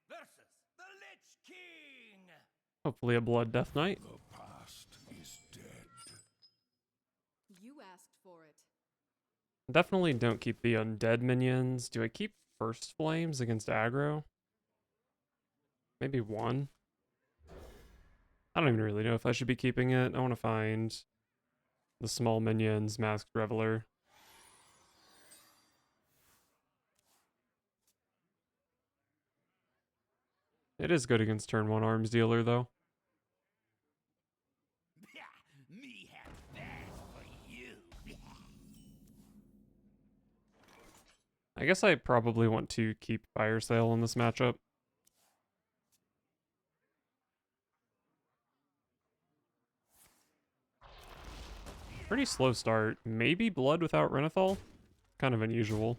versus the Lich King. Hopefully a Blood Death Knight. The past is dead. You asked for it. Definitely don't keep the undead minions. Do I keep First Flames against aggro? Maybe one? I don't even really know if I should be keeping it. I want to find the small minions, Masked Reveler. It is good against turn 1 Arms Dealer, though. Me have that for you. I guess I probably want to keep Fire Sale in this matchup. Pretty slow start. Maybe Blood without Renathal? Kind of unusual.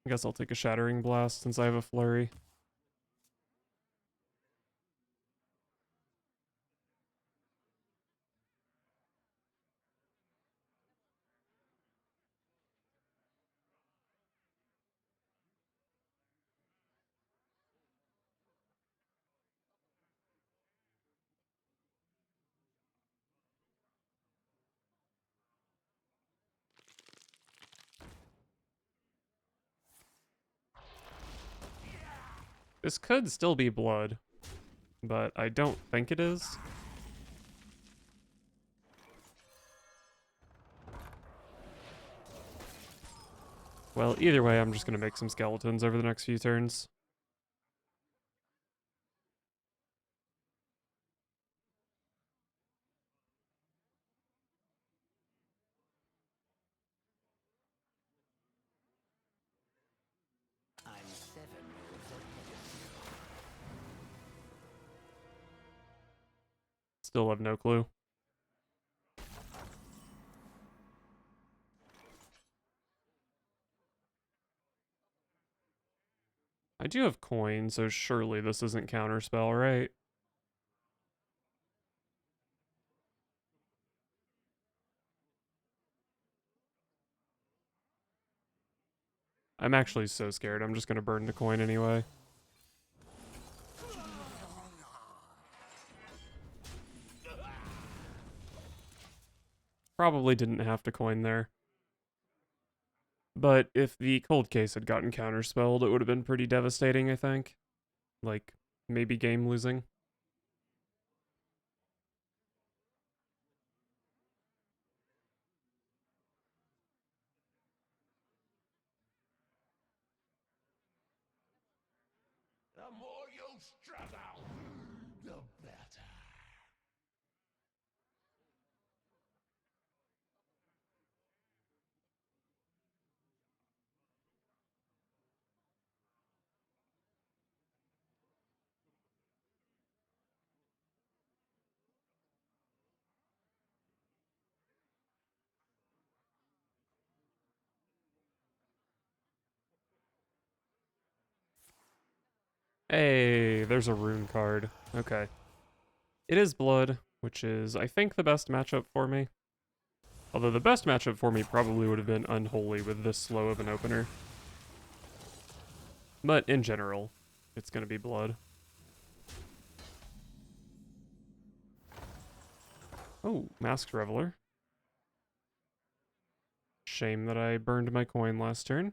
I guess I'll take a Shattering Blast since I have a Flurry. This could still be Blood, but I don't think it is. Well, either way, I'm just going to make some skeletons over the next few turns. I'm 7 moves ahead of Still have no clue. I do have coin, so surely this isn't Counterspell, right? I'm actually so scared. I'm just going to burn the coin anyway. Probably didn't have to coin there. But if the cold case had gotten counterspelled, it would have been pretty devastating, I think. Like, maybe game losing. The more you struggle, the better. Hey, there's a rune card. Okay. It is Blood, which is, I think, the best matchup for me. Although the best matchup for me probably would have been Unholy with this slow of an opener. But in general, it's going to be Blood. Oh, Masked Reveler. Shame that I burned my coin last turn.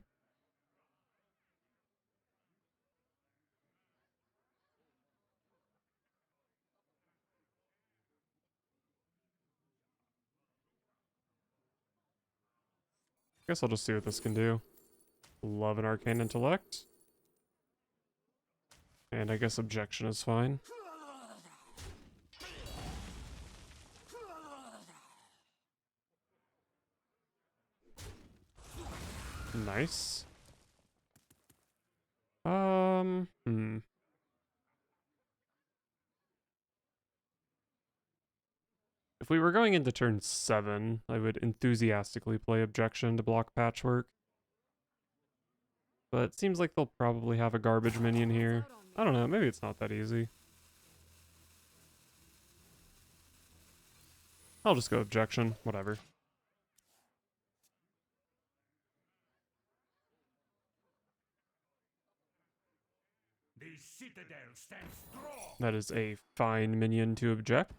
Guess I'll just see what this can do. Love an Arcane Intellect. And I guess Objection is fine. Nice. If we were going into turn 7, I would enthusiastically play Objection to block Patchwork. But it seems like they'll probably have a garbage minion here. I don't know, maybe it's not that easy. I'll just go objection, whatever. The citadel stands strong. That is a fine minion to object.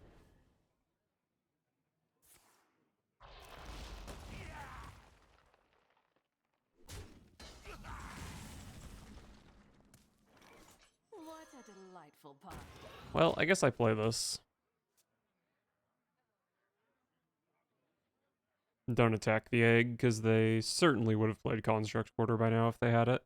What a delightful party. Well, I guess I play this. Don't attack the egg, because they certainly would have played Construct Quarter by now if they had it.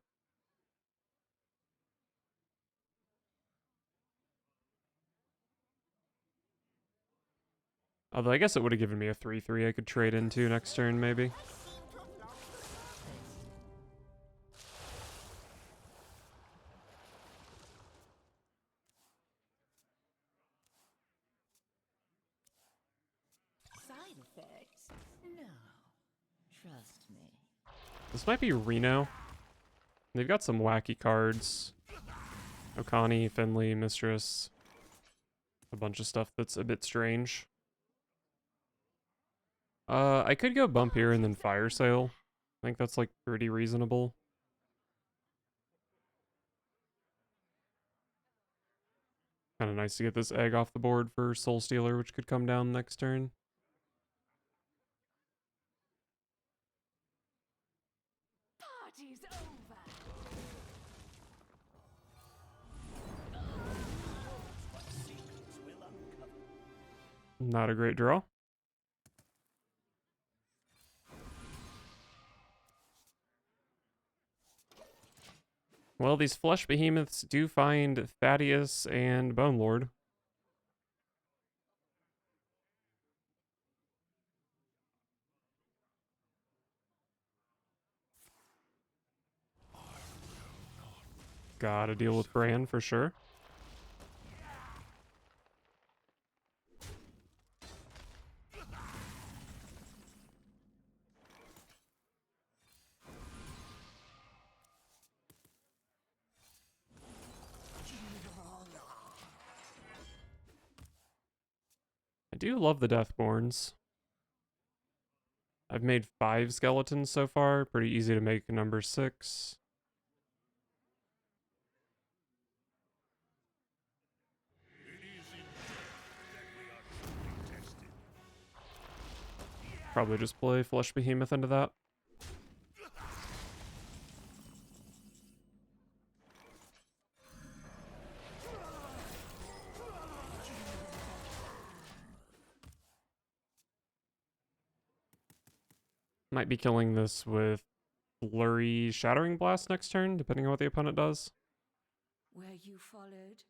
Although I guess it would have given me a 3/3 I could trade into next turn, maybe. Side effects? No. Trust me. This might be Reno. They've got some wacky cards. Okani, Finley, Mistress. A bunch of stuff that's a bit strange. I could go bump here and then fire sale. I think that's like pretty reasonable. Kind of nice to get this egg off the board for Soul Stealer, which could come down next turn. Party's over. Not a great draw. Well, these flesh behemoths do find Thaddeus and Bone Lord. Gotta deal with Bran for sure. I do love the Deathborns. I've made 5 skeletons so far. Pretty easy to make number 6. Probably just play Flesh Behemoth into that. Might be killing this with Flurry Shattering Blast next turn, depending on what the opponent does. Were you followed?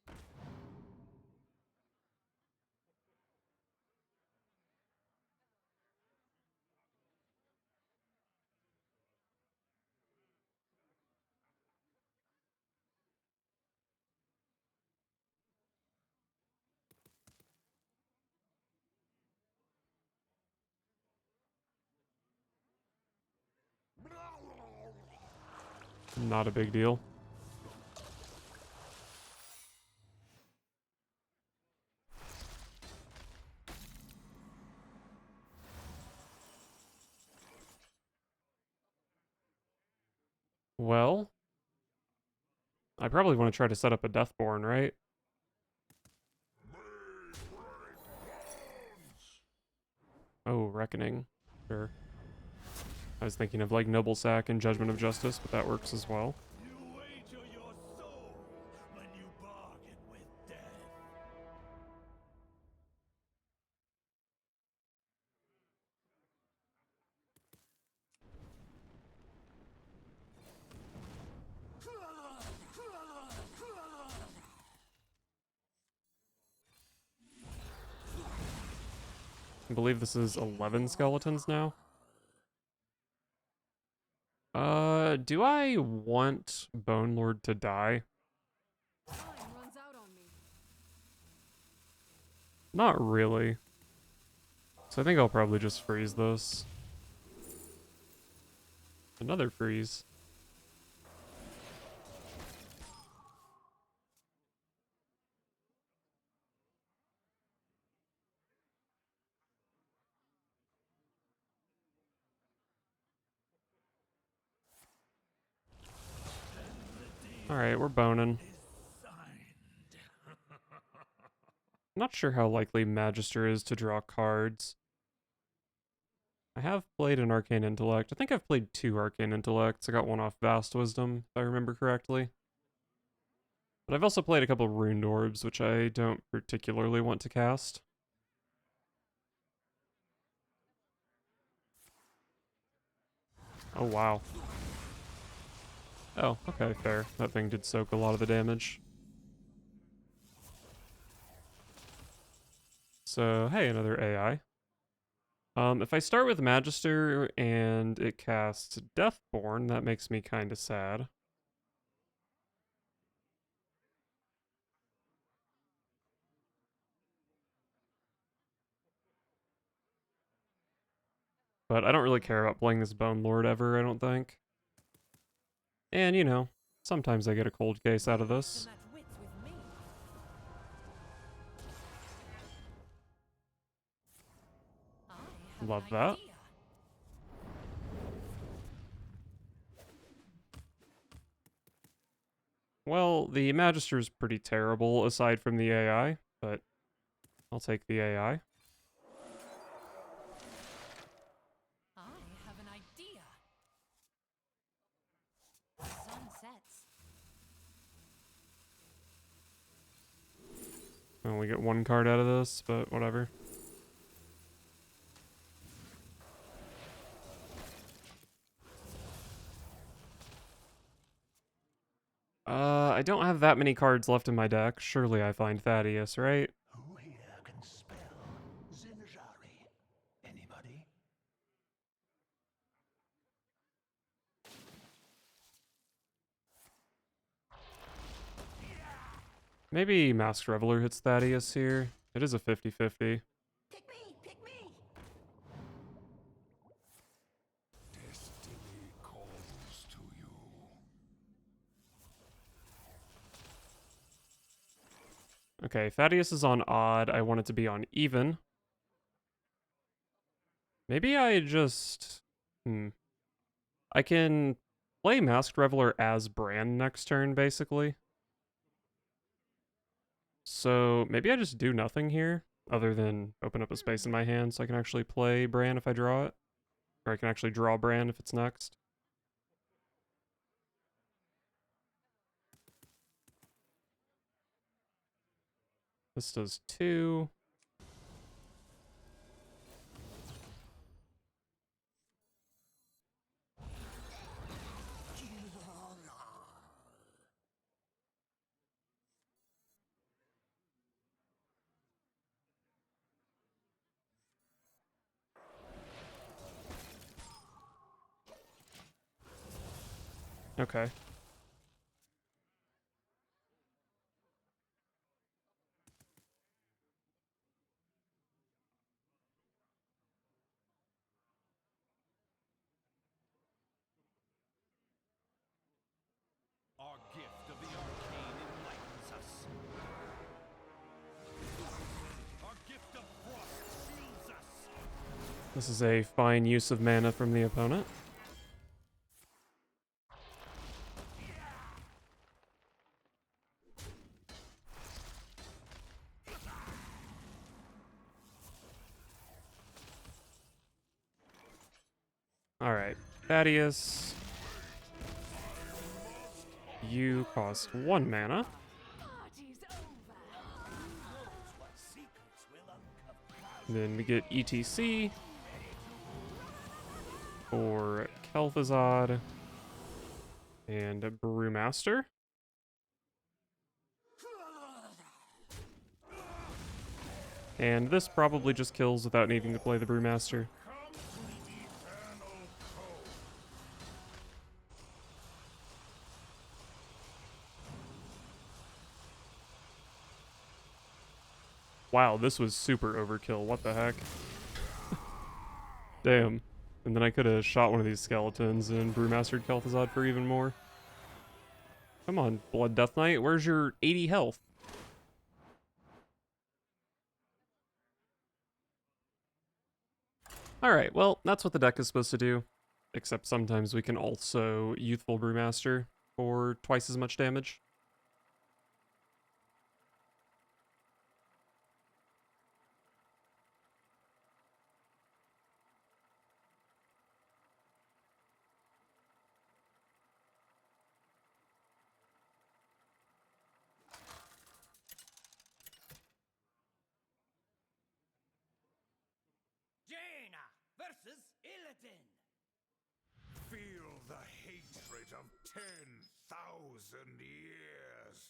Not a big deal. Well, I probably want to try to set up a Deathborn, right? Oh, Reckoning. Sure. I was thinking of like Noble Sack and Judgment of Justice, but that works as well. You wager your soul when you bargain with death. I believe this is 11 skeletons now. Do I want Bone Lord to die? Time runs out on me. Not really. So I think I'll probably just freeze this. Another freeze. Alright, we're boning. Not sure how likely Magister is to draw cards. I have played an Arcane Intellect. I think I've played 2 Arcane Intellects. I got one off Vast Wisdom, if I remember correctly. But I've also played a couple Runed Orbs, which I don't particularly want to cast. Oh, wow. Oh, okay, fair. That thing did soak a lot of the damage. So, hey, another AI. If I start with Magister and it casts Deathborn, that makes me kind of sad. But I don't really care about playing this Bone Lord ever, I don't think. And, you know, sometimes I get a cold case out of this. Love that. Well, the Magister's pretty terrible aside from the AI, but I'll take the AI. I have an idea. Sun sets. I only get 1 card out of this, but whatever. I don't have that many cards left in my deck. Surely I find Thaddeus, right? Who here can spell Zinjari? Anybody? Maybe Masked Reveler hits Thaddeus here. It is a 50-50. Pick me, pick me. Destiny calls to you. Okay, Thaddeus is on odd. I want it to be on even. Maybe I just... I can play Masked Reveler as Bran next turn, basically. So maybe I just do nothing here, other than open up a space in my hand so I can actually play Bran if I draw it. Or I can actually draw Bran if it's next. This does 2. Okay. Our gift of the arcane enlightens us. Our gift of frost shields us. This is a fine use of mana from the opponent. Alright, Thaddeus. You cost 1 mana. Party's over. What secrets will uncover? Then we get E.T.C. for Kel'thuzad and a Brewmaster. And this probably just kills without needing to play the Brewmaster. Wow, this was super overkill. What the heck? Damn. And then I could have shot one of these skeletons and Brewmastered Kel'Thuzad for even more. Come on, Blood Death Knight. Where's your 80 health? Alright, well, that's what the deck is supposed to do. Except sometimes we can also Youthful Brewmaster. for twice as much damage. Jaina versus Illidan. Feel the hatred of 10,000 years.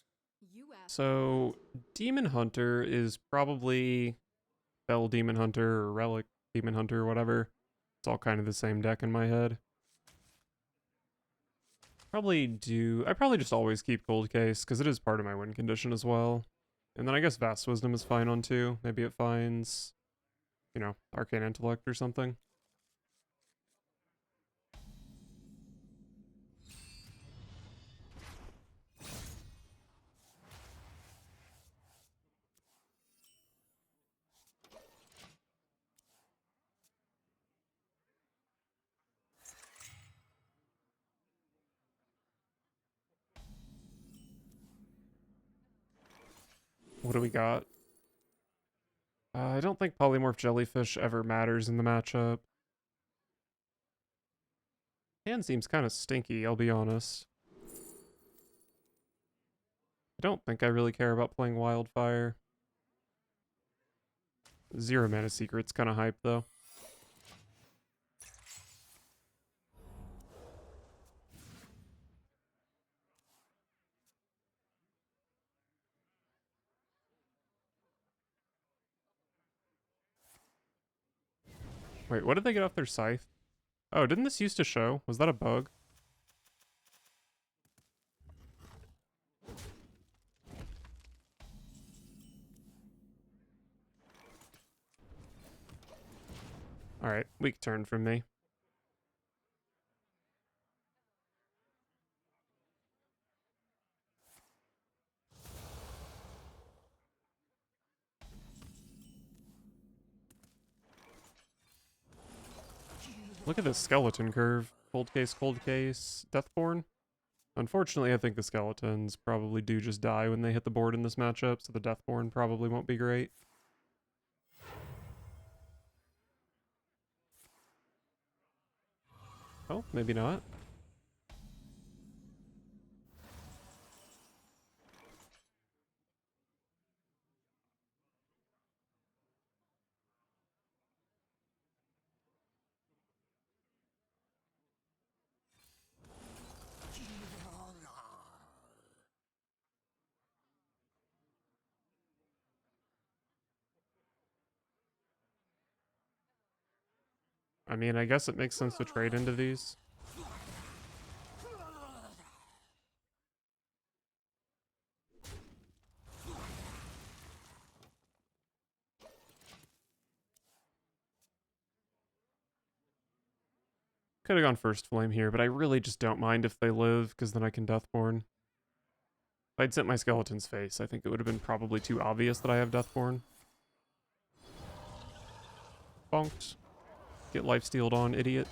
You asked. So, Demon Hunter is probably Bell Demon Hunter or Relic Demon Hunter or whatever. It's all kind of the same deck in my head. I probably just always keep Cold Case, because it is part of my win condition as well. And then I guess Vast Wisdom is fine on 2. Maybe it finds, you know, Arcane Intellect or something. What do we got? I don't think Polymorph Jellyfish ever matters in the matchup. Hand seems kind of stinky, I'll be honest. I don't think I really care about playing Wildfire. 0 Mana Secret's kind of hype, though. Wait, what did they get off their scythe? Oh, didn't this used to show? Was that a bug? Alright, weak turn from me. Look at this skeleton curve. Cold case, Deathborn. Unfortunately, I think the skeletons probably do just die when they hit the board in this matchup, so the Deathborn probably won't be great. Oh, maybe not. I mean, I guess it makes sense to trade into these. Could have gone First Flame here, but I really just don't mind if they live, because then I can Deathborn. If I'd sent my skeleton's face, I think it would have been probably too obvious that I have Deathborn. Bonked. Get lifestealed on, idiot.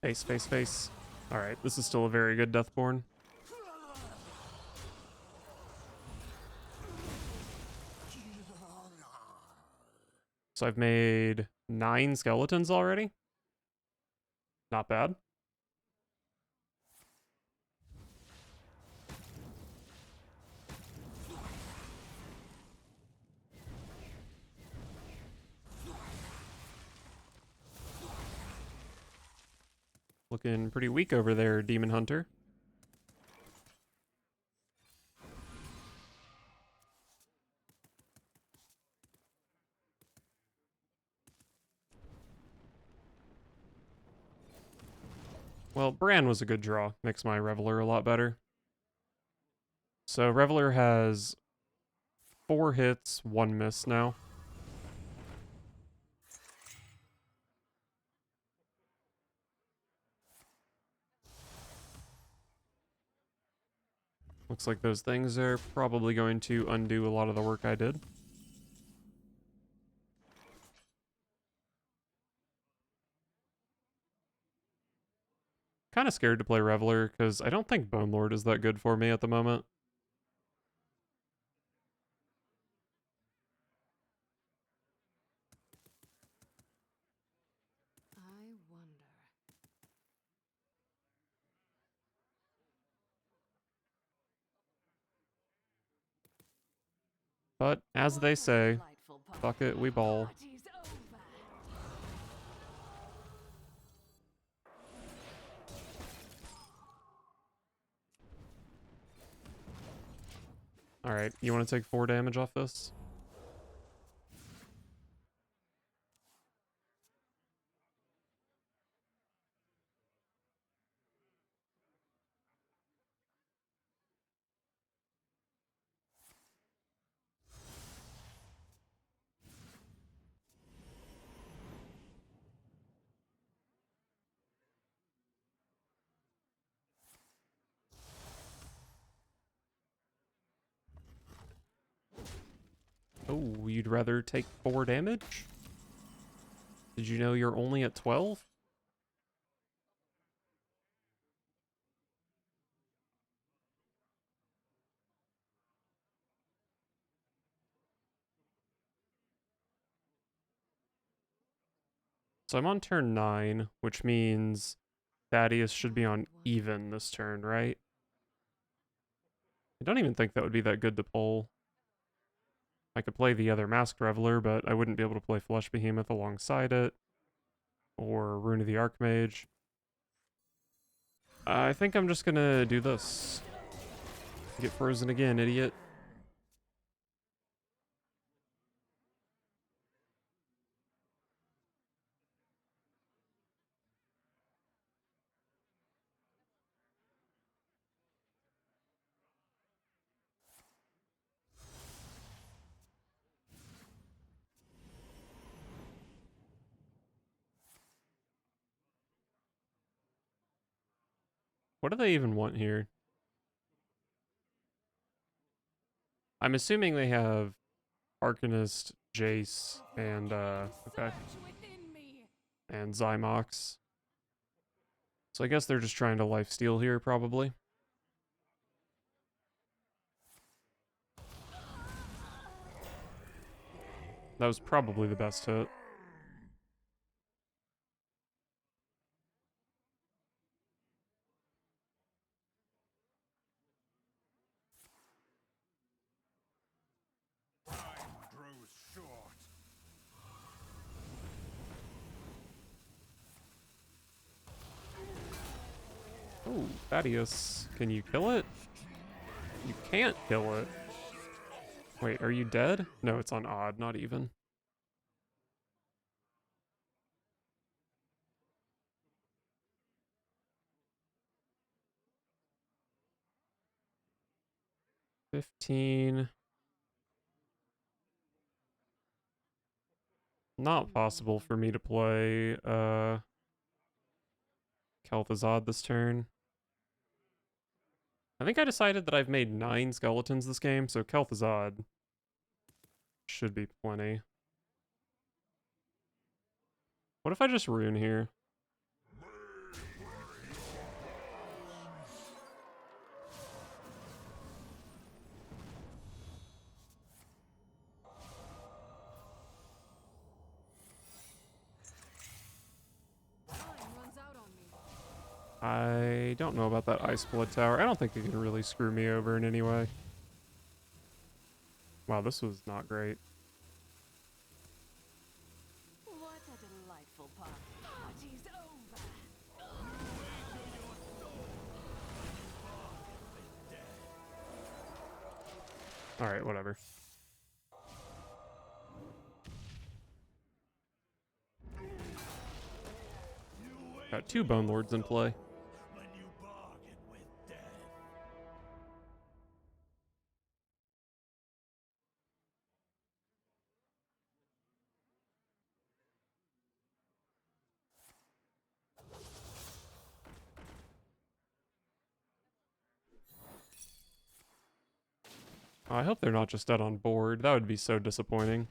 Face. Alright, this is still a very good Deathborn. So I've made 9 skeletons already. Not bad. Looking pretty weak over there, Demon Hunter. Well, Bran was a good draw. Makes my Reveler a lot better. So Reveler has 4 hits, 1 miss now. Looks like those things are probably going to undo a lot of the work I did. Kind of scared to play Reveler, because I don't think Bone Lord is that good for me at the moment. I wonder. But, as they What a say, delightful party. fuck it, we ball. Party's over. Alright, you want to take 4 damage off this? Oh, you'd rather take 4 damage? Did you know you're only at 12? So I'm on turn 9, which means Thaddeus should be on even this turn, right? I don't even think that would be that good to pull. I could play the other Masked Reveler, but I wouldn't be able to play Flesh Behemoth alongside it. Or Rune of the Archmage. I think I'm just gonna do this. Get frozen again, idiot. What do they even want here? I'm assuming they have Arcanist, Jace, and okay, Surge within me. and Zymox. So I guess they're just trying to lifesteal here, probably. That was probably the best hit. Time grows short. Oh, Thaddeus. Can you kill it? You can't kill it. Wait, are you dead? No, it's on odd, not even. $15. Not possible for me to play Kel'Thuzad this turn. I think I decided that I've made 9 skeletons this game, so Kel'Thuzad should be plenty. What if I just rune here? Time runs out on me. I don't know about that Ice Blood Tower. I don't think it can really screw me over in any way. Wow, this was not great. What a delightful party. Party's over. Alright, whatever. Got 2 Bone Lords in play. When you bargain with death. I hope they're not just dead on board. That would be so disappointing.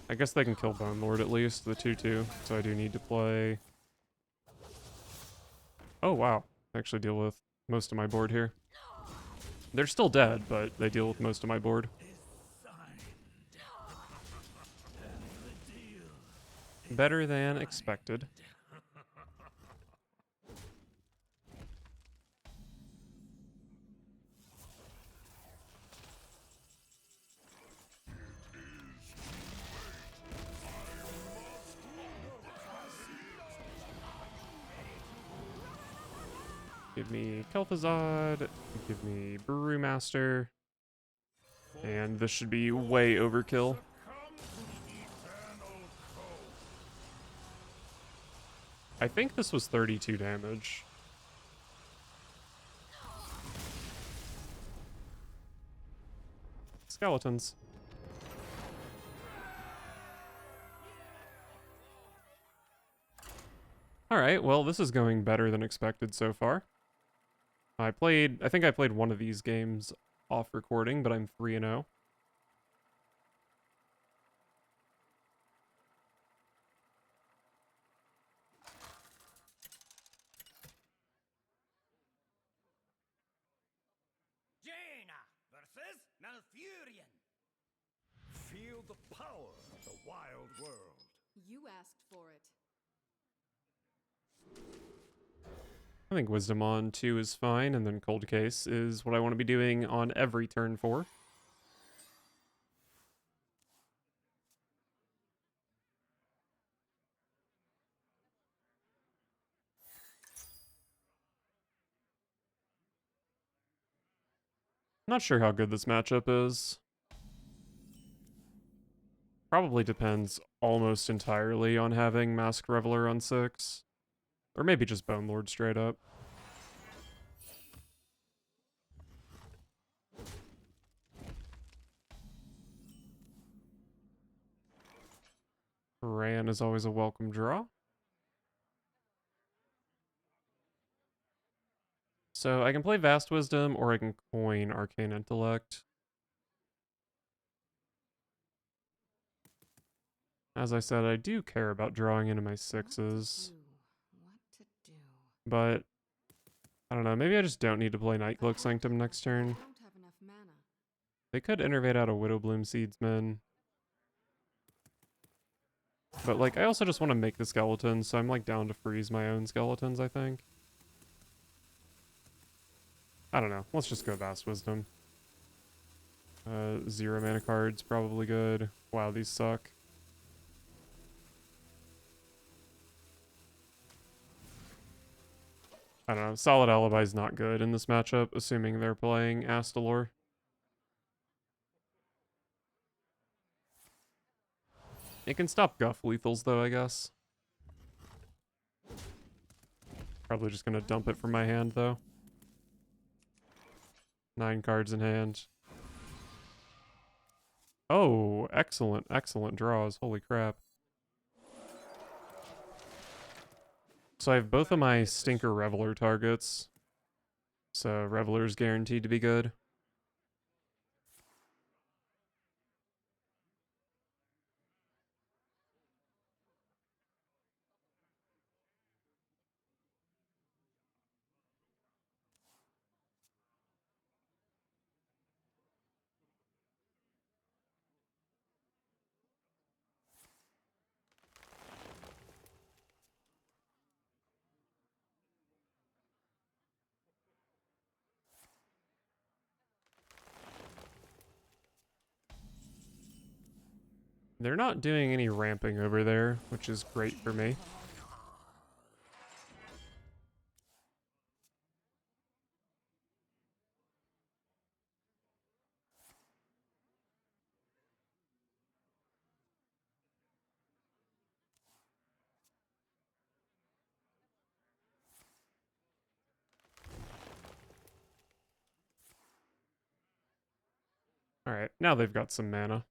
I guess they can kill Bone Lord at least, the 2/2. So I do need to play. Oh wow, I actually deal with most of my board here. They're still dead, but they deal with most of my board. Better than expected. Give me Kel'thuzad, give me Brewmaster, and this should be way overkill. I think this was 32 damage. Skeletons. Alright, well this is going better than expected so far. I think I played one of these games off recording, but I'm 3-0. Jaina versus Malfurion. Feel the power of the wild world. You asked for it. I think Wisdom on 2 is fine, and then Cold Case is what I want to be doing on every turn 4. Not sure how good this matchup is. Probably depends almost entirely on having Masked Reveler on 6. Or maybe just Bone Lord straight up. Ran is always a welcome draw. So I can play Vast Wisdom or I can coin Arcane Intellect. As I said, I do care about drawing into my 6s. What to do? But I don't know, maybe I just don't need to play Nightcloak Sanctum next turn. I don't have enough mana. They could innervate out a Widowbloom Seedsman. But like, I also just want to make the skeletons, so I'm like down to freeze my own skeletons, I think. I don't know. Let's just go Vast Wisdom. 0 mana cards, probably good. Wow, these suck. I don't know. Solid Alibi's not good in this matchup, assuming they're playing Astalor. It can stop Guff lethals, though, I guess. Probably just gonna dump it from my hand, though. 9 cards in hand. Oh, excellent, excellent draws. Holy crap. So I have both of my Stinker Reveler targets. So Reveler's guaranteed to be good. They're not doing any ramping over there, which is great for me. Alright, now they've got some mana.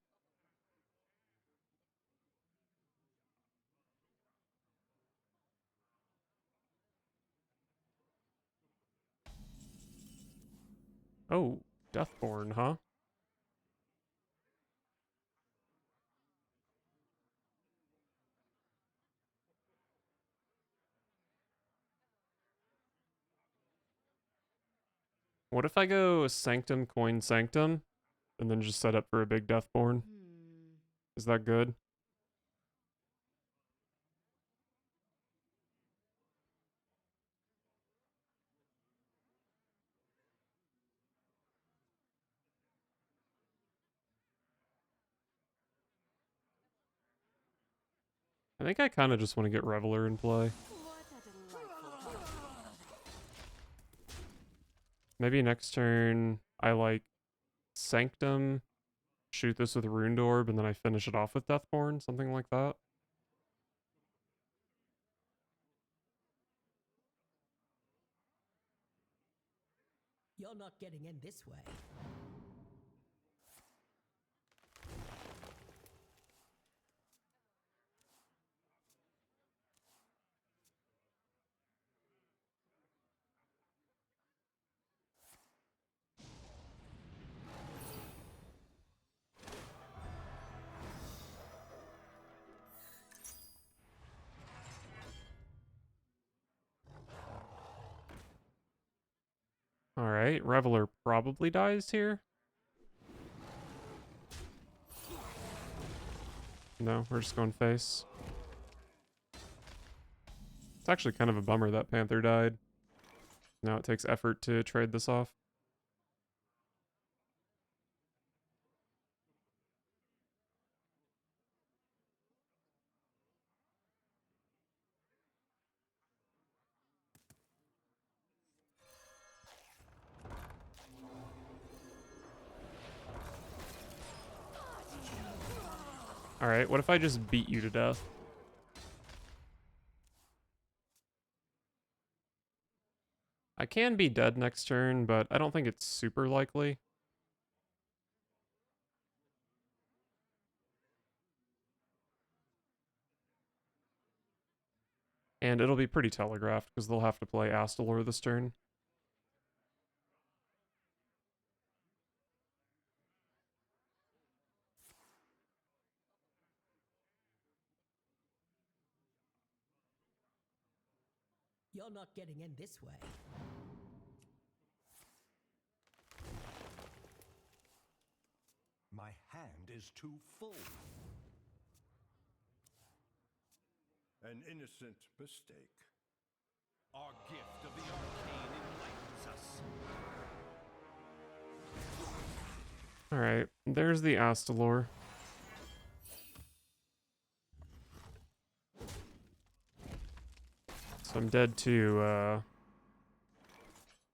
Oh, Deathborn, huh? What if I go Sanctum, Coin, Sanctum, and then just set up for a big Deathborn? Is that good? I think I kind of just want to get Reveler in play. What a delightful party. Maybe next turn I like Sanctum, shoot this with Runed Orb, and then I finish it off with Deathborn, something like that. You're not getting in this way. Alright, Reveler probably dies here. No, we're just going face. It's actually kind of a bummer that Panther died. Now it takes effort to trade this off. Alright, what if I just beat you to death? I can be dead next turn, but I don't think it's super likely. And it'll be pretty telegraphed, because they'll have to play Astalor this turn. You're not getting in this way. My hand is too full. An innocent mistake. Our gift of the arcane enlightens us. Alright, there's the Astalor. So I'm dead to a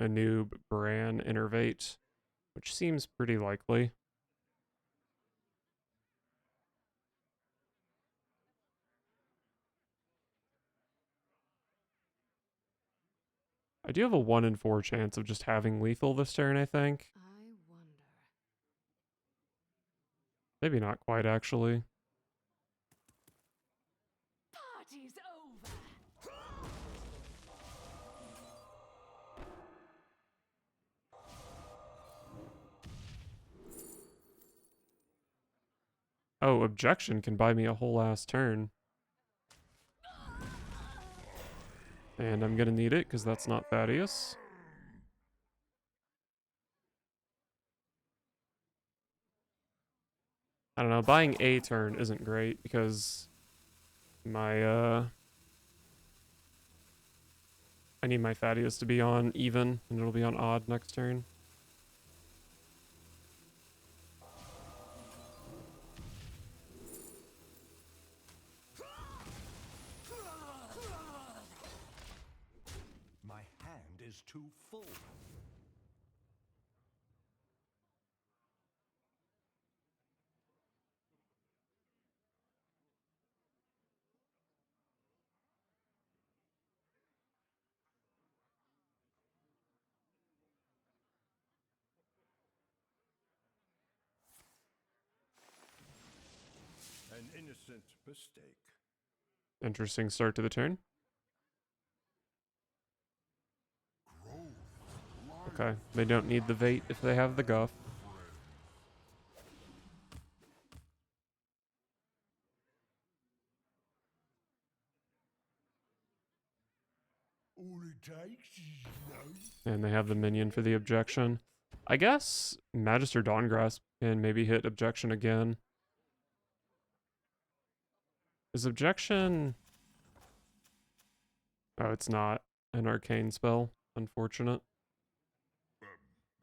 noob Bran Innervate, which seems pretty likely. I do have a 1 in 4 chance of just having lethal this turn, I think. I wonder. Maybe not quite, actually. Party's over. Oh, Objection can buy me a whole ass turn. And I'm gonna need it, because that's not Thaddeus. I don't know, buying a turn isn't great, because my, I need my Thaddeus to be on even, and it'll be on odd next turn. My hand is too full. An innocent mistake. Interesting start to the turn. Okay, they don't need the Vate if they have the Guff. All it takes is love. And they have the minion for the objection. I guess Magister Dawngrasp can maybe hit objection again. Is objection... Oh, it's not an arcane spell. Unfortunate.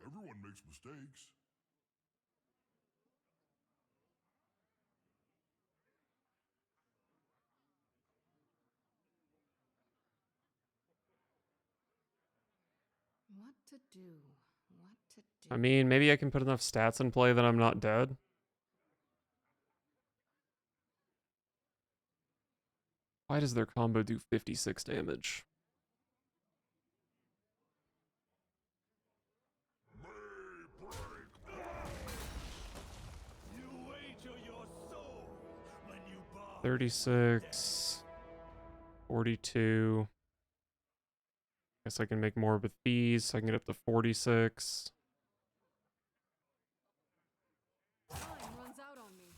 Everyone makes mistakes. What to do? What to do? I mean, maybe I can put enough stats in play that I'm not dead. Why does their combo do 56 damage? You wager your soul when you bargain. 36, 42. Guess I can make more with these. So I can get up to 46. Time runs out on me.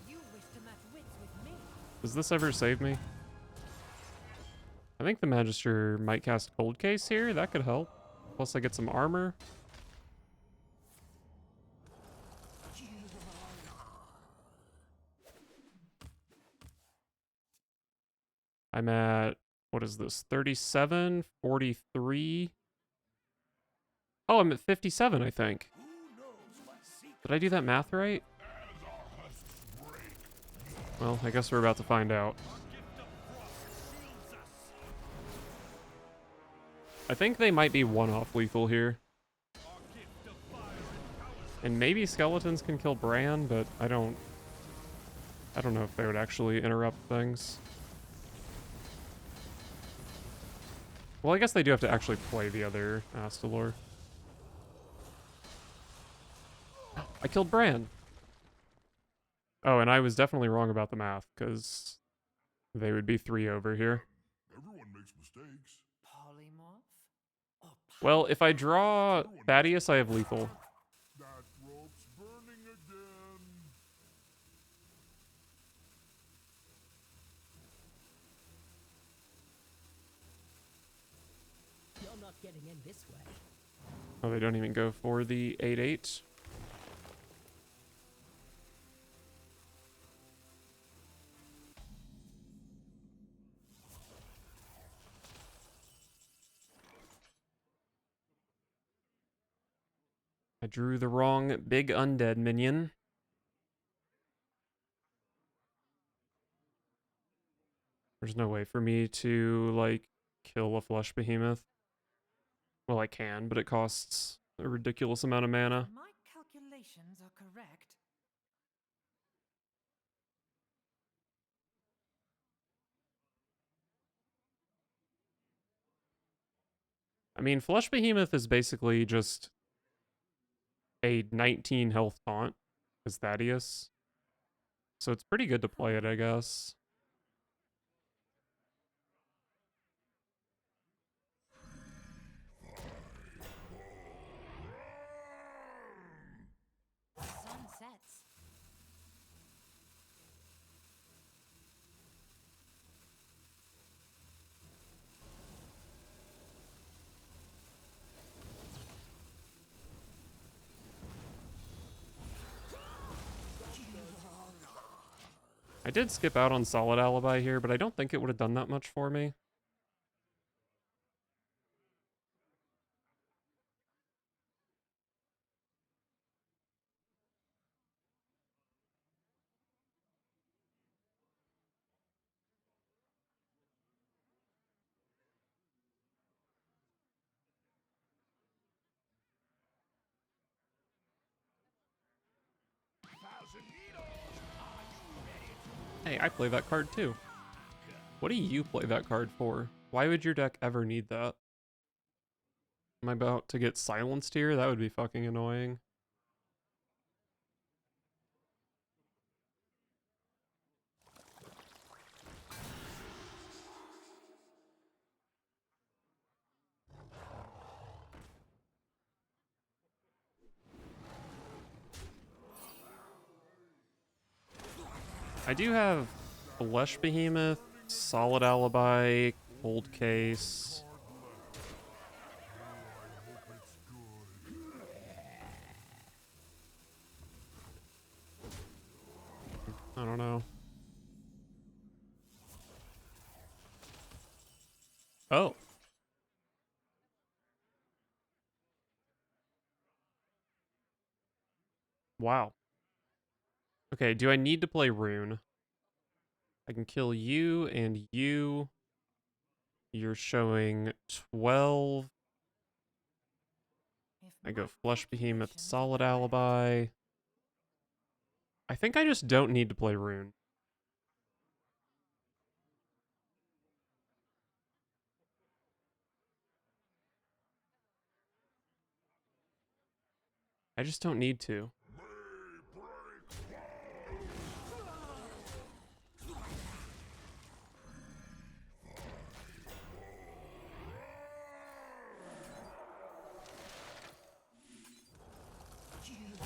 You wish to match wits with me. Does this ever save me? I think the Magister might cast Cold Case here. That could help. Plus I get some armor. I'm at, what is this? 37, 43. Oh, I'm at 57, I think. Who knows what secret Did I do that math right? as our husks break? Well, I guess we're about to find out. Gift of frost shields us. I think they might be one-off lethal here. Our gift of fire empowers us. And maybe skeletons can kill Bran, but I don't know if they would actually interrupt things. Well, I guess they do have to actually play the other Astalor. I killed Bran! Oh, and I was definitely wrong about the math, because they would be 3 over here. Everyone makes mistakes. Polymorph? Or Well, if I draw Thaddeus, I have lethal. That rope's burning again. you're not getting in this way. Oh, they don't even go for the 8/8. I drew the wrong big undead minion. There's no way for me to, like, kill a flesh behemoth. Well, I can, but it costs a ridiculous amount of mana. My calculations are correct. I mean, flesh behemoth is basically just a 19 health taunt as Thaddeus. So it's pretty good to play it, I guess. Sun sets. I did skip out on Solid Alibi here, but I don't think it would have done that much for me. Hey, I play that card too. What do you play that card for? Why would your deck ever need that? Am I about to get silenced here? That would be fucking annoying. I do have Flesh Behemoth, Solid Alibi, Cold Case. I don't know. Oh. Wow. Okay, do I need to play Rune? I can kill you and you. You're showing 12. If I go my Flesh Behemoth, calculations are Solid correct, Alibi. I think I just don't need to play Rune. I just don't need to.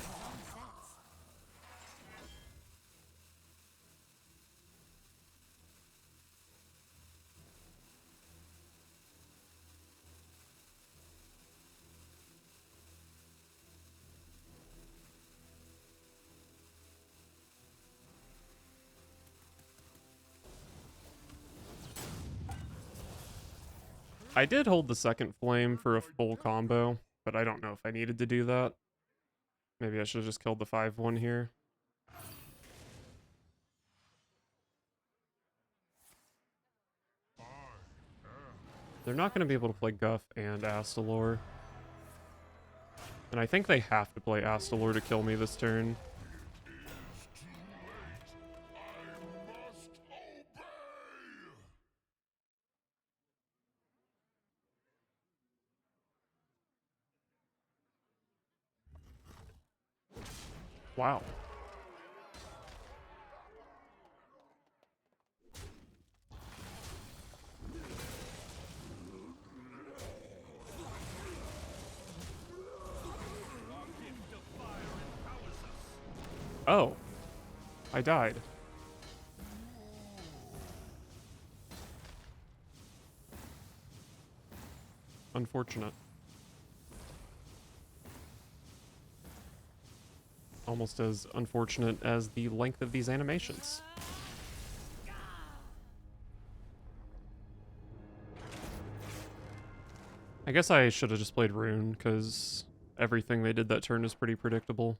sun sets. I did hold the second flame for a full combo, but I don't know if I needed to do that. Maybe I should have just killed the 5-1 here. They're not going to be able to play Guff and Astalor. And I think they have to play Astalor to kill me this turn. Wow. Oh. I died. Unfortunate. Almost as unfortunate as the length of these animations. I guess I should have just played Rune, because everything they did that turn is pretty predictable.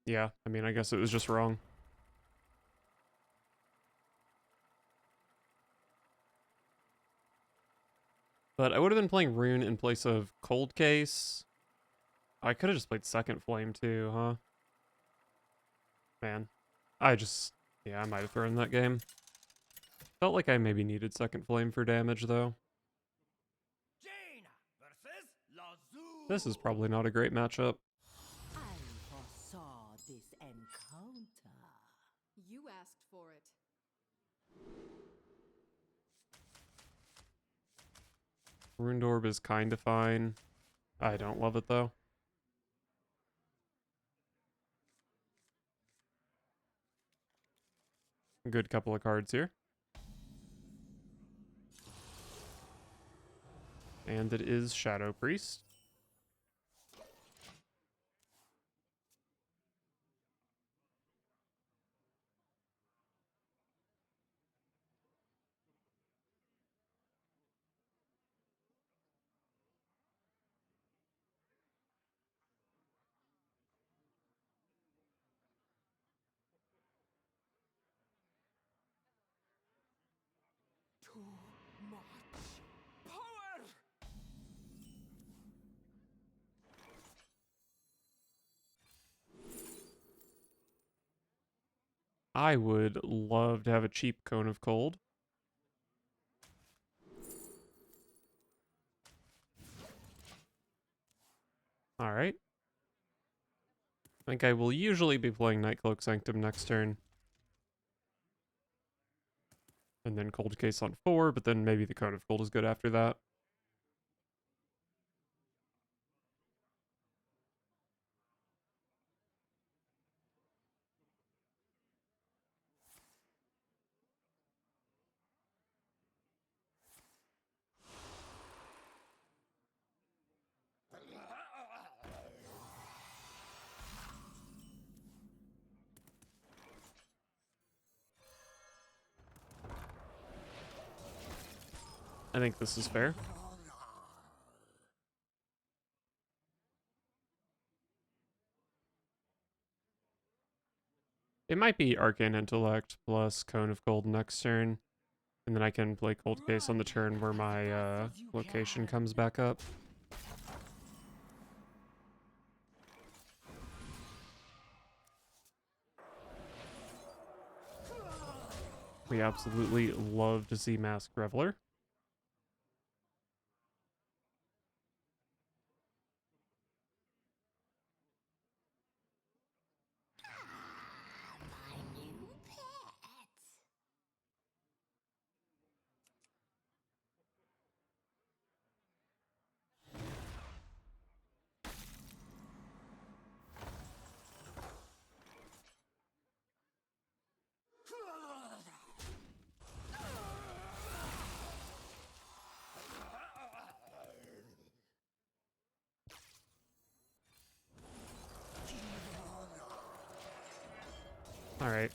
Yeah, I mean, I guess it was just wrong. But I would have been playing Rune in place of Cold Case. I could have just played Second Flame too, huh? Man. Yeah, I might have thrown that game. Felt like I maybe needed Second Flame for damage, though. Jaina versus Lazul. This is probably not a great matchup. I foresaw this encounter. You asked for it. Runed Orb is kind of fine. I don't love it, though. Good couple of cards here. And it is Shadow Priest. Too much power. 5, I would love to have a cheap Cone of Cold. Alright. I think I will usually be playing Nightcloak Sanctum next turn. And then Cold Case on 4, but then maybe the Cone of Cold is good after that. I think this is fair. It might be Arcane Intellect plus Cone of Cold next turn. And then I can play Cold Case on the turn where my location comes back up. We absolutely love to see Masked Reveler. My new pet. Alright.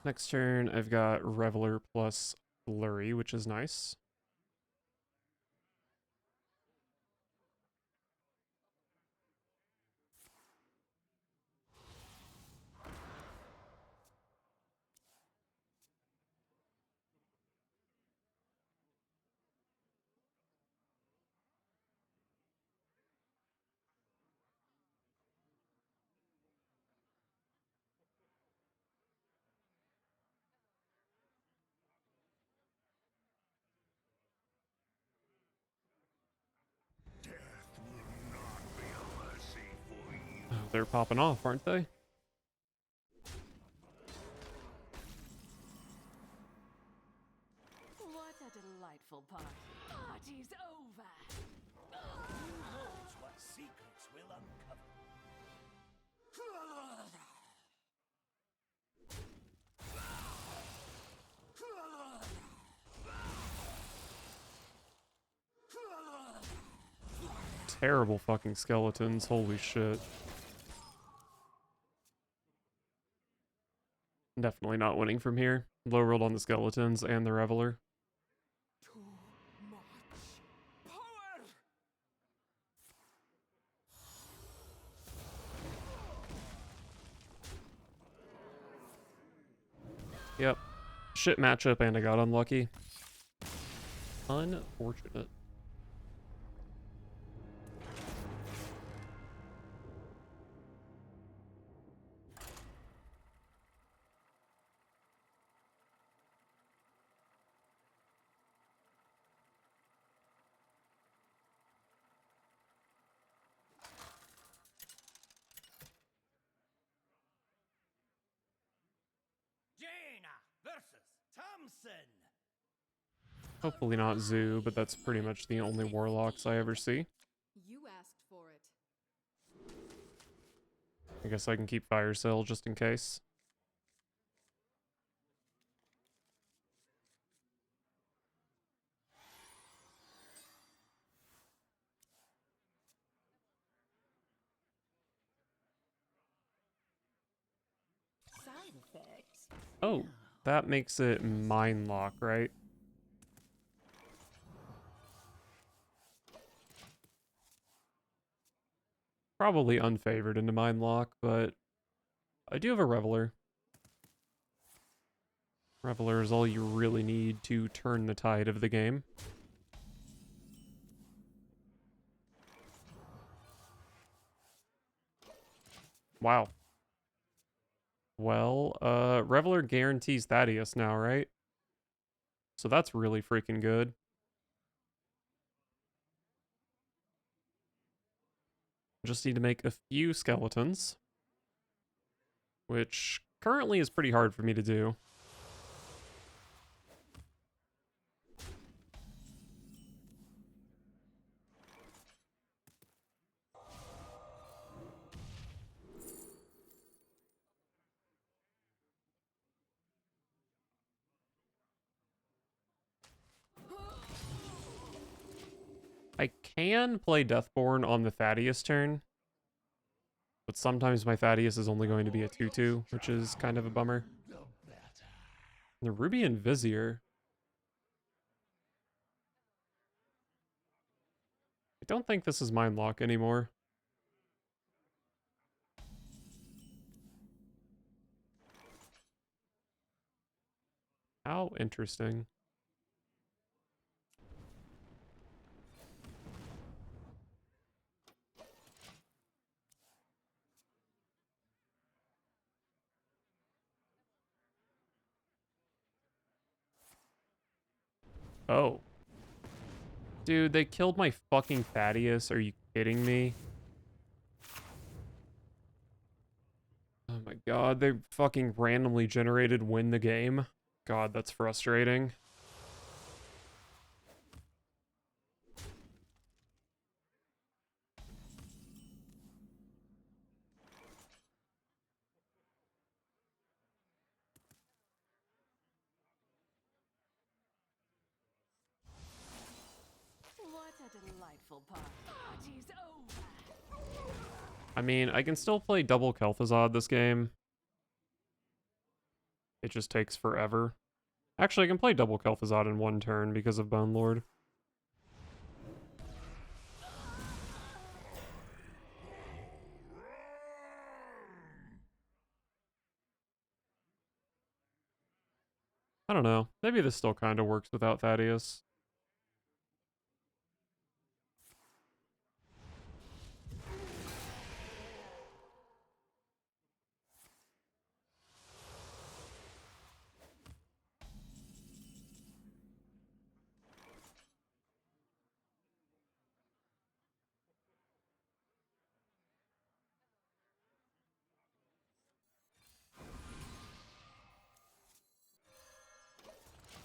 Next turn, I've got Reveler plus Flurry, which is nice. Oh, they're popping off, aren't they? What a delightful party. Party's over. Who knows what secrets will uncover? Terrible fucking skeletons, holy shit. Definitely not winning from here. Low rolled on the skeletons and the Reveler. Too much power! Yep. Shit matchup and I got unlucky. Unfortunate. Jaina versus Thompson. Hopefully not Zoo, but that's pretty much the only Warlocks I ever see. You asked for it. I guess I can keep Fire Cell just in case. Side effects. Oh, that makes it Mind Lock, right? Probably unfavored into Mind Lock, but I do have a Reveler. Reveler is all you really need to turn the tide of the game. Wow. Well, Reveler guarantees Thaddeus now, right? So that's really freaking good. Just need to make a few skeletons, which currently is pretty hard for me to do. I can play Deathborn on the Thaddeus turn, but sometimes my Thaddeus is only going to be a 2/2, which is kind of a bummer. The Ruby and Vizier. I don't think this is Mind Lock anymore. How interesting. Oh. Dude, they killed my fucking Thaddeus. Are you kidding me? Oh my god, they fucking randomly generated win the game. God, that's frustrating. What a delightful party. Party's over. I mean, I can still play double Kel'Thuzad this game. It just takes forever. Actually, I can play double Kel'Thuzad in one turn because of Bone Lord. I don't know. Maybe this still kind of works without Thaddeus.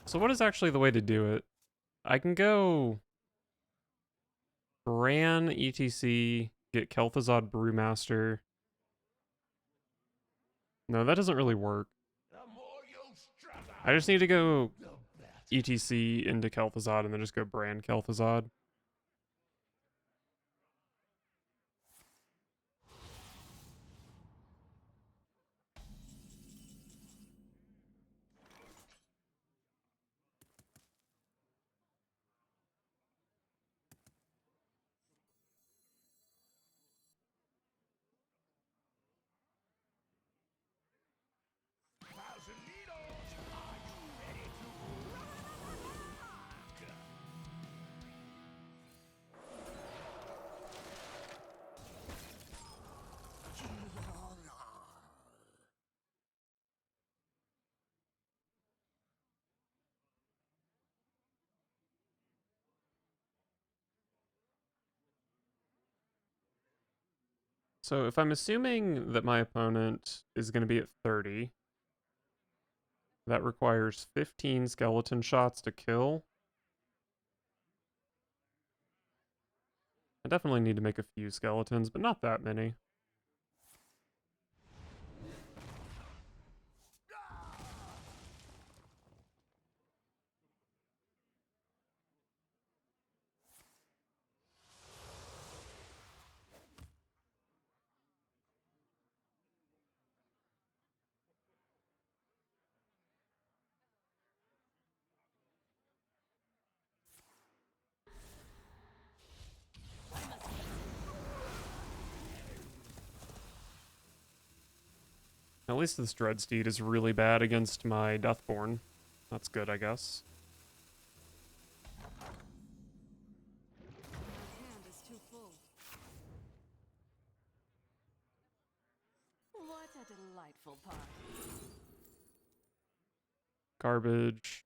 So what is actually the way to do it? I can go Bran, E.T.C, get Kel'Thuzad Brewmaster. No, that doesn't really work. I just need to go E.T.C into Kel'Thuzad and then just go Bran Kel'Thuzad. So if I'm assuming that my opponent is going to be at 30, that requires 15 skeleton shots to kill. I definitely need to make a few skeletons, but not that many. At least this Dreadsteed is really bad against my Deathborn. That's good, I guess. My hand is too full. What a a delightful party. Garbage.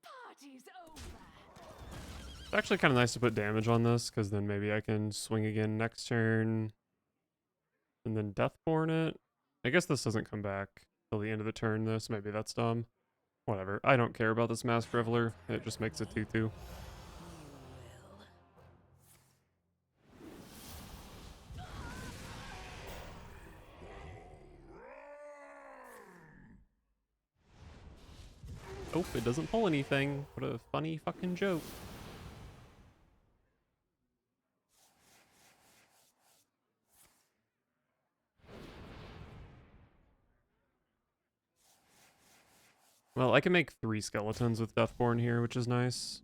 Party's over. It's actually kind of nice to put damage on this, because then maybe I can swing again next turn. And then Deathborn it. I guess this doesn't come back till the end of the turn, though, so maybe that's dumb. Whatever. I don't care about this Masked Reveler. It just makes a 2-2. Oh, it doesn't pull anything. What a funny fucking joke. Well, I can make 3 skeletons with Deathborn here, which is nice.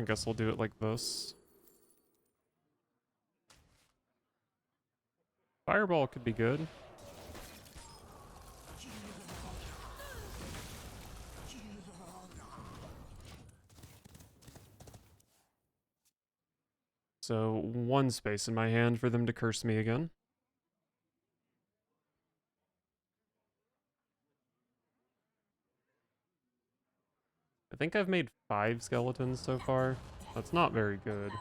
I guess we'll do it like this. Fireball could be good. So 1 space in my hand for them to curse me again. I think I've made 5 skeletons so far. That's not very good.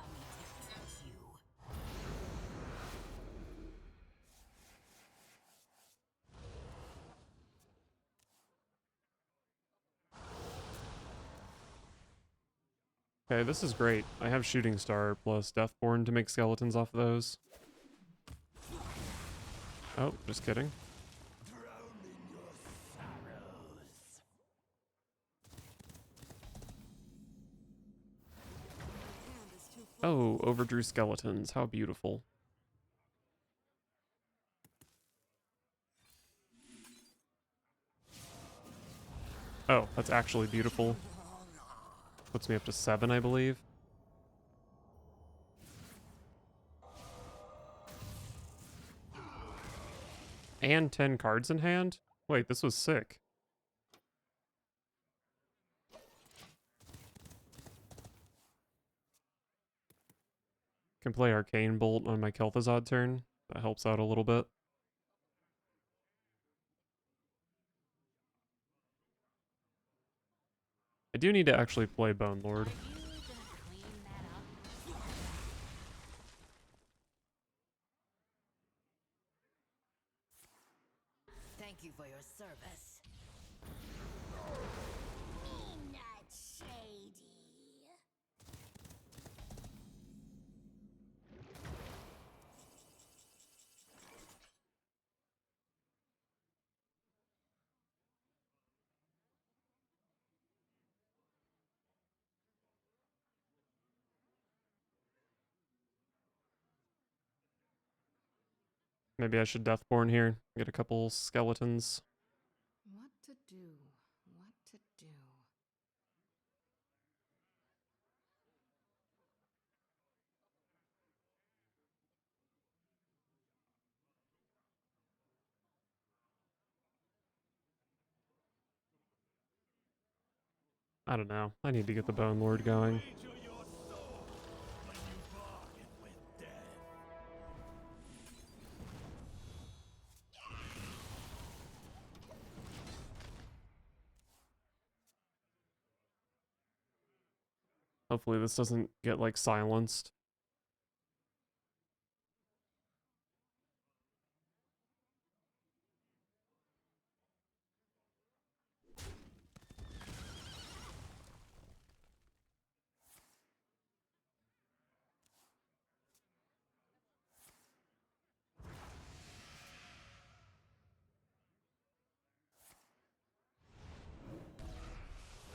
Okay, this is great. I have Shooting Star plus Deathborn to make skeletons off of those. Oh, just kidding. Oh, overdrew skeletons. How beautiful. Oh, that's actually beautiful. Puts me up to 7, I believe. And 10 cards in hand? Wait, this was sick. Can play Arcane Bolt on my Kel'Thuzad turn. That helps out a little bit. I do need to actually play Bone Lord. Thank you for your service. Not shady. Maybe I should Deathborn here. Get a couple skeletons. What to do? What to do? I don't know. I need to get the Bone Lord going. Wager your soul when you bargain with death. Hopefully this doesn't get, like, silenced.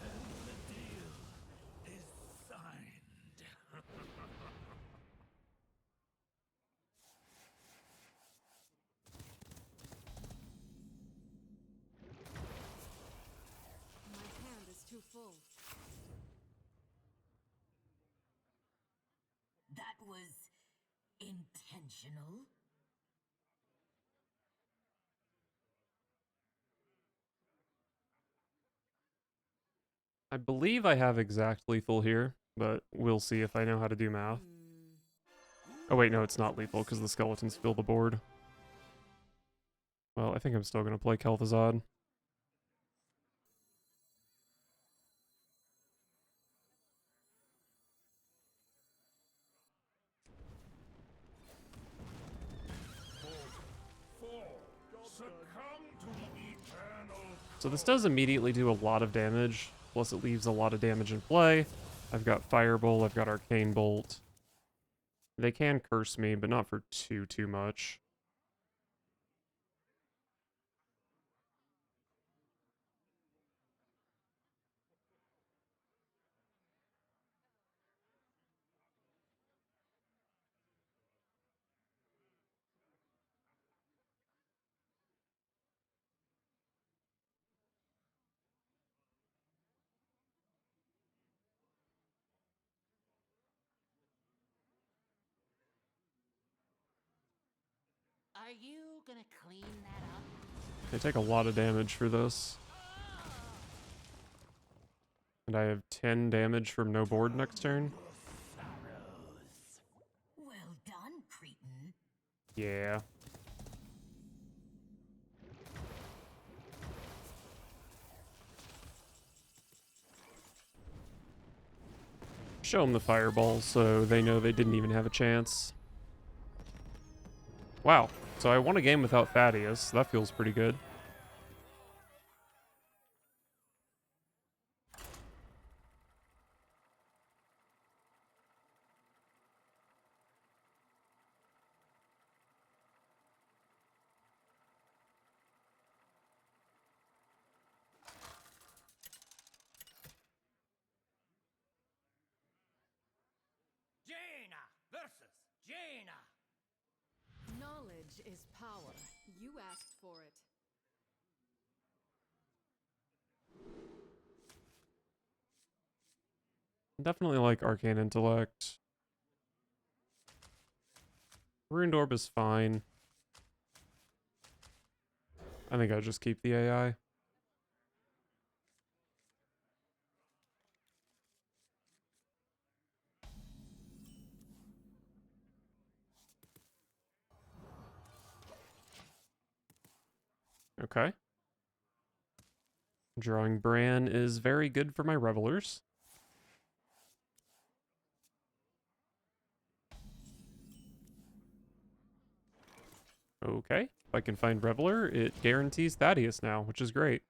The deal is signed. intentional. I believe I have exact lethal here, but we'll see if I know how to do math. Oh wait, no, it's not lethal because the skeletons fill the board. Well, I think I'm still going to play Kel'Thuzad. Succumb to the eternal. So this does immediately do a lot of damage, plus it leaves a lot of damage in play. I've got Firebolt, I've got Arcane Bolt. They can curse me, but not for too much. Are you gonna clean that up? They take a lot of damage for this. And I have 10 damage from no board next turn. Well done, cretin. Yeah. Show them the fireball so they know they didn't even have a chance. Wow. So I won a game without Thaddeus. That feels pretty good. Jaina versus Jaina. Knowledge is power. You asked for it. Definitely like Arcane Intellect. Ruined Orb is fine. I think I'll just keep the AI. Okay. Drawing Bran is very good for my Revelers. Okay. If I can find Reveler, it guarantees Thaddeus now, which is great.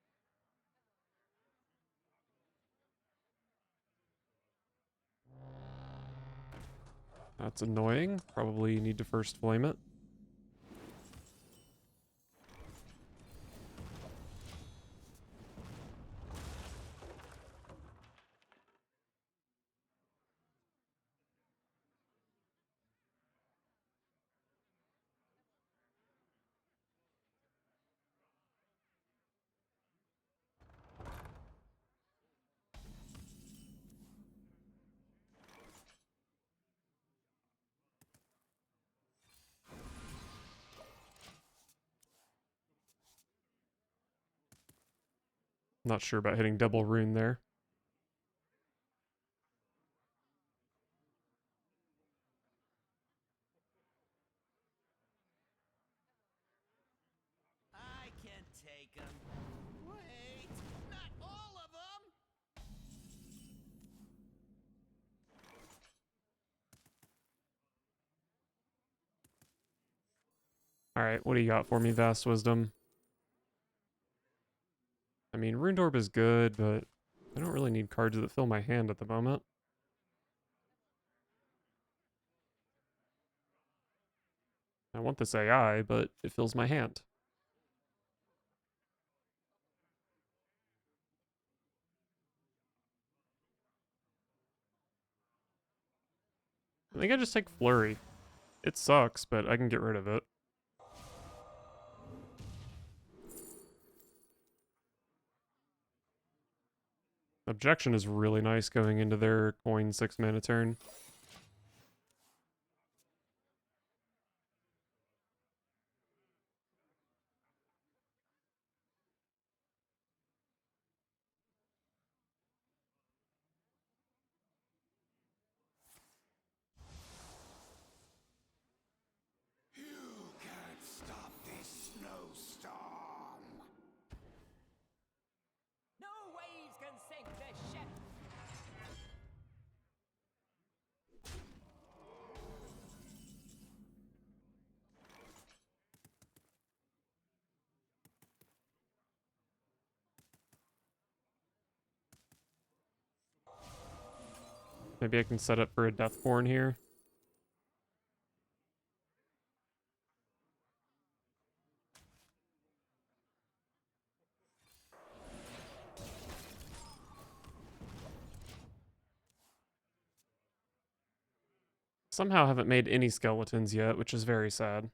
That's annoying. Probably need to first flame it. Not sure about hitting double rune there. I can take them. Wait, not all of them. Alright, what do you got for me, Vast Wisdom? I mean, Ruined Orb is good, but I don't really need cards that fill my hand at the moment. I want this AI, but it fills my hand. I think I just take Flurry. It sucks, but I can get rid of it. Objection is really nice going into their coin 6 mana turn. Maybe I can set up for a Deathborn here. Somehow haven't made any skeletons yet, which is very sad.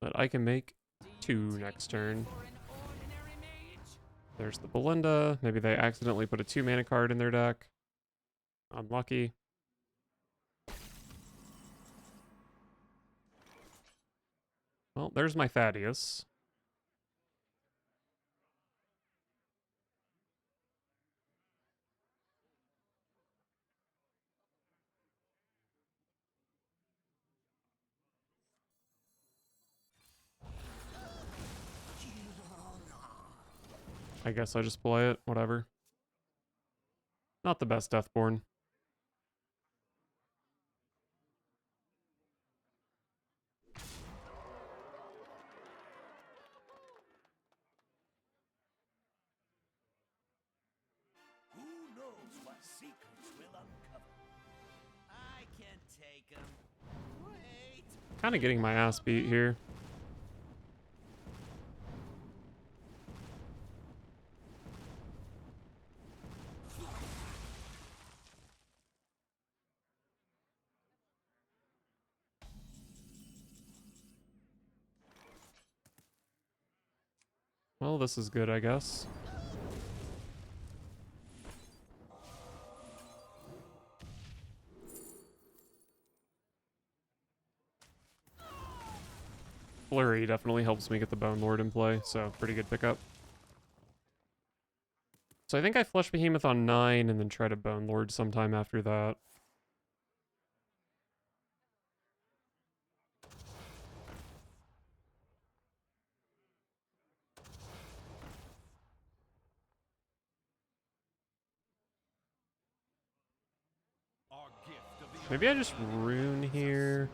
But I can make 2 next turn. For an ordinary mage? There's the Belinda. Maybe they accidentally put a 2-mana card in their deck. Unlucky. Well, there's my Thaddeus. I guess I just play it, whatever. Not the best Deathborn. Who knows what secrets will uncover? I can take them. Wait. Kind of getting my ass beat here. Well, this is good, I guess. Flurry definitely helps me get the Bone Lord in play, so pretty good pickup. So I think I flush Behemoth on 9 and then try to Bone Lord sometime after that. Our gift of the Maybe I just rune here.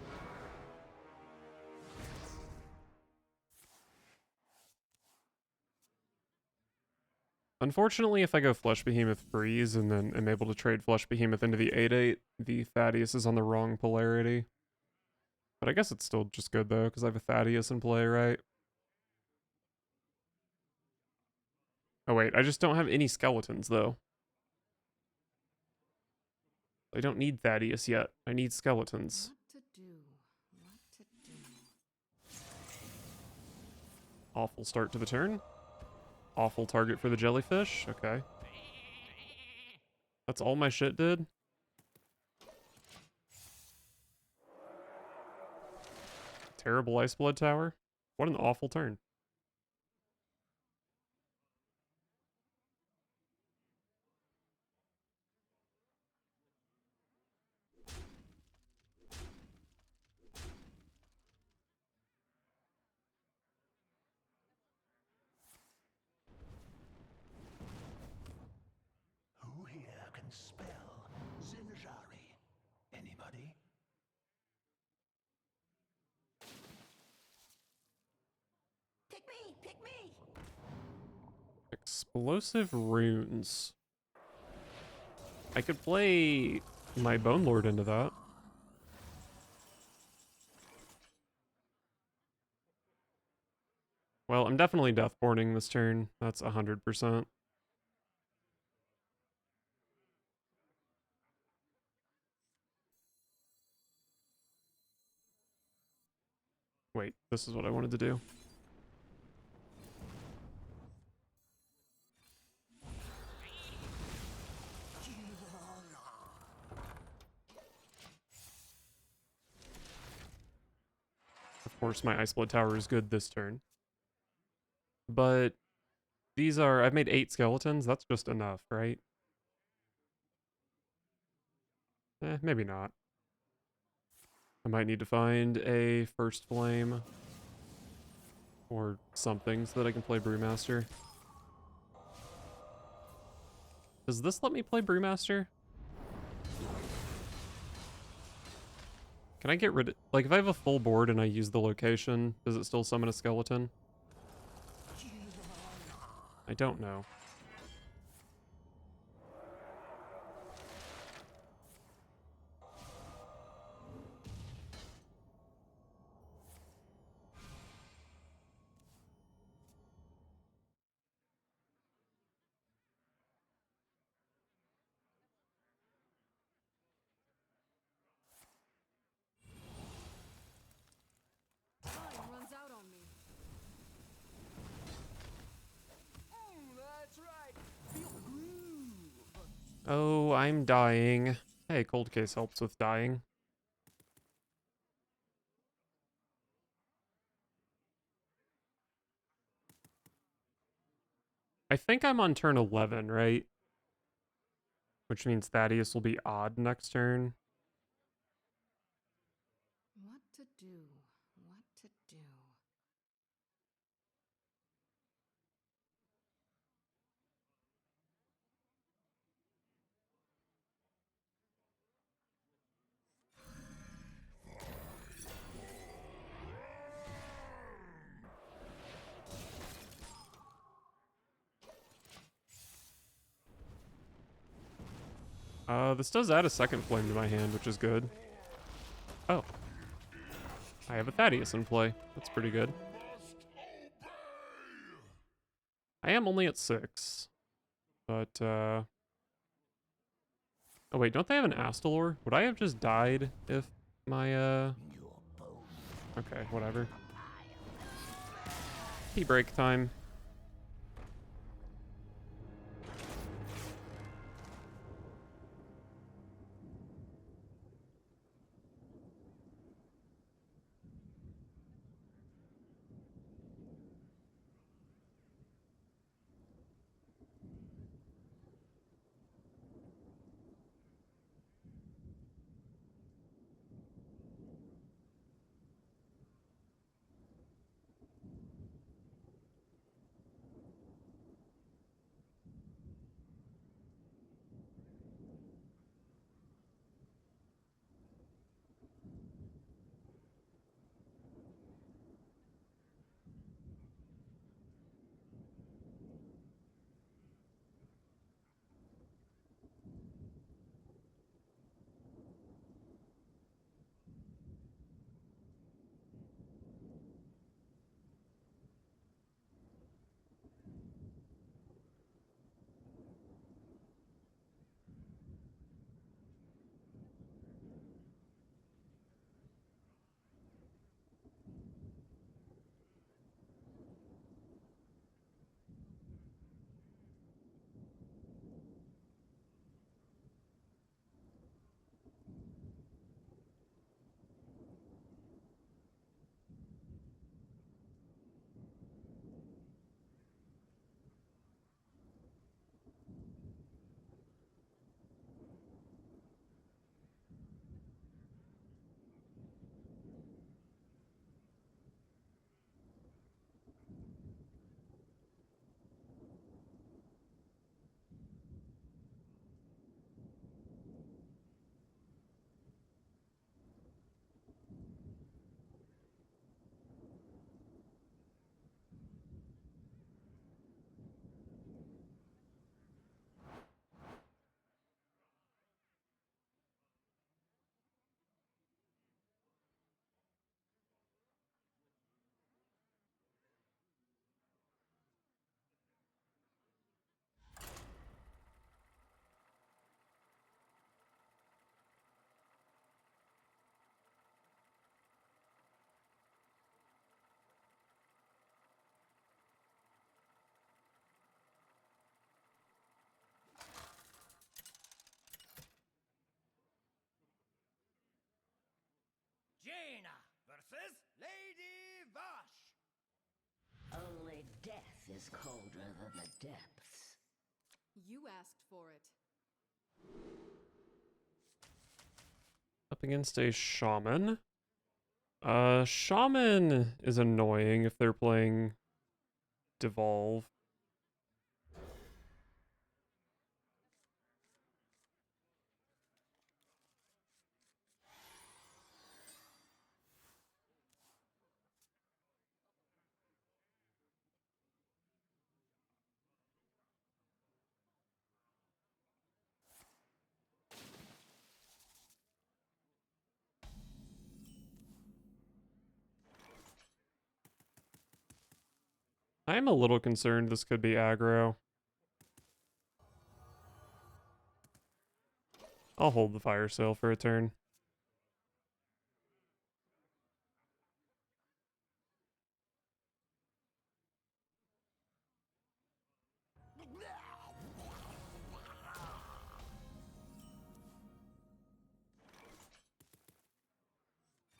Unfortunately, if I go Flesh Behemoth Freeze and then am able to trade Flesh Behemoth into the 8/8, the Thaddeus is on the wrong polarity. But I guess it's still just good though, because I have a Thaddeus in play, right? Oh wait, I just don't have any skeletons though. I don't need Thaddeus yet. I need skeletons. What to do? What to do? Awful start to the turn. Awful target for the jellyfish. Okay. That's all my shit did? Terrible Ice Blood Tower. What an awful turn. Who here can spell Zinjari? Anybody? Pick me! Pick me! Explosive runes. I could play my Bone Lord into that. Well, I'm definitely Deathborning this turn. That's 100%. Wait, this is what I wanted to do. Of course, my Ice Blood Tower is good this turn. But these are... I've made 8 skeletons. That's just enough, right? Maybe not. I might need to find a First Flame or something so that I can play Brewmaster. Does this let me play Brewmaster? Can I get rid of... Like, if I have a full board and I use the location, does it still summon a skeleton? I don't know. Oh, I'm dying. Hey, cold case helps with dying. I think I'm on turn 11, right? Which means Thaddeus will be odd next turn. What to do? What to do? This does add a second flame to my hand, which is good. Oh. I have a Thaddeus in play. That's pretty good. I am only at 6. But, oh wait, don't they have an Astalor? Would I have just died if my, okay, whatever. Tea break time. Jaina versus Lady Vash. Only death is colder than the depths. You asked for it. Up against a Shaman. Shaman is annoying if they're playing Devolve. I am a little concerned this could be aggro. I'll hold the fire sale for a turn.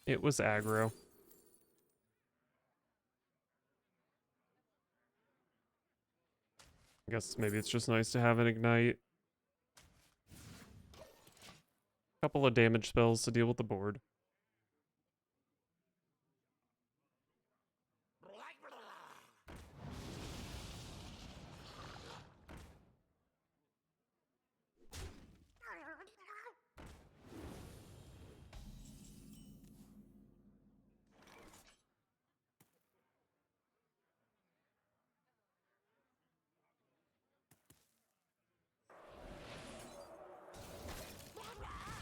It was aggro. I guess maybe it's just nice to have an ignite. Couple of damage spells to deal with the board.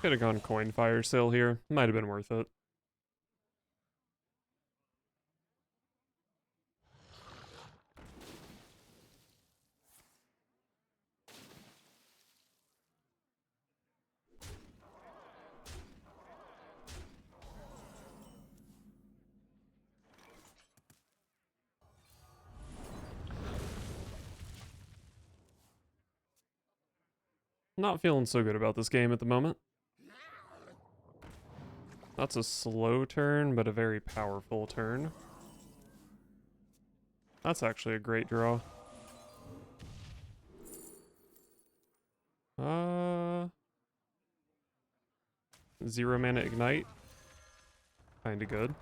Could have gone coin fire sale here. Might have been worth it. Not feeling so good about this game at the moment. That's a slow turn, but a very powerful turn. That's actually a great draw. Zero mana ignite. Kinda good.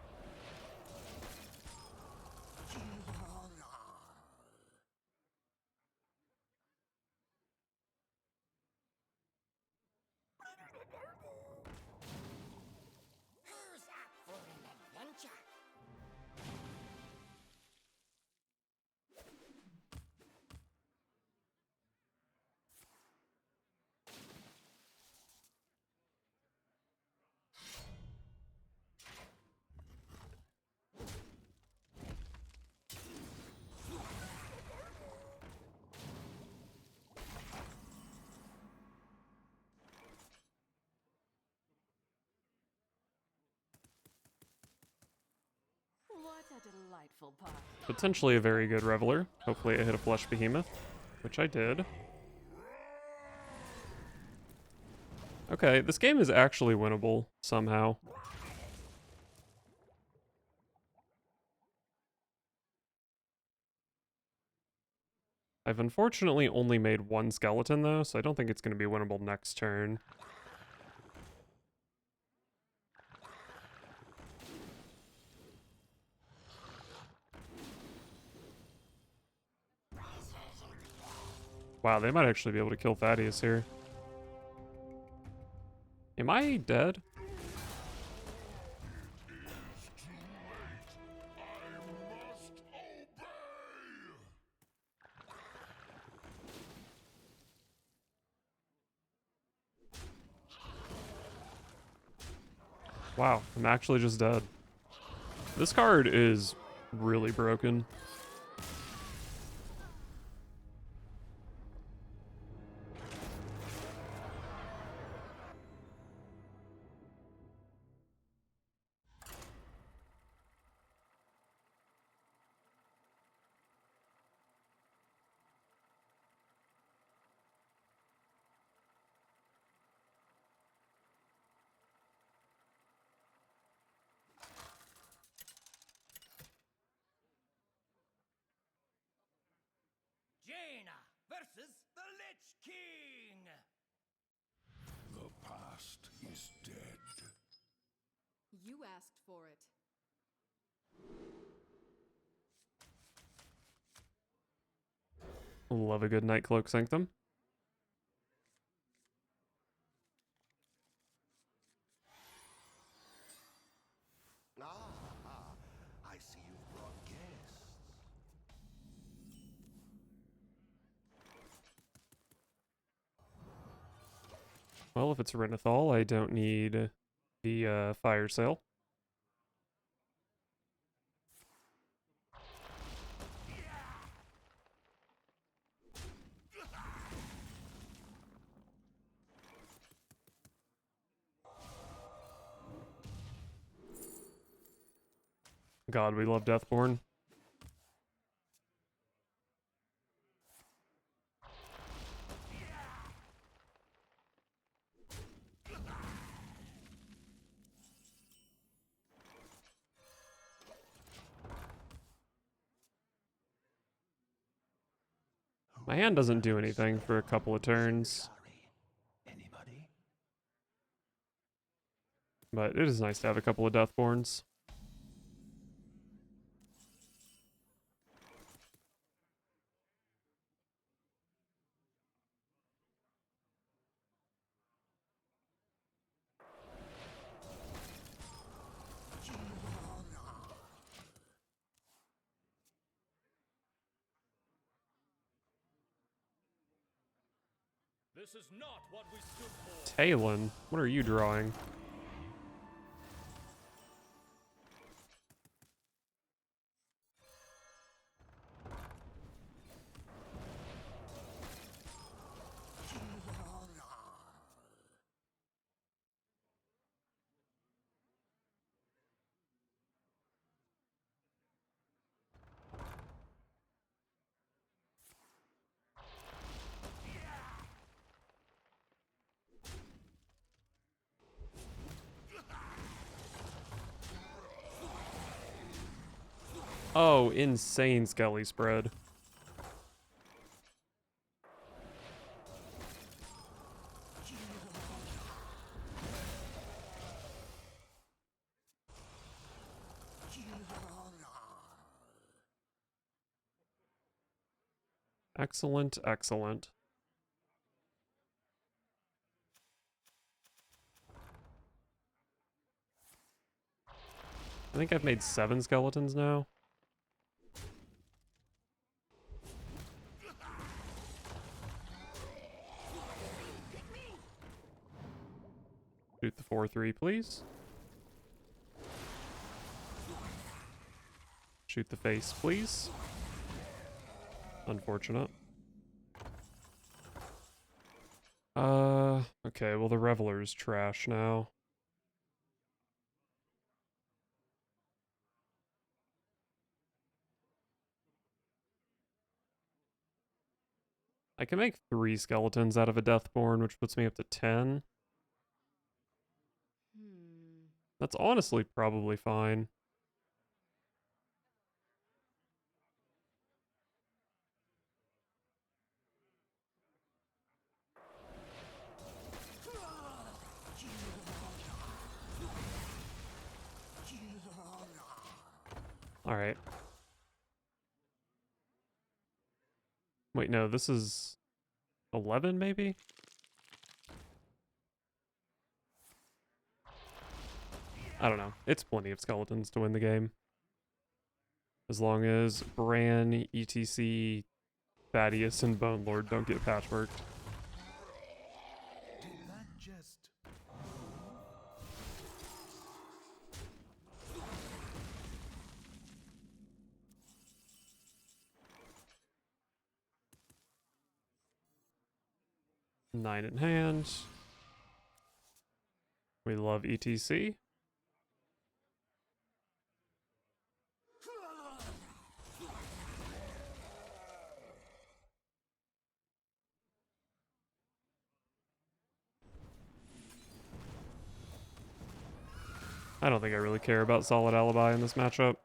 Who's up for an adventure? What a delightful party. Potentially a very good Reveler. Hopefully I hit a flush behemoth, which I did. Okay, this game is actually winnable somehow. I've unfortunately only made one skeleton though, so I don't think it's going to be winnable next turn. Wow, they might actually be able to kill Thaddeus here. Am I dead? Wow, I'm actually just dead. This card is really broken. Jaina versus the Lich King. The past is dead. You asked for it. Love a good Night Cloak Sanctum. I see you've brought guests. Well, if it's Renethal, I don't need the fire sale. God, we love Deathborn. My hand doesn't do anything for a couple of turns, Anybody? but it is nice to have a couple of Deathborns. This is not what we stood for. Talon, what are you drawing? Oh, insane Skelly spread. Excellent, excellent. I think I've made 7 skeletons now. Shoot the 4-3, please. Shoot the face, please. Unfortunate. Okay, well the Reveler's trash now. I can make 3 skeletons out of a Deathborn, which puts me up to 10. That's honestly probably fine. Alright. Wait, no, this is 11 maybe? I don't know. It's plenty of skeletons to win the game. As long as Bran, E.T.C, Thaddeus, and Bone Lord don't get patchworked. Did that just... Nine in hand. We love E.T.C. I don't think I really care about Solid Alibi in this matchup.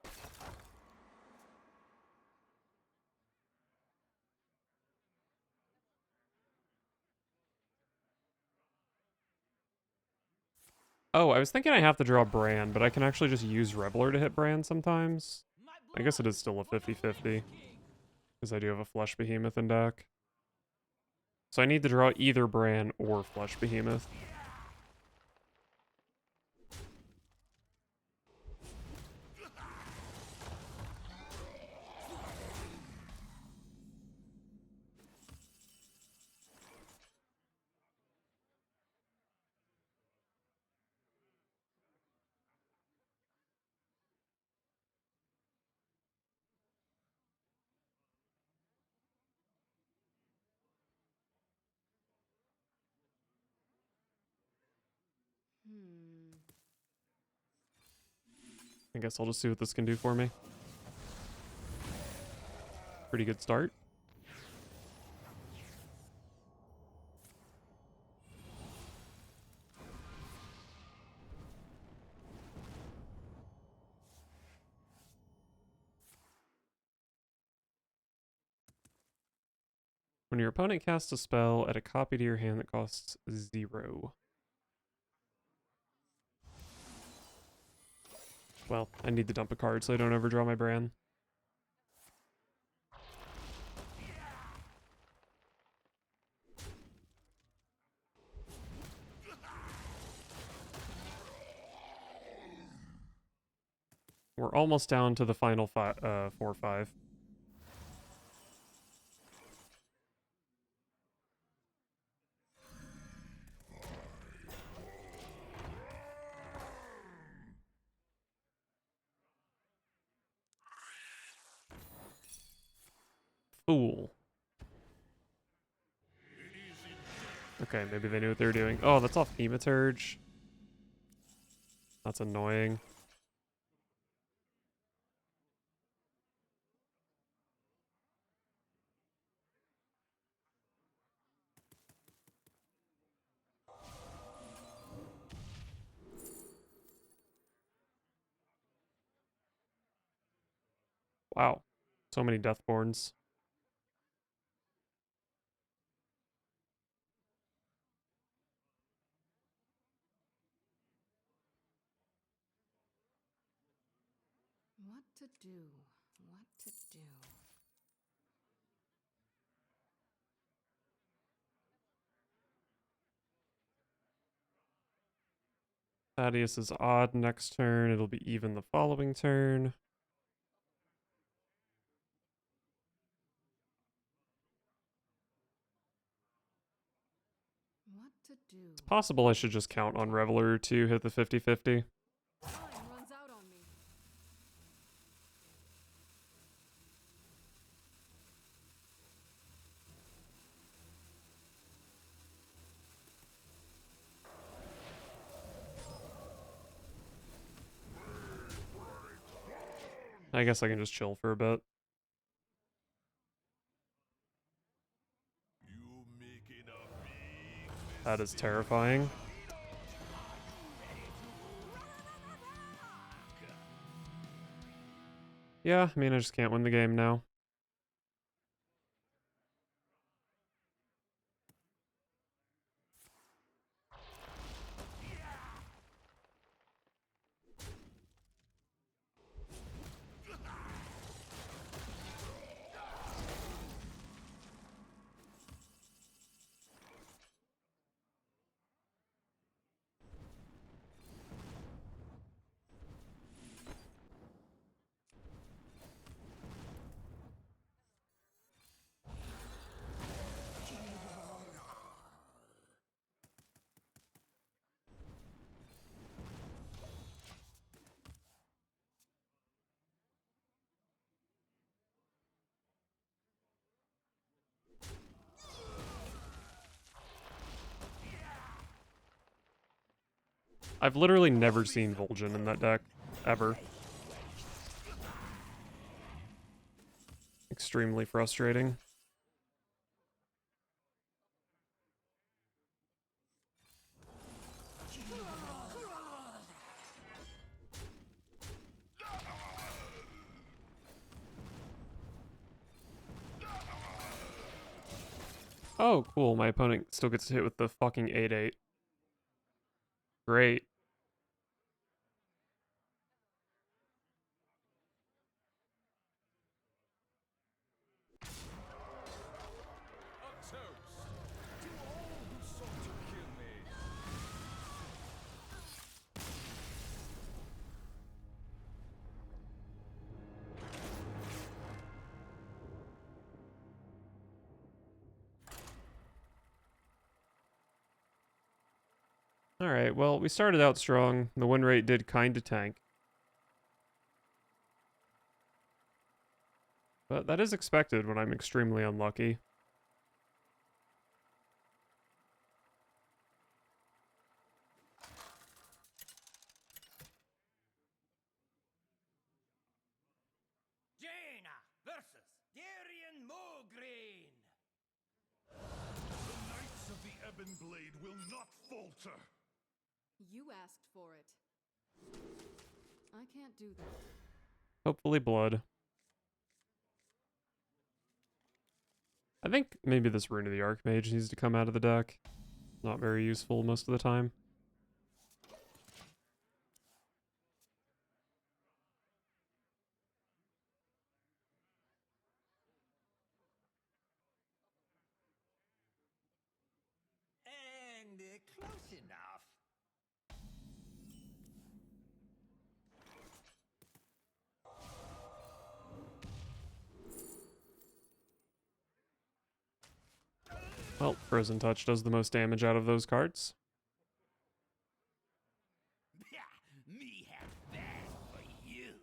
Oh, I was thinking I have to draw Bran, but I can actually just use Reveler to hit Bran sometimes. I guess it is still a 50-50, because I do have a Flesh Behemoth in deck. So I need to draw either Bran or Flesh Behemoth. I guess I'll just see what this can do for me. Pretty good start. When your opponent casts a spell, add a copy to your hand that costs 0. Well, I need to dump a card so I don't overdraw my brand. We're almost down to the final 4-5. Fool. Okay, maybe they knew what they were doing. Oh, that's off Hematurge. That's annoying. Wow. So many Deathborns. What to do? What to do? Thaddeus is odd next turn. It'll be even the following turn. What to do? It's possible I should just count on Reveler to hit the 50-50. Time runs out on me. I guess I can just chill for a bit. You making a big That is terrifying. Yeah, I mean, I just can't win the game now. I've literally never seen Vol'jin in that deck, ever. Extremely frustrating. Oh, cool. My opponent still gets hit with the fucking 8-8. Great. a toast to all who sought to kill me. Alright, well, we started out strong. The win rate did kinda tank. But that is expected when I'm extremely unlucky. Jaina versus Darian Mograine. The Knights of the Ebon Blade will not falter. You asked for it. I can't do that. Hopefully blood. I think maybe this Rune of the Archmage needs to come out of the deck. Not very useful most of the time. And close enough. Well, Frozen Touch does the most damage out of those cards. Me have that for you.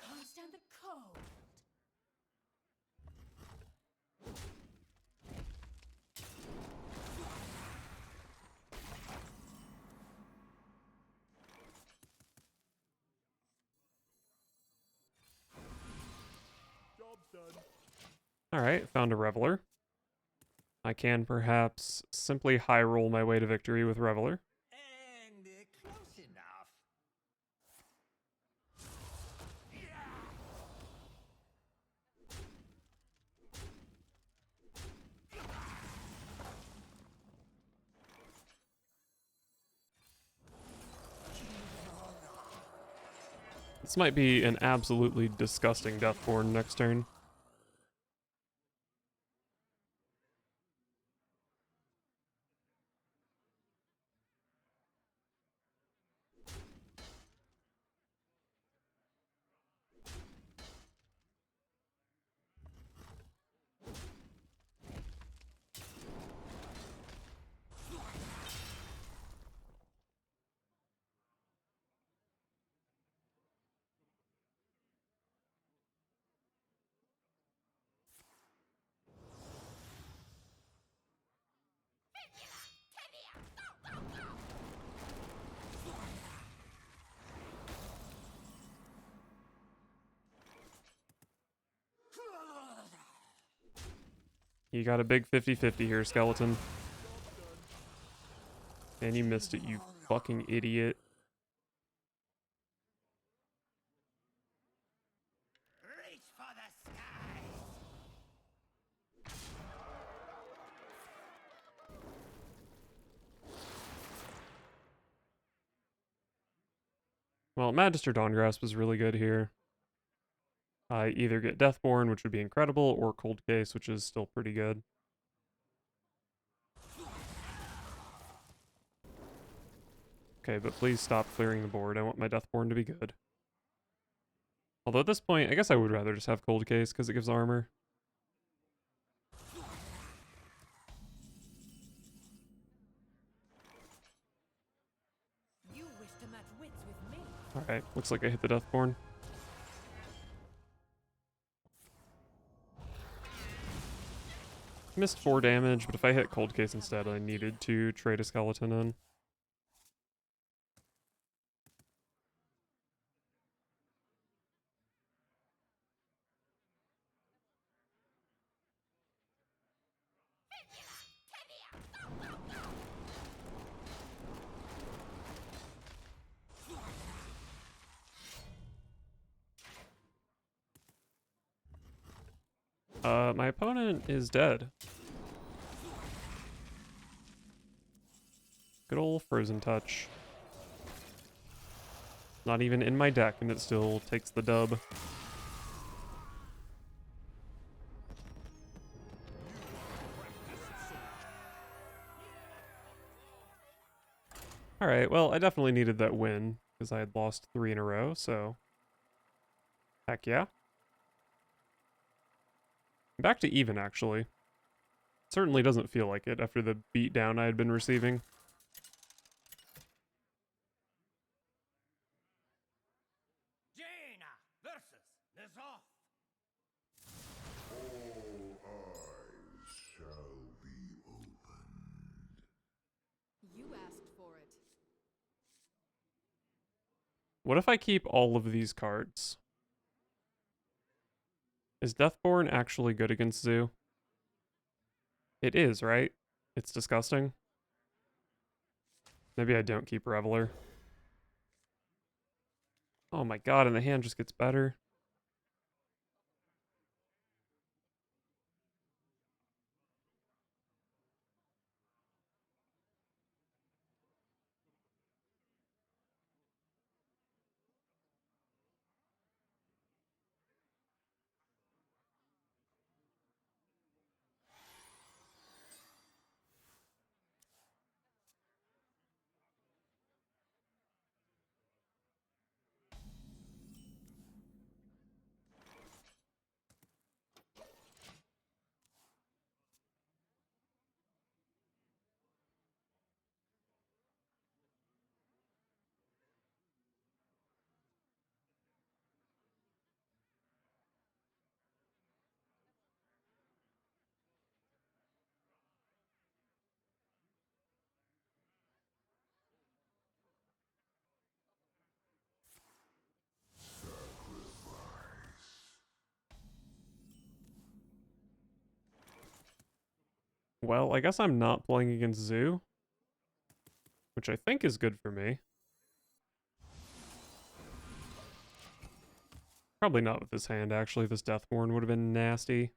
Can't stand the cold. Job's done. Alright, found a Reveler. I can perhaps simply high roll my way to victory with Reveler. And close enough. This might be an absolutely disgusting Deathborn next turn. You got a big 50-50 here, Skeleton. And you missed it, you fucking idiot. Reach for the skies. Well, Magister Dawngrasp was really good here. I either get Deathborn, which would be incredible, or Cold Case, which is still pretty good. Okay, but please stop clearing the board. I want my Deathborn to be good. Although at this point, I guess I would rather just have Cold Case, because it gives armor. You wish to match wits with me. Alright, looks like I hit the Deathborn. Missed 4 damage, but if I hit Cold Case instead, I needed to trade a Skeleton in. My opponent is dead. Good old Frozen Touch. Not even in my deck, and it still takes the dub. Alright, well, I definitely needed that win, because I had lost 3 in a row, so... Heck yeah. Back to even, actually. Certainly doesn't feel like it after the beatdown I had been receiving. Jaina versus N'Zoth. All eyes shall be opened. You asked for it. What if I keep all of these cards? Is Deathborn actually good against Zoo? It is, right? It's disgusting. Maybe I don't keep Reveler. Oh my god, and the hand just gets better. Well, I guess I'm not playing against Zoo, which I think is good for me. Probably not with this hand, actually. This Deathborn would have been nasty.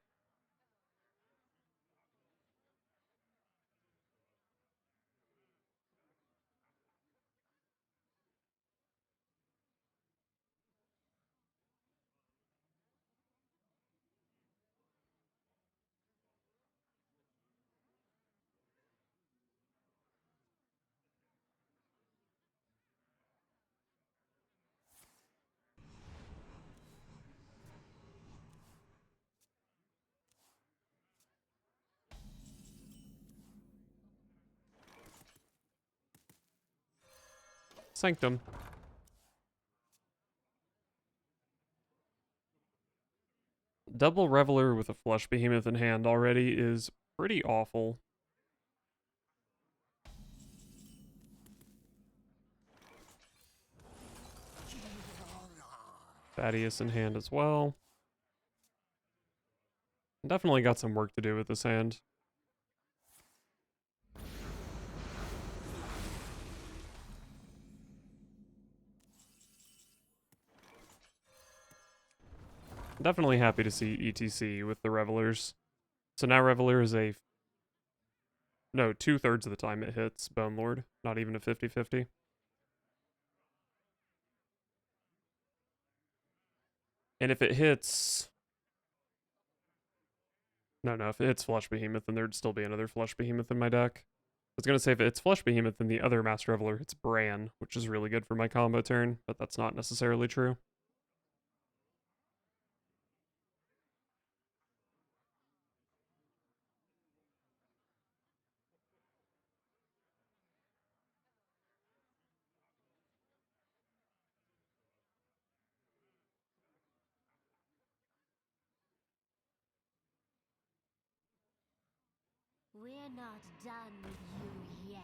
Sanctum. Double Reveler with a Flesh Behemoth in hand already is pretty awful. Thaddeus in hand as well. Definitely got some work to do with this hand. Definitely happy to see E.T.C with the Revelers. So now Reveler is a... No, 2/3 of the time it hits Bone Lord. Not even a 50-50. And if it hits... No, if it hits Flesh Behemoth, then there'd still be another Flesh Behemoth in my deck. I was going to say if it's Flesh Behemoth, then the other Master Reveler hits Bran, which is really good for my combo turn, but that's not necessarily true. We're not done with you yet.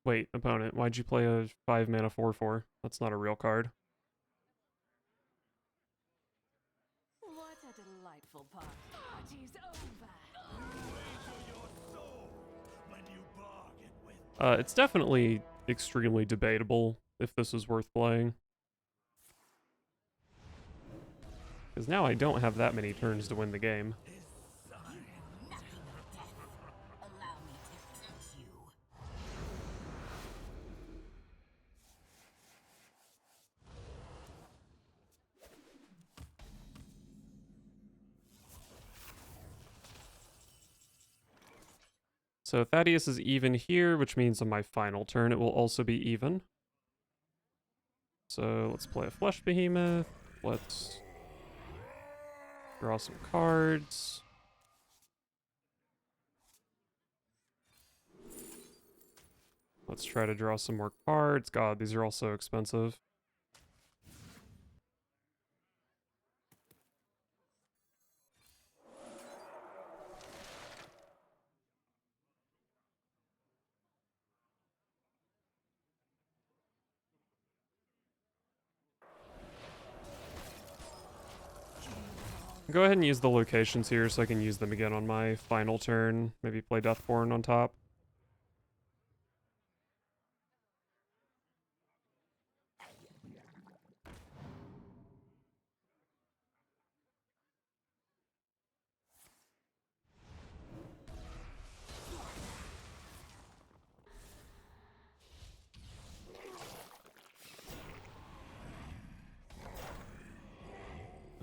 Wait, opponent, why'd you play a 5 mana 4/4? That's not a real card. What a delightful party. Party's over. When you bargain with It's definitely extremely debatable if this is worth playing. Because now I don't have that many turns to win the game. Allow me to teach you. So Thaddeus is even here, which means on my final turn it will also be even. So let's play a Flesh Behemoth. Let's draw some cards. Let's try to draw some more cards. God, these are all so expensive. Go ahead and use the locations here so I can use them again on my final turn. Maybe play Deathborn on top.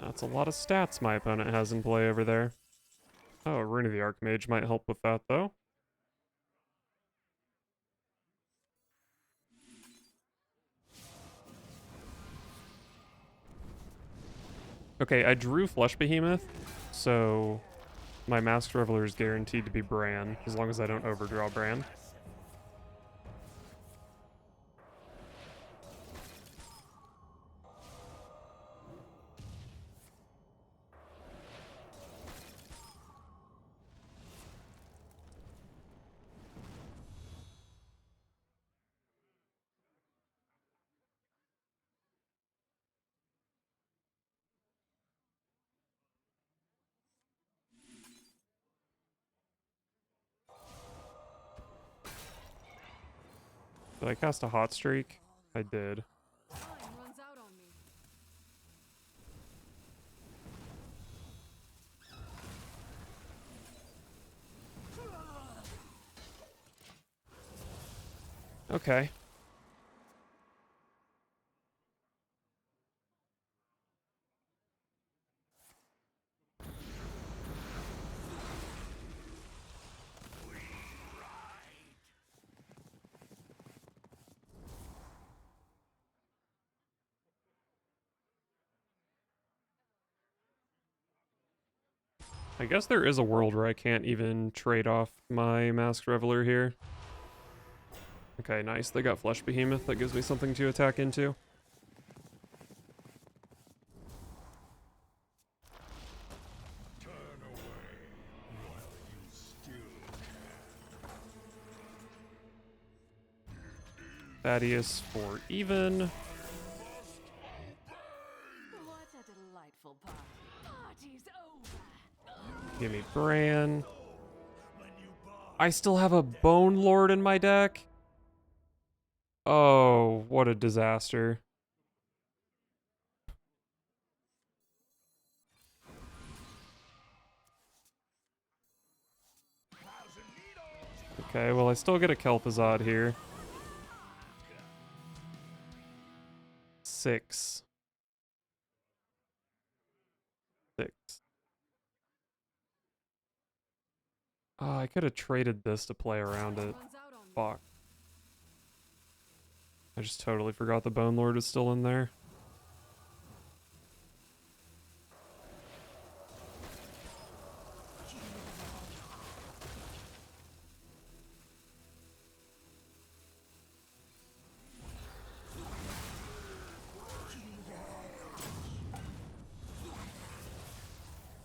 That's a lot of stats my opponent has in play over there. Oh, Rune of the Archmage might help with that, though. Okay, I drew Flesh Behemoth, so my Masked Reveler is guaranteed to be Bran, as long as I don't overdraw Bran. Did I cast a Hot Streak? I did. Time runs out on me. Okay. I guess there is a world where I can't even trade off my Masked Reveler here. Okay, nice. They got Flesh Behemoth. That gives me something to attack into. Turn away while you still Thaddeus for even. What a delightful party. Party's over. Give me Bran. I still have a Bone Lord in my deck? Oh, what a disaster. Okay, well I still get a Kel'thuzad here. 6. 6. Oh, I could have traded this to play around it. Runs out on me. Fuck. I just totally forgot the Bone Lord is still in there.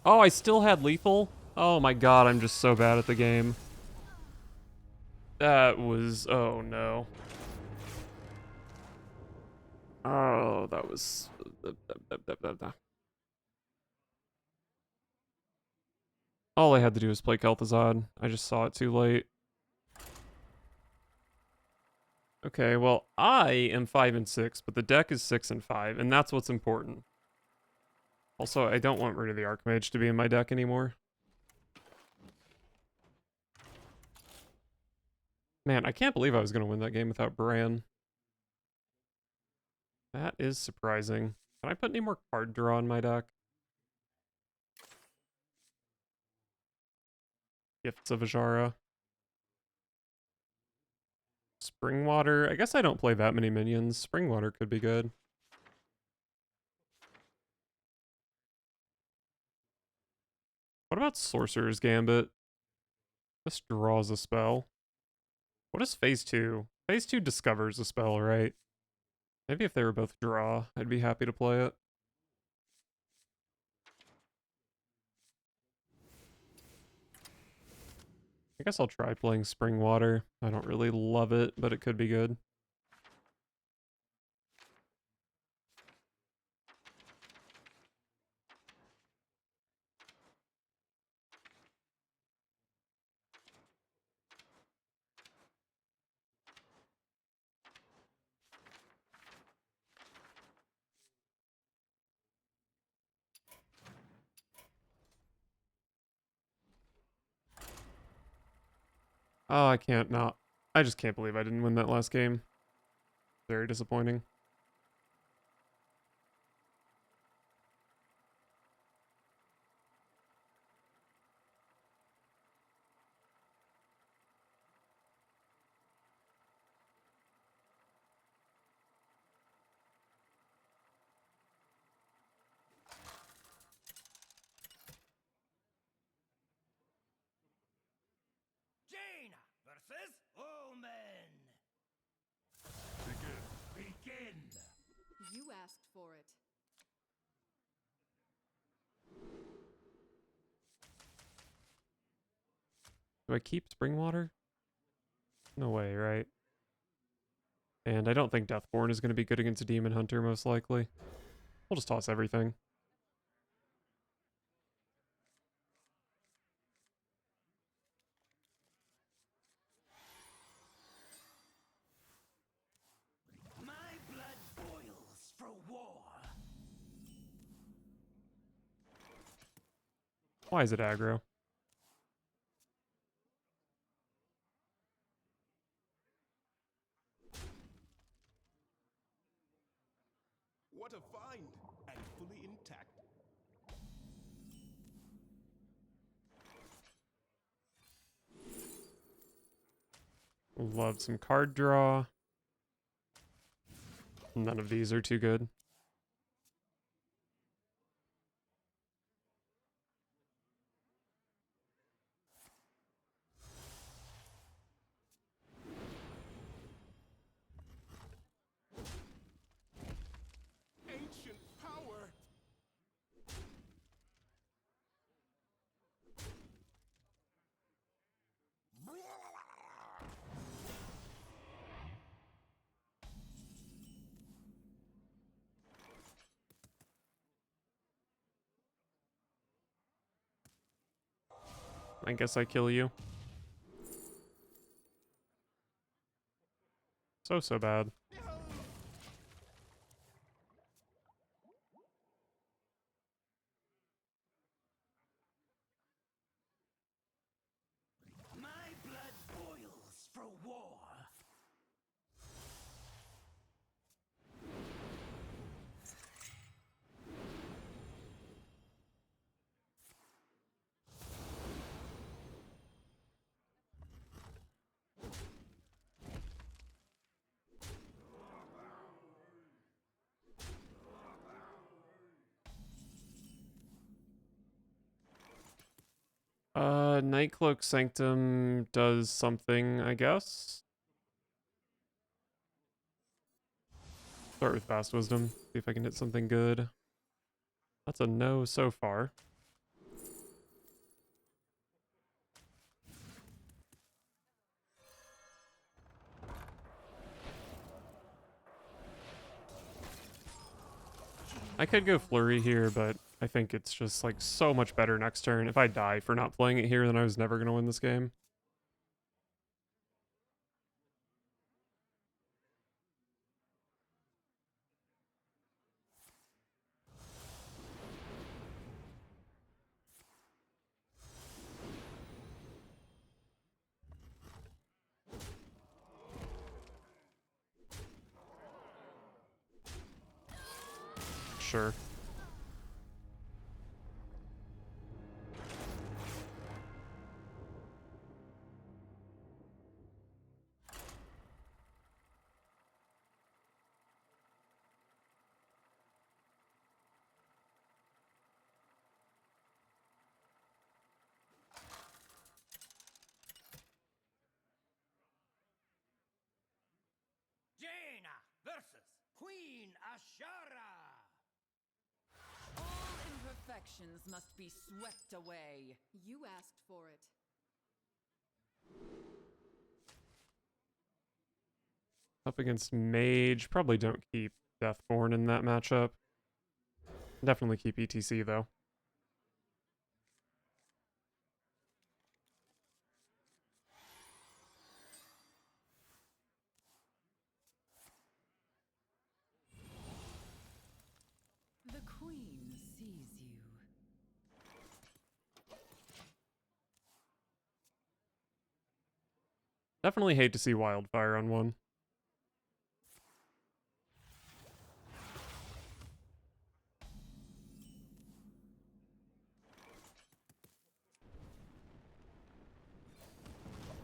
Oh, I still had lethal? Oh my god, I'm just so bad at the game. That was... oh no. Oh, that was... All I had to do was play Kel'Thuzad. I just saw it too late. Okay, well, I am 5 and 6, but the deck is 6 and 5, and that's what's important. Also, I don't want Rune of the Archmage to be in my deck anymore. Man, I can't believe I was going to win that game without Bran. That is surprising. Can I put any more card draw in my deck? Gifts of Ajara. Springwater. I guess I don't play that many minions. Springwater could be good. What about Sorcerer's Gambit? This draws a spell. What is Phase 2? Phase 2 discovers a spell, right? Maybe if they were both draw, I'd be happy to play it. I guess I'll try playing Springwater. I don't really love it, but it could be good. Oh, I can't not. I just can't believe I didn't win that last game. Very disappointing. Jaina versus Omen. Begin. You asked for it. Do I keep Springwater? No way, right? And I don't think Deathborn is going to be good against a Demon Hunter, most likely. We'll just toss everything. My blood boils for war. Why is it aggro? What a find! And fully intact. Love some card draw. None of these are too good. Ancient power! I guess I kill you. So bad. My blood boils for war. Nightcloak Sanctum does something, I guess. Start with Fast Wisdom. See if I can hit something good. That's a no so far. I could go Flurry here, but I think it's just like so much better next turn. If I die for not playing it here, then I was never going to win this game. Sure. Jaina versus Queen Ashara. All imperfections must be swept away. You asked for it. Up against Mage. Probably don't keep Deathborn in that matchup. Definitely keep E.T.C though. The queen sees you. Definitely hate to see wildfire on one.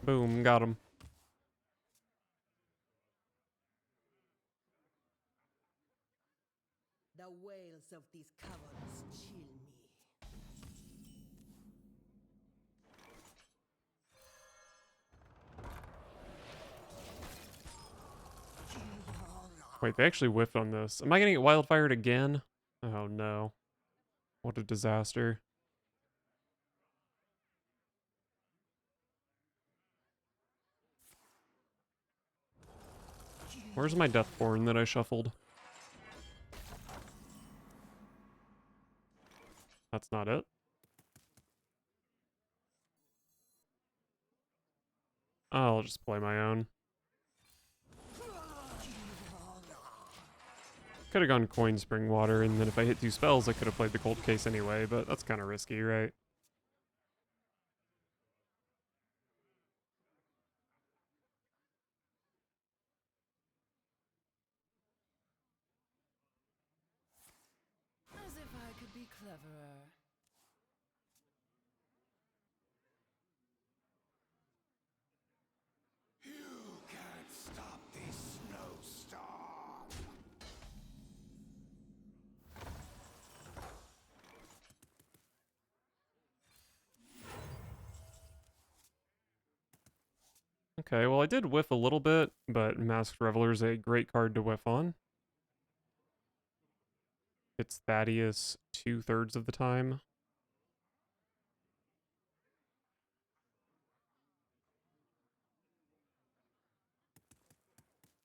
Boom, got him. The wails of these cowards chill me. Wait, they actually whiffed on this. Am I gonna get wildfired again? Oh no. What a disaster. Where's my Deathborn that I shuffled? That's not it. I'll just play my own. Could have gone Coin Spring Water, and then if I hit 2 spells, I could have played the Cold Case anyway, but that's kind of risky, right? As if I could be cleverer. You can't stop this snowstorm. Okay, well I did whiff a little bit, but Masked Reveler is a great card to whiff on. It's Thaddeus 2/3 of the time.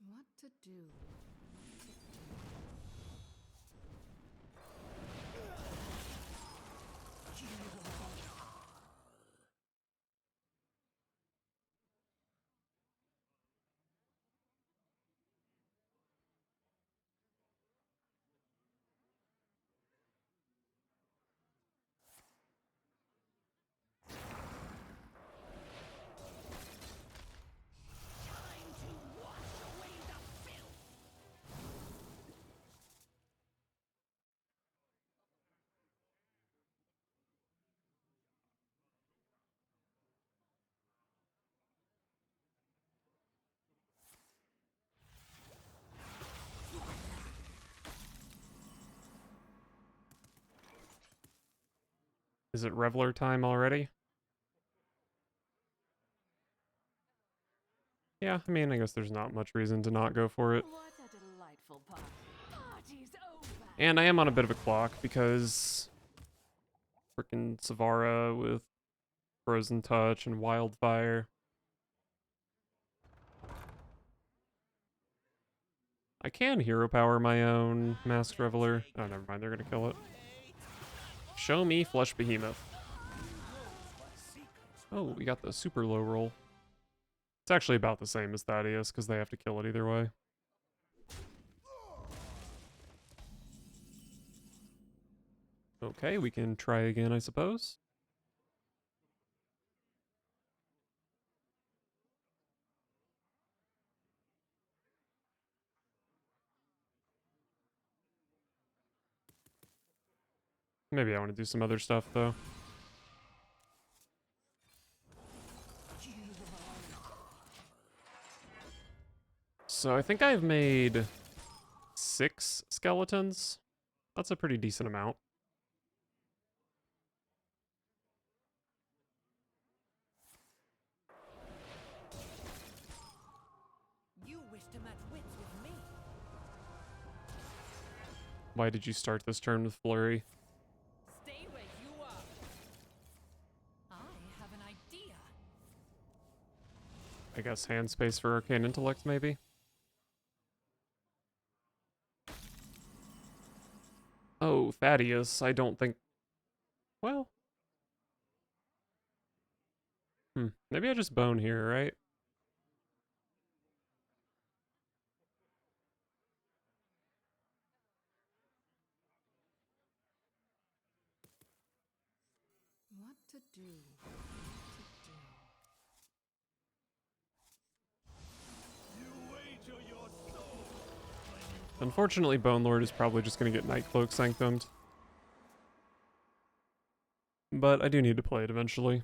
What to do? Is it Reveler time already? Yeah, I mean, I guess there's not much reason to not go for it. What a delightful party. Party's over. And I am on a bit of a clock because freaking Savara with Frozen Touch and Wildfire. I can hero power my own Masked Reveler. Oh, never mind, they're gonna kill it. Show me Flesh Behemoth. Oh, we got the super low roll. It's actually about the same as Thaddeus because they have to kill it either way. Okay, we can try again, I suppose. Maybe I want to do some other stuff, though. So I think I've made 6 skeletons. That's a pretty decent amount. You wish to match wits with me. Why did you start this turn with Flurry? Stay where you are. I have an idea. I guess hand space for Arcane Intellect, maybe? Oh, Thaddeus, I don't think... Well... maybe I just bone here, right? What to do? What to do? Unfortunately, Bone Lord is probably just going to get Night Cloak Sanctumed. But I do need to play it eventually.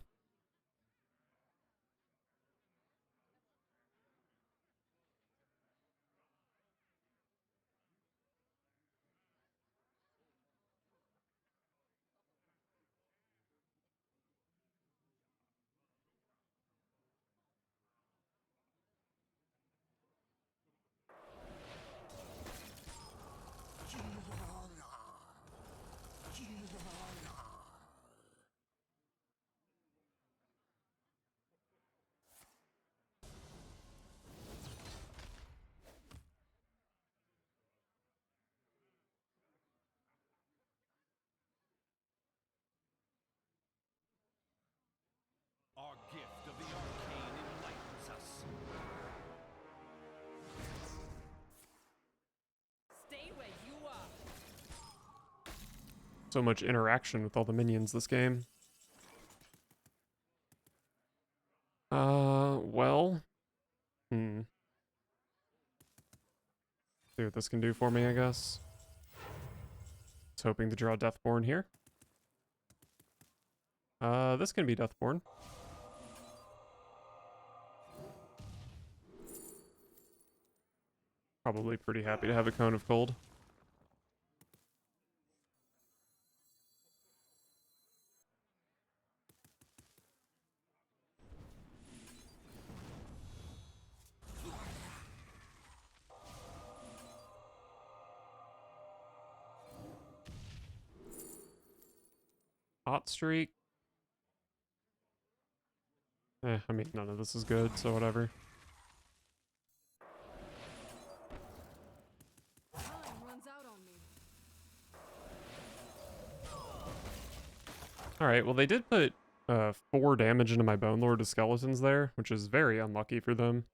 Our gift of the arcane enlightens us. Stay where you are. So much interaction with all the minions this game. Well. See what this can do for me, I guess. I was hoping to draw Deathborn here. This can be Deathborn. Probably pretty happy to have a Cone of Cold. Hot Streak. I mean, none of this is good, so whatever. Time runs out on me. Alright, well they did put 4 damage into my Bone Lord of Skeletons there, which is very unlucky for them.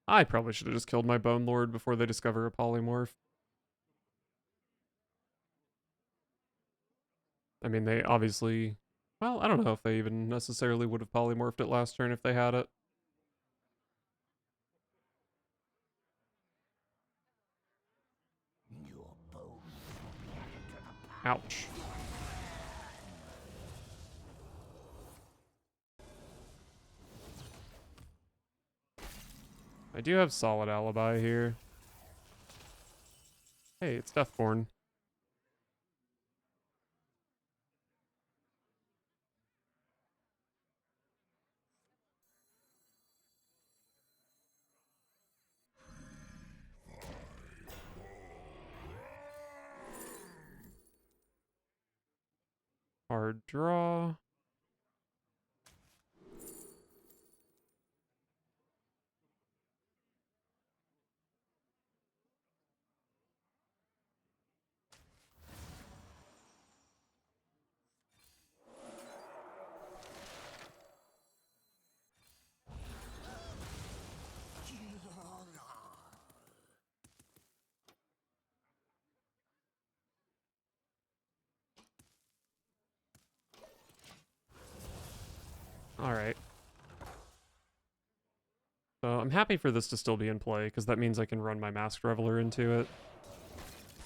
I probably should have just killed my Bone Lord before they discover a polymorph. I mean, they obviously... Well, I don't know if they even necessarily would have polymorphed it last turn if they had it. Your bones will be added to the pile. Ouch. I do have solid alibi here. Hey, it's Deathborn. Hard draw. Alright. So I'm happy for this to still be in play, because that means I can run my Masked Reveler into it.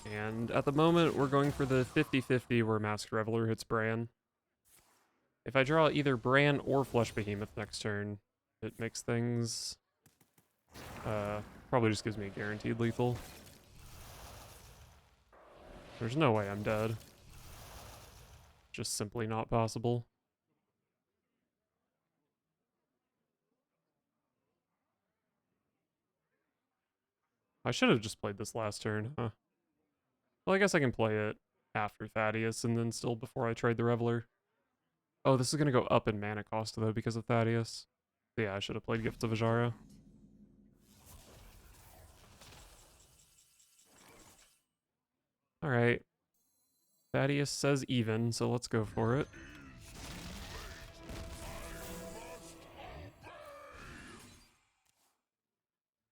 And at the moment, we're going for the 50-50 where Masked Reveler hits Bran. If I draw either Bran or Flesh Behemoth next turn, it makes things... probably just gives me a guaranteed lethal. There's no way I'm dead. Just simply not possible. I should have just played this last turn, huh? Well, I guess I can play it after Thaddeus and then still before I trade the Reveler. Oh, this is going to go up in mana cost, though, because of Thaddeus. Yeah, I should have played Gift of Ajara. Alright. Thaddeus says even, so let's go for it.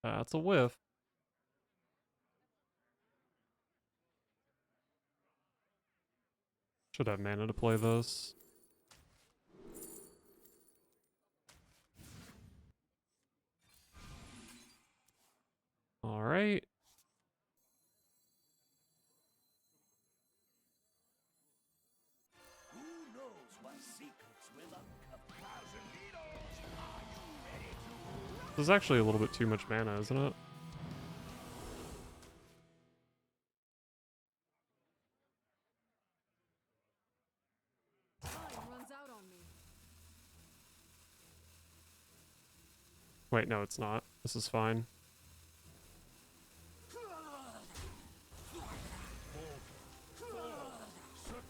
That's a whiff. Should have mana to play this. This is actually a little bit too much mana, isn't it? Time runs out on me. Wait, no, it's not. This is fine.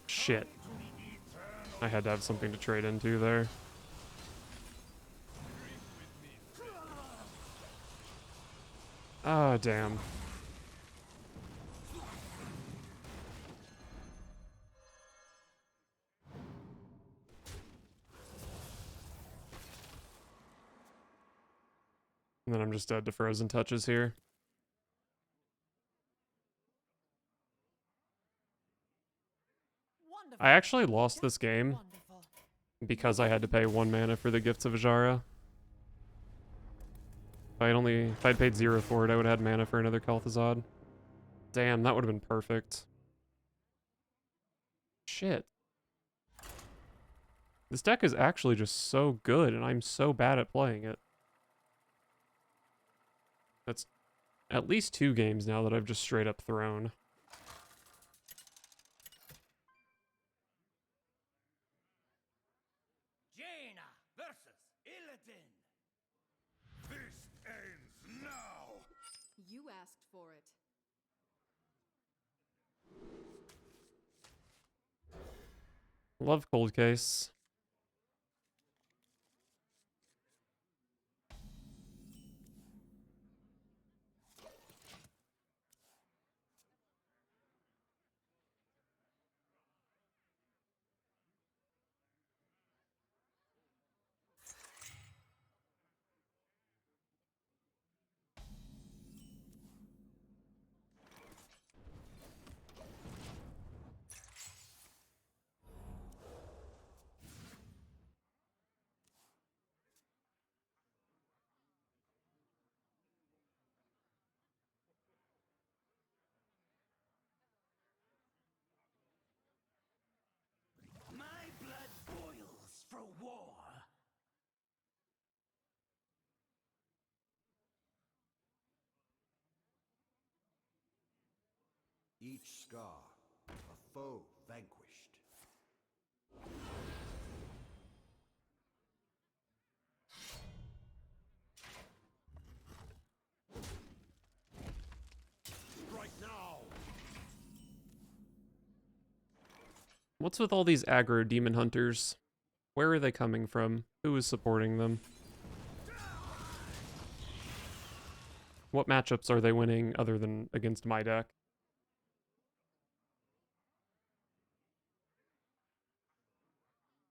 Shit. I had to have something to trade into there. Ah, damn. And then I'm just dead to frozen touches here. Wonderful. I actually lost this game Wonderful. because I had to pay 1 mana for the Gifts of Ajara. If I'd paid 0 for it, I would have had mana for another Kel'thuzad. Damn, that would have been perfect. Shit. This deck is actually just so good, and I'm so bad at playing it. That's at least 2 games now that I've just straight up thrown. Jaina versus Illidan. This ends now. You asked for it. Love Cold Case. My blood boils for war. Each scar, a foe vanquished. Right now. What's with all these aggro demon hunters? Where are they coming from? Who is supporting them? What matchups are they winning other than against my deck?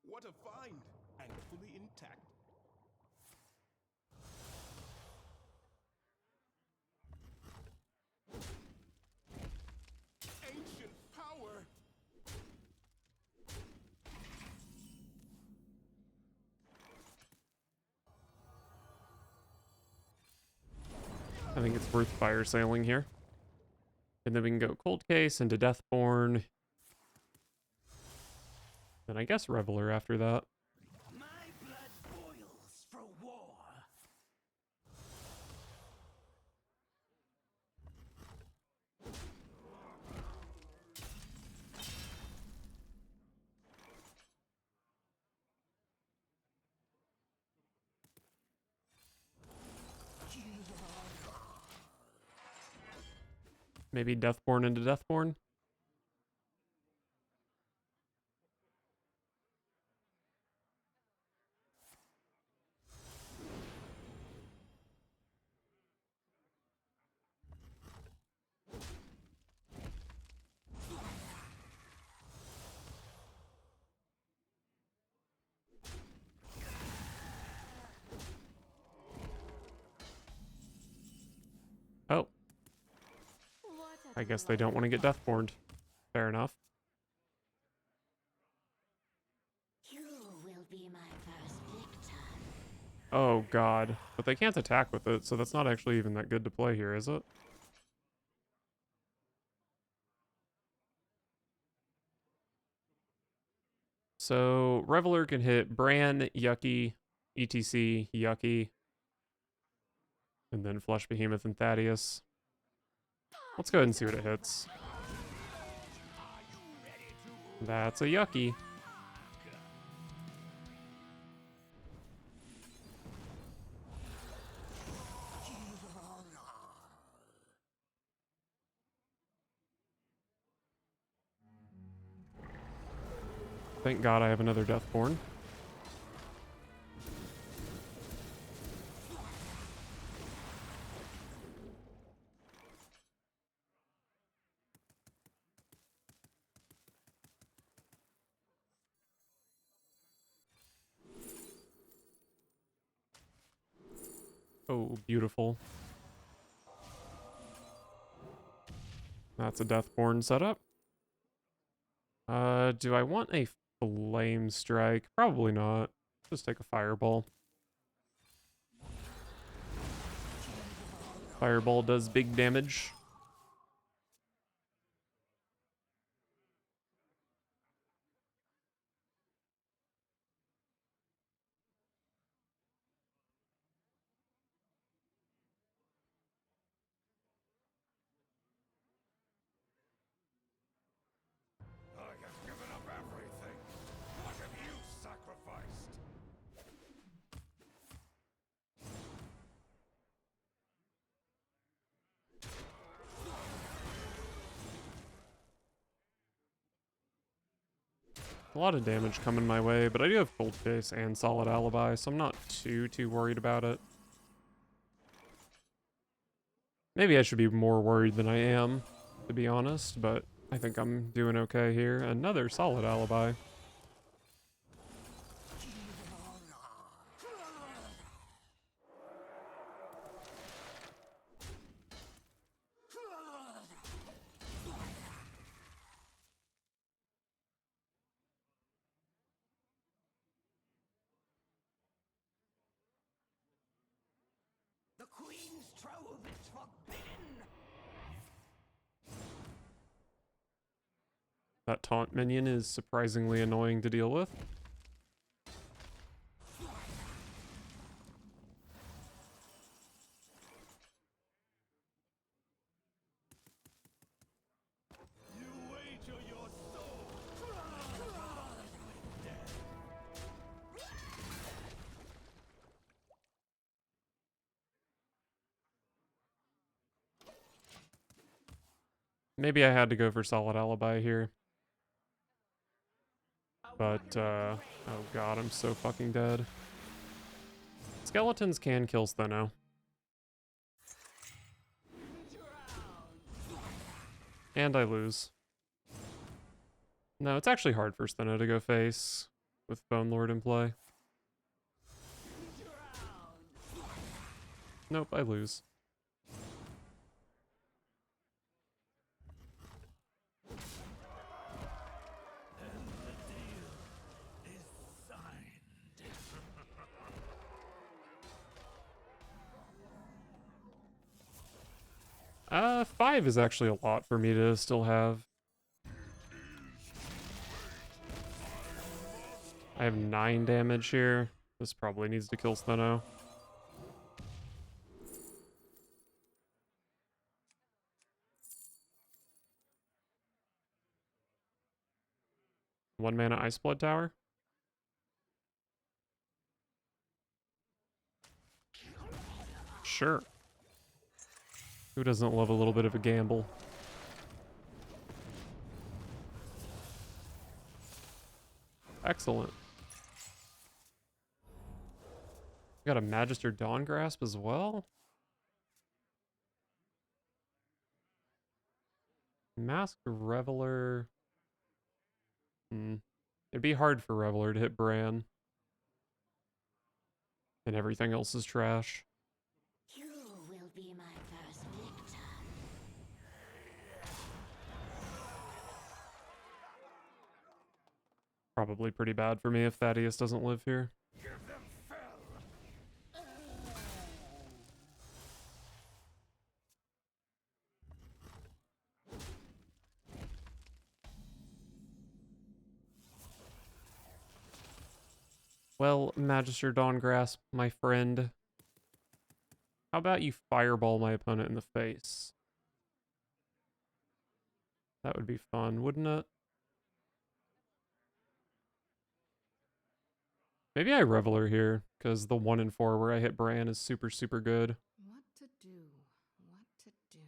What a find! And fully intact. Ancient power! I think it's worth fire sailing here. And then we can go Cold Case into Deathborn. Then I guess Reveler after that. My blood boils for war. Maybe Deathborn into Deathborn. Oh, I guess they don't want to get Deathborned. Fair enough. You will be my first victim. Oh god. But they can't attack with it, so that's not actually even that good to play here, is it? So, Reveler can hit Bran, Yucky, E.T.C, Yucky. And then Flesh Behemoth and Thaddeus. Let's go ahead and see what it hits. That's a yucky. Thank God I have another Deathborn. Oh, beautiful. That's a Deathborn setup. Do I want a Flame Strike? Probably not. Just take a Fireball. Fireball does big damage. I have given up everything. What have you sacrificed? A lot of damage coming my way, but I do have Cold Face and Solid Alibi, so I'm not too worried about it. Maybe I should be more worried than I am, to be honest, but I think I'm doing okay here. Another Solid Alibi. The Queen's trove is forbidden! That taunt minion is surprisingly annoying to deal with. You wager your soul. Maybe I had to go for Solid Alibi here. But, oh god, I'm so fucking dead. Skeletons can kill Steno. And I lose. No, it's actually hard for Steno to go face with Bone Lord in play. Nope, I lose. Five is actually a lot for me to still have. I have 9 damage here. This probably needs to kill Steno. One mana Ice Blood Tower. Sure. Who doesn't love a little bit of a gamble? Excellent. Got a Magister Dawn Grasp as well. Masked Reveler. It'd be hard for Reveler to hit Bran. And everything else is trash. You will be my first victim. Probably pretty bad for me if Thaddeus doesn't live here. Give them fill. Well, Magister Dawn Grasp, my friend. How about you fireball my opponent in the face? That would be fun, wouldn't it? Maybe I Reveler here, because the 1 and 4 where I hit Bran is super, super good. What to do? What to do?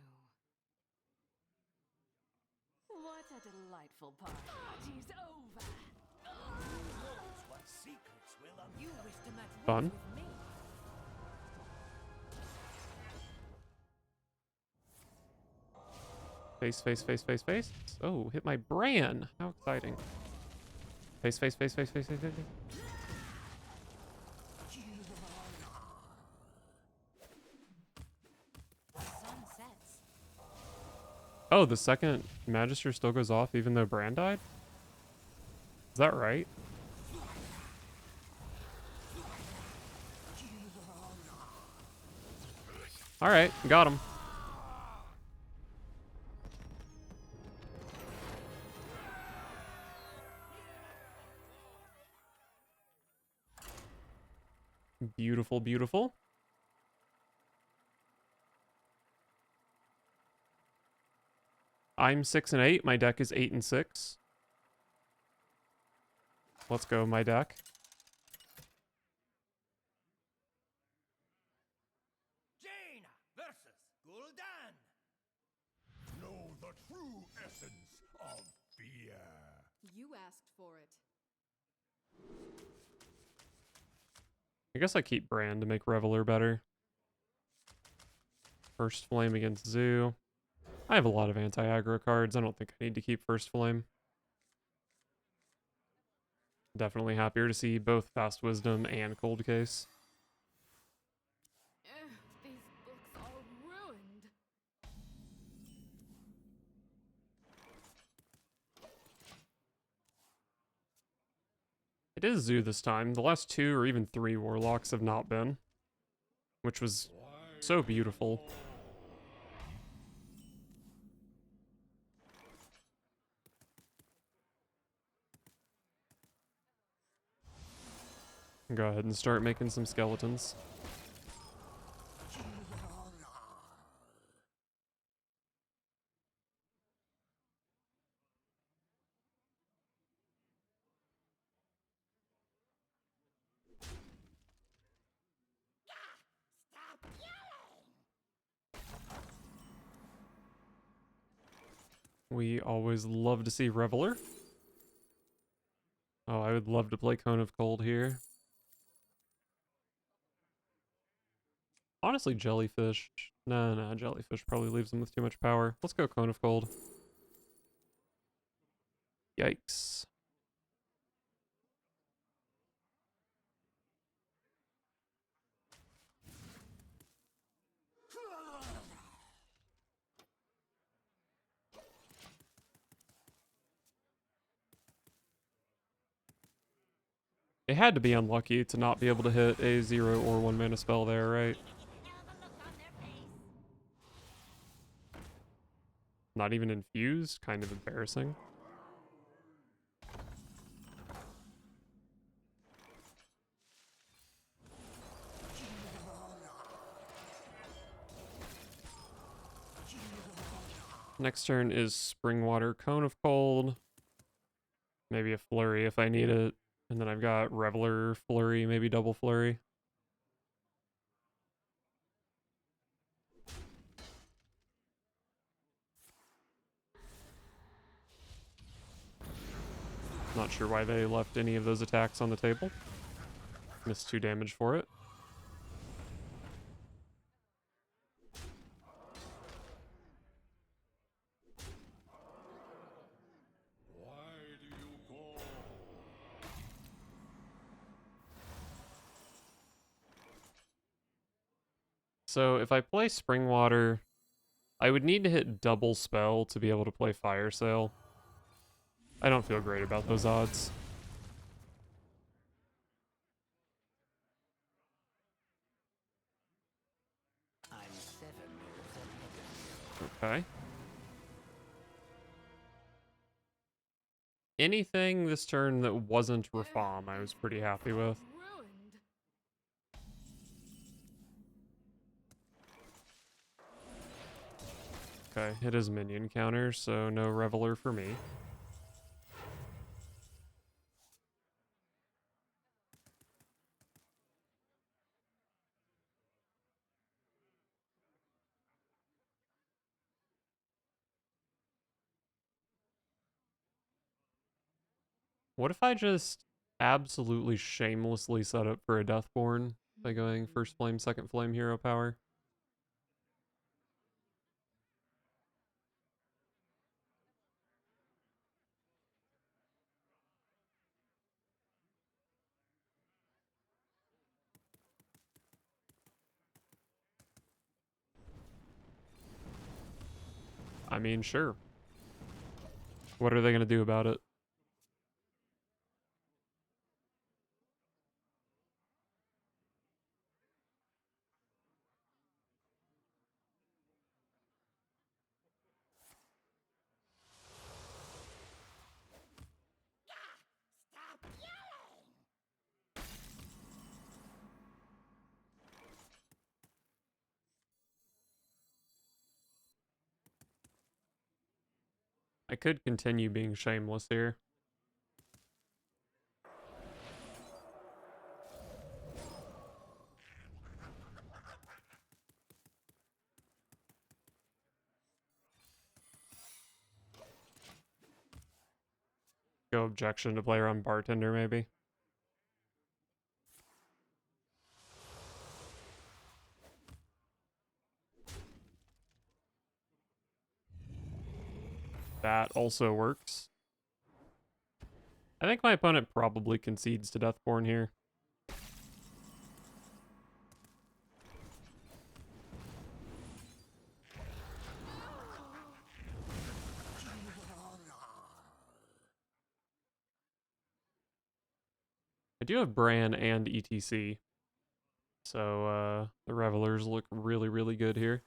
What a delightful party. Party's over. Knows what secrets will You uncover. wish to match Fun. wits with me. Face, face, face, face, face. Oh, hit my Bran. How exciting. Face, face, face, face, face, face, face. Sun sets. Oh, the second Magister still goes off even though Bran died? Is that right? Alright, got him. Beautiful, beautiful. I'm 6 and 8. My deck is 8 and 6. Let's go, my deck. Jaina versus Gul'dan. Know the true essence of fear. You asked for it. I guess I keep Bran to make Reveler better. First Flame against Zoo. I have a lot of anti-aggro cards. I don't think I need to keep First Flame. Definitely happier to see both Fast Wisdom and Cold Case. These books are ruined. It is Zoo this time. The last 2 or even 3 Warlocks have not been. Which was so beautiful. Go ahead and start making some skeletons. We always love to see Reveler. Oh, I would love to play Cone of Cold here. Honestly, Jellyfish. No, Jellyfish probably leaves him with too much power. Let's go Cone of Cold. Yikes. It had to be unlucky to not be able to hit a 0 or 1 mana spell there, right? Not even infused? Kind of embarrassing. Next turn is Springwater, Cone of Cold. Maybe a Flurry if I need it. And then I've got Reveler, Flurry, maybe double Flurry. Not sure why they left any of those attacks on the table. Missed 2 damage for it. Why do you call? So if I play Springwater, I would need to hit double spell to be able to play Fire Sale. I don't feel great about those odds. I'm 7 years ahead of you. Okay. Anything this turn that wasn't Rafam, I was pretty happy with. Ruined. Okay, it is minion counter, so no Reveler for me. What if I just absolutely shamelessly set up for a Deathborn by going first flame, second flame, hero power? I mean, sure. What are they going to do about it? I could continue being shameless here. Go objection to player on bartender, maybe. That also works. I think my opponent probably concedes to Deathborn here. I do have Bran and E.T.C. So, the Revelers look really, really good here.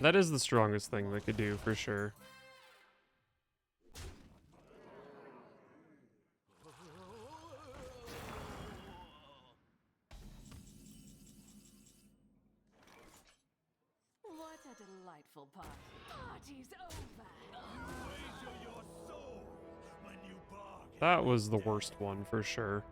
That is the strongest thing they could do, for sure. What a delightful party. Party's over. Wager your soul when you bargain. That was the worst one, for sure.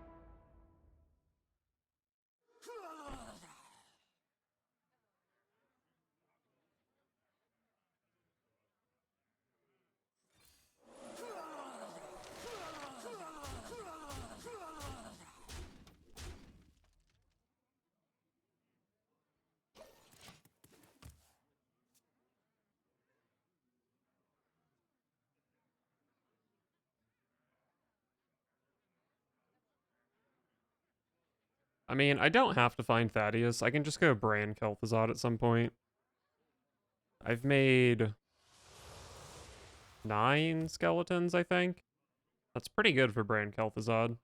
I mean, I don't have to find Thaddeus. I can just go Bran Kel'Thuzad at some point. I've made 9 skeletons, I think. That's pretty good for Bran Kel'Thuzad.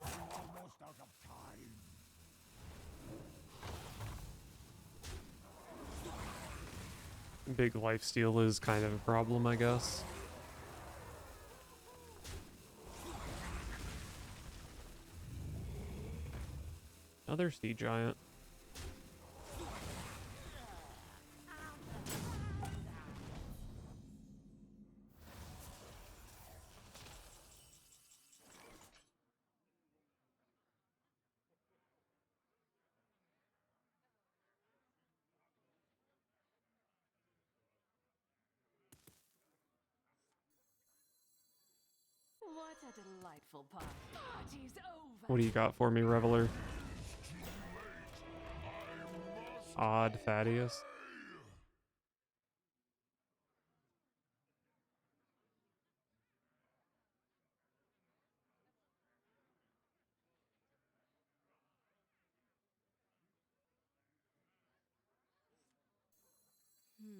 Almost out of time. Big lifesteal is kind of a problem, I guess. Another sea giant. What a delightful party. Party's over. What do you got for me, Reveler? I must odd Thaddeus. Hmm.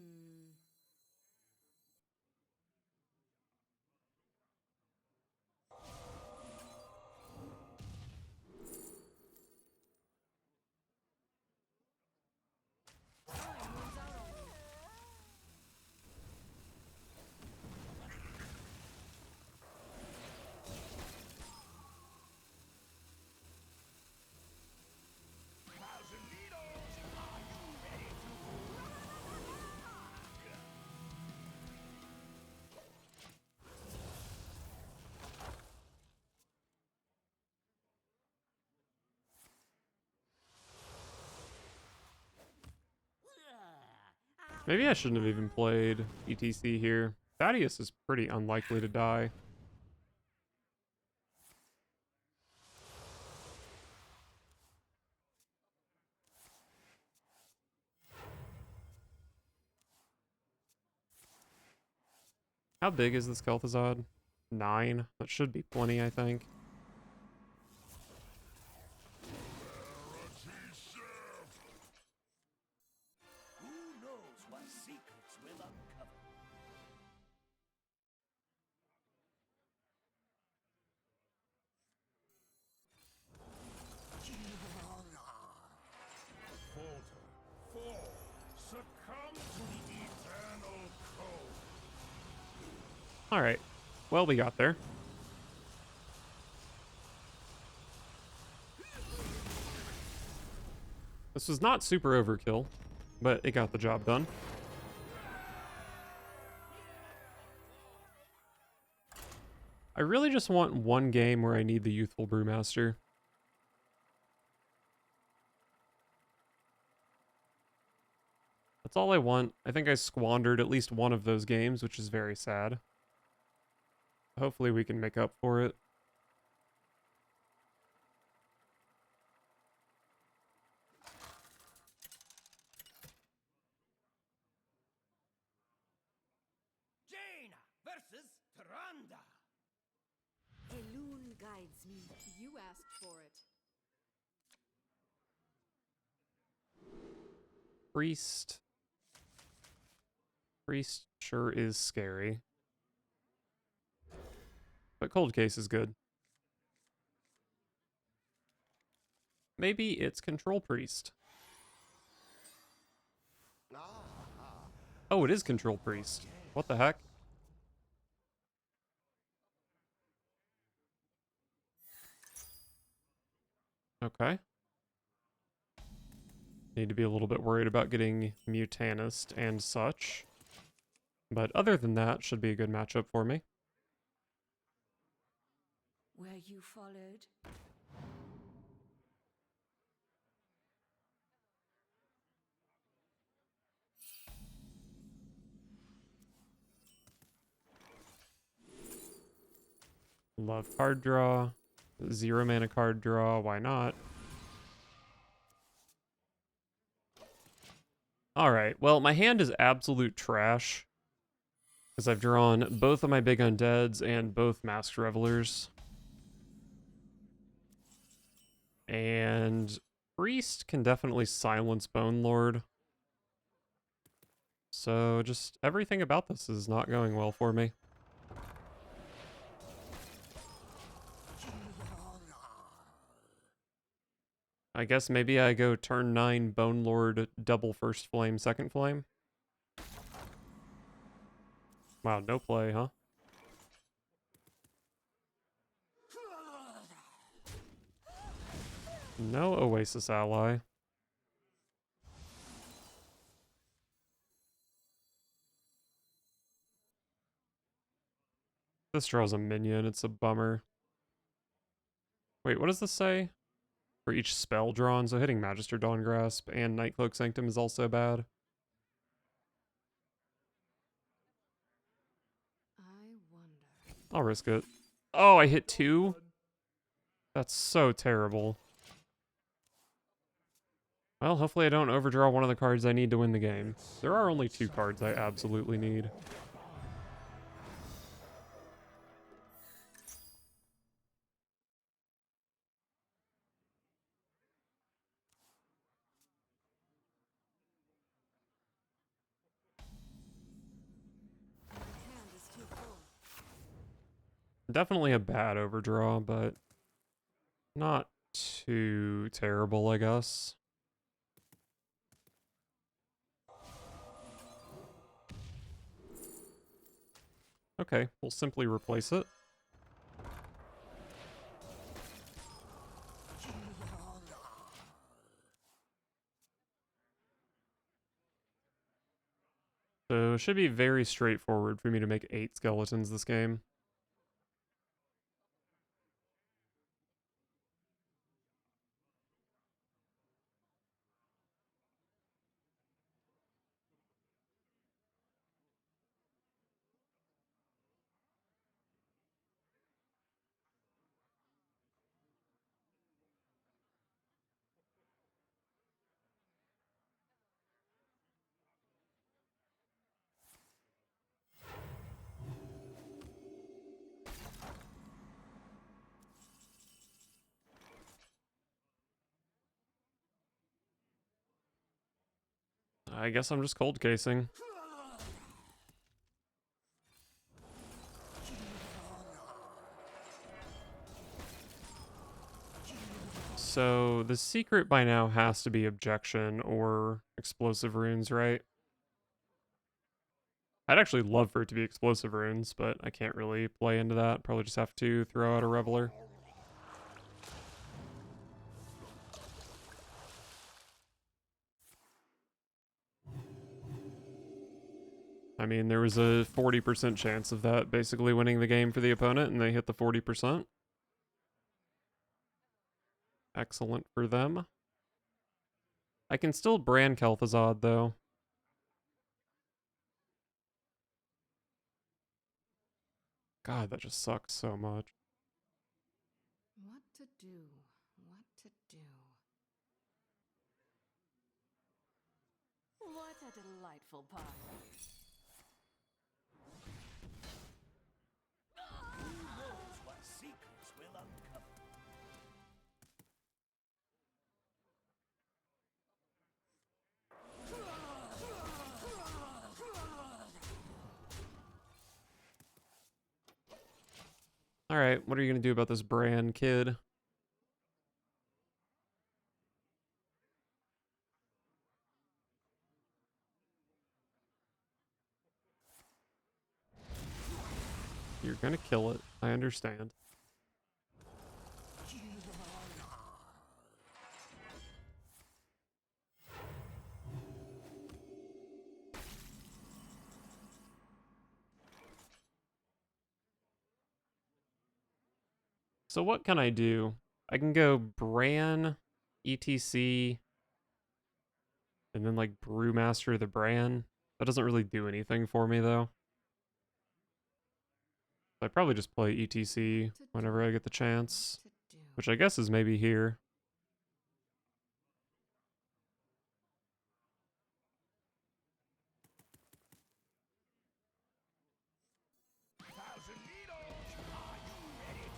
Maybe I shouldn't have even played E.T.C here. Thaddeus is pretty unlikely to die. How big is this Kel'Thuzad? 9? That should be plenty, I think. Who knows what secrets we'll uncover? Falter, fall, succumb to the eternal cold. Alright. Well, we got there. This was not super overkill, but it got the job done. I really just want one game where I need the Youthful Brewmaster. That's all I want. I think I squandered at least one of those games, which is very sad. Hopefully we can make up for it. Jaina versus Tyrande. Elune guides me. You asked for it. Priest. Priest sure is scary. But Cold Case is good. Maybe it's Control Priest. Oh, it is Control Priest. What the heck? Okay. Need to be a little bit worried about getting Mutanist and such. But other than that, should be a good matchup for me. Were you followed? Love card draw. 0 mana card draw, why not? Alright, well, my hand is absolute trash. Because I've drawn both of my big undeads and both masked revelers. And Priest can definitely silence Bone Lord. So just everything about this is not going well for me. I guess maybe I go turn 9 Bone Lord, double first flame, second flame. Wow, no play, huh? No Oasis ally. This draws a minion, it's a bummer. Wait, what does this say? For each spell drawn, so hitting Magister Dawn Grasp and Nightcloak Sanctum is also bad. I wonder. I'll risk it. Oh, I hit 2? That's so terrible. Well, hopefully I don't overdraw one of the cards I need to win the game. There are only 2 cards I absolutely need. My hand is too full. Definitely a bad overdraw, but not too terrible, I guess. Okay, we'll simply replace it. So it should be very straightforward for me to make 8 skeletons this game. I guess I'm just cold casing. So the secret by now has to be objection or explosive runes, right? I'd actually love for it to be explosive runes, but I can't really play into that. Probably just have to throw out a Reveler. I mean, there was a 40% chance of that basically winning the game for the opponent, and they hit the 40%. Excellent for them. I can still brand Kel'Thuzad, though. God, that just sucks so much. What to do? What to do? What a delightful party. Who knows what secrets will uncover? Alright, what are you gonna do about this brand, kid? You're gonna kill it. I understand. So what can I do? I can go Bran, E.T.C, and then like Brewmaster the Bran. That doesn't really do anything for me though. I probably just play E.T.C whenever I get the chance, To do. which I guess is maybe here. Thousand Needles, are you ready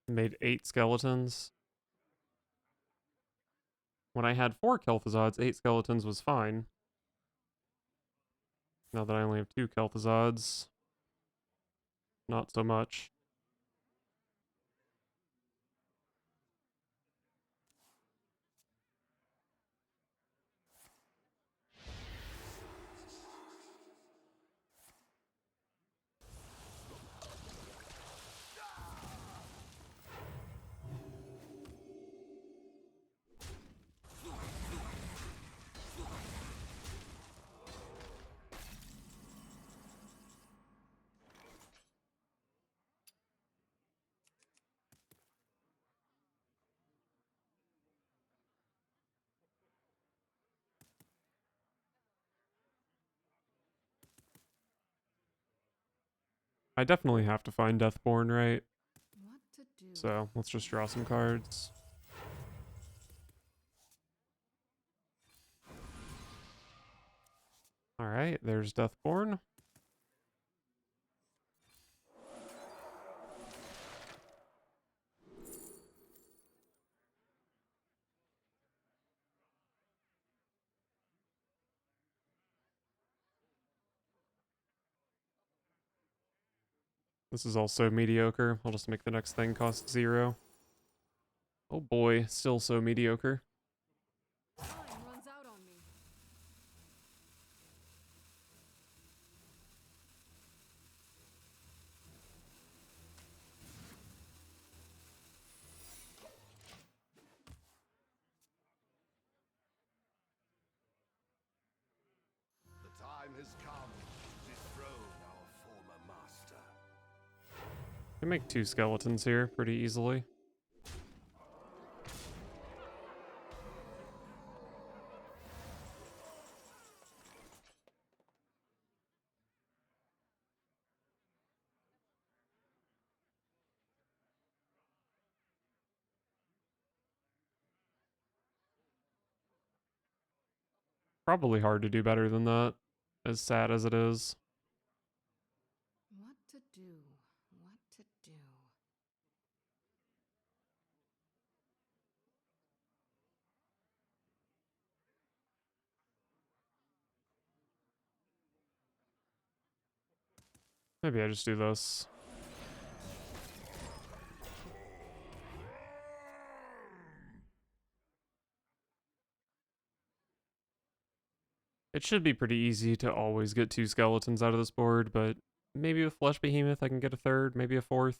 to Made 8 skeletons. When I had 4 Kel'Thuzads, 8 skeletons was fine. Now that I only have 2 Kel'Thuzads, not so much. I definitely have to find Deathborn, right? What to do? So let's just draw some cards. Alright, there's Deathborn. This is also mediocre. I'll just make the next thing cost 0. Oh boy, still so mediocre. Time runs out on me. The time has come to dethrone our former master. I can make 2 skeletons here pretty easily. Probably hard to do better than that, as sad as it is. What to do? What to do? Maybe I just do this. It should be pretty easy to always get 2 skeletons out of this board, but maybe with Flesh Behemoth I can get a 3rd, maybe a 4th.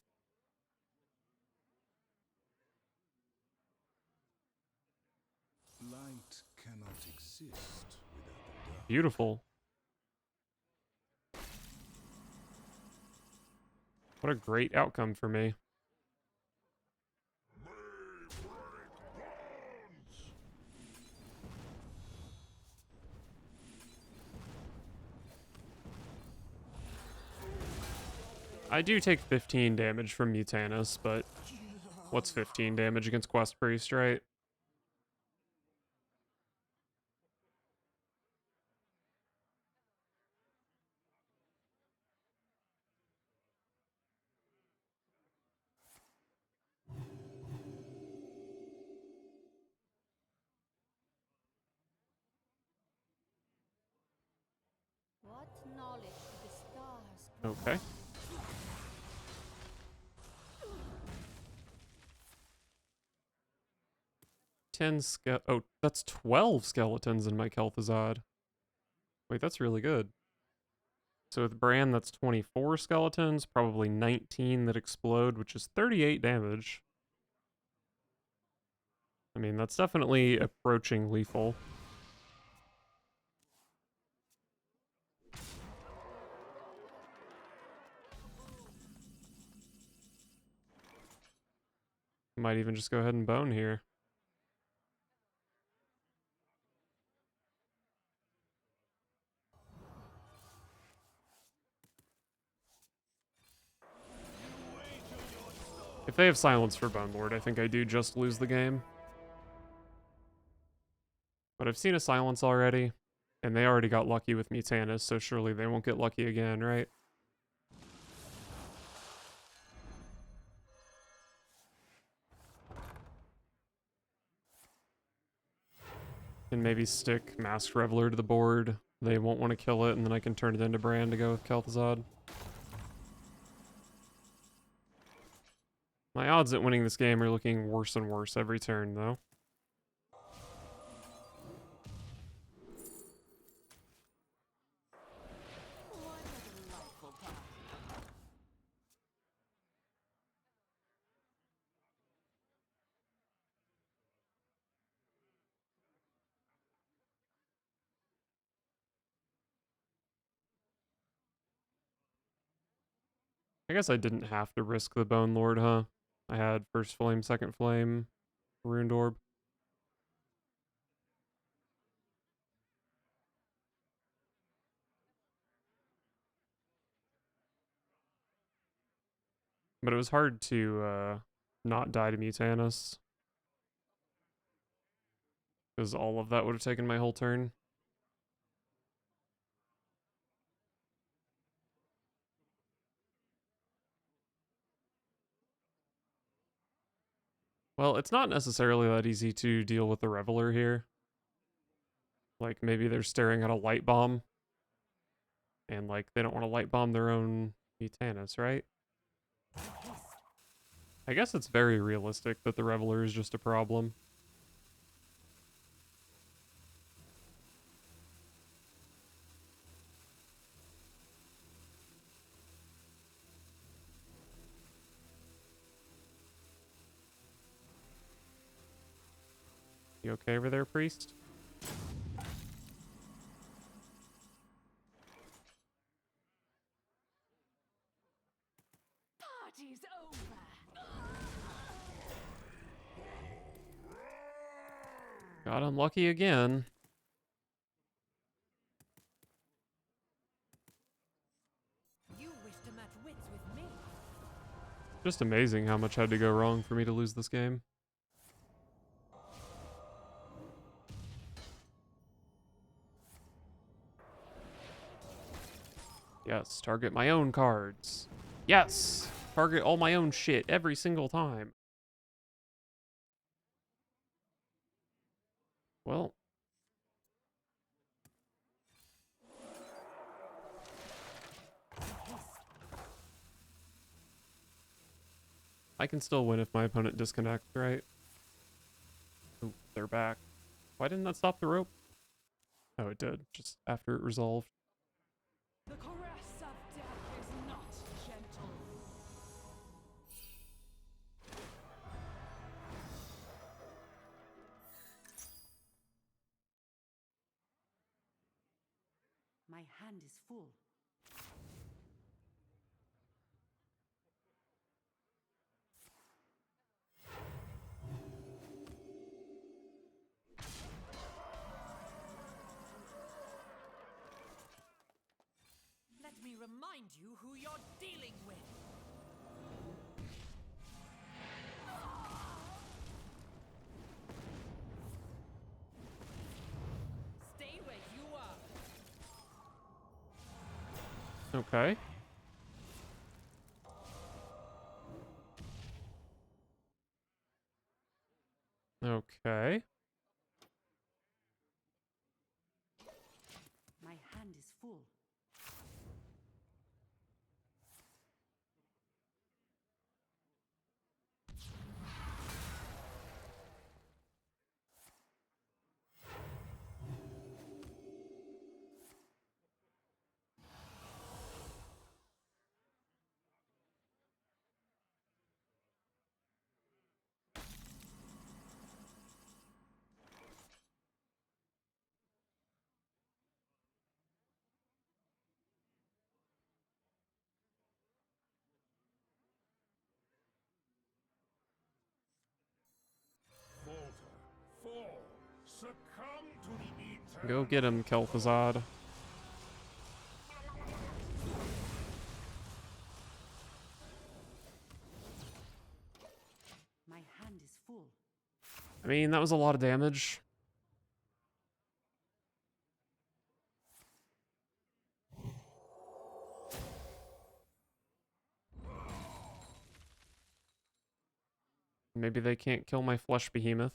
Light cannot exist without the dark. Beautiful. What a great outcome for me. I do take 15 damage from Mutanus, but what's 15 damage against Quest Priest, right? What knowledge do the stars provide? Okay. Oh, that's 12 skeletons in my Kel'Thuzad. Wait, that's really good. So with Bran, that's 24 skeletons, probably 19 that explode, which is 38 damage. I mean, that's definitely approaching lethal. Might even just go ahead and bone here. If they have silence for Bone Lord, I think I do just lose the game. But I've seen a silence already, and they already got lucky with Mutanus, so surely they won't get lucky again, right? And maybe stick Masked Reveler to the board. They won't want to kill it, and then I can turn it into Bran to go with Kel'Thuzad. My odds at winning this game are looking worse and worse every turn, though. What a delightful party. I guess I didn't have to risk the Bone Lord, huh? I had first flame, second flame, Ruined Orb. But it was hard to not die to Mutanus. Because all of that would have taken my whole turn. Well, it's not necessarily that easy to deal with the Reveler here. Like, maybe they're staring at a light bomb. And, like, they don't want to light bomb their own Mutanus, right? I guess it's very realistic that the Reveler is just a problem. You okay over there, priest? Party's over. Got unlucky again. You wish to match wits with me. Just amazing how much had to go wrong for me to lose this game. Yes, target my own cards. Yes! Target all my own shit every single time. Well. I can still win if my opponent disconnects, right? Ooh, they're back. Why didn't that stop the rope? Oh, it did, just after it resolved. The caress of death is not gentle. My hand is full. Let me remind you who you're dealing with. Stay where you are. Okay. Okay. My hand is full. Falter, fall, succumb to the eternal. Go get him, Kel'thuzad. My hand is full. I mean, that was a lot of damage. Maybe they can't kill my flesh behemoth.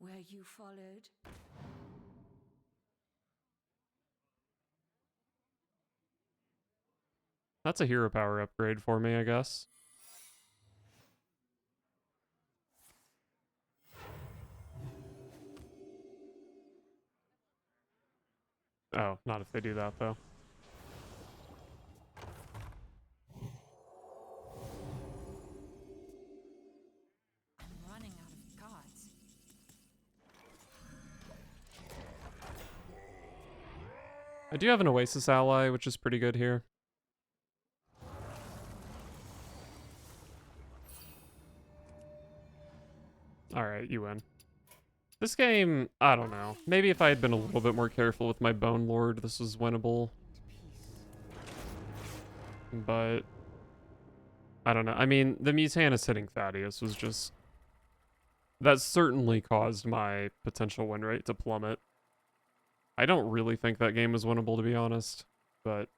Were you followed? That's a hero power upgrade for me, I guess. Oh, not if they do that, though. I'm running out of cards. I do have an Oasis ally, which is pretty good here. Alright, you win. This game, I don't know. Maybe if I had been a little bit more careful with my Bone Lord, this was winnable. But I don't know. I mean, the Mutanus hitting Thaddeus was just... That certainly caused my potential win rate to plummet. I don't really think that game was winnable, to be honest. But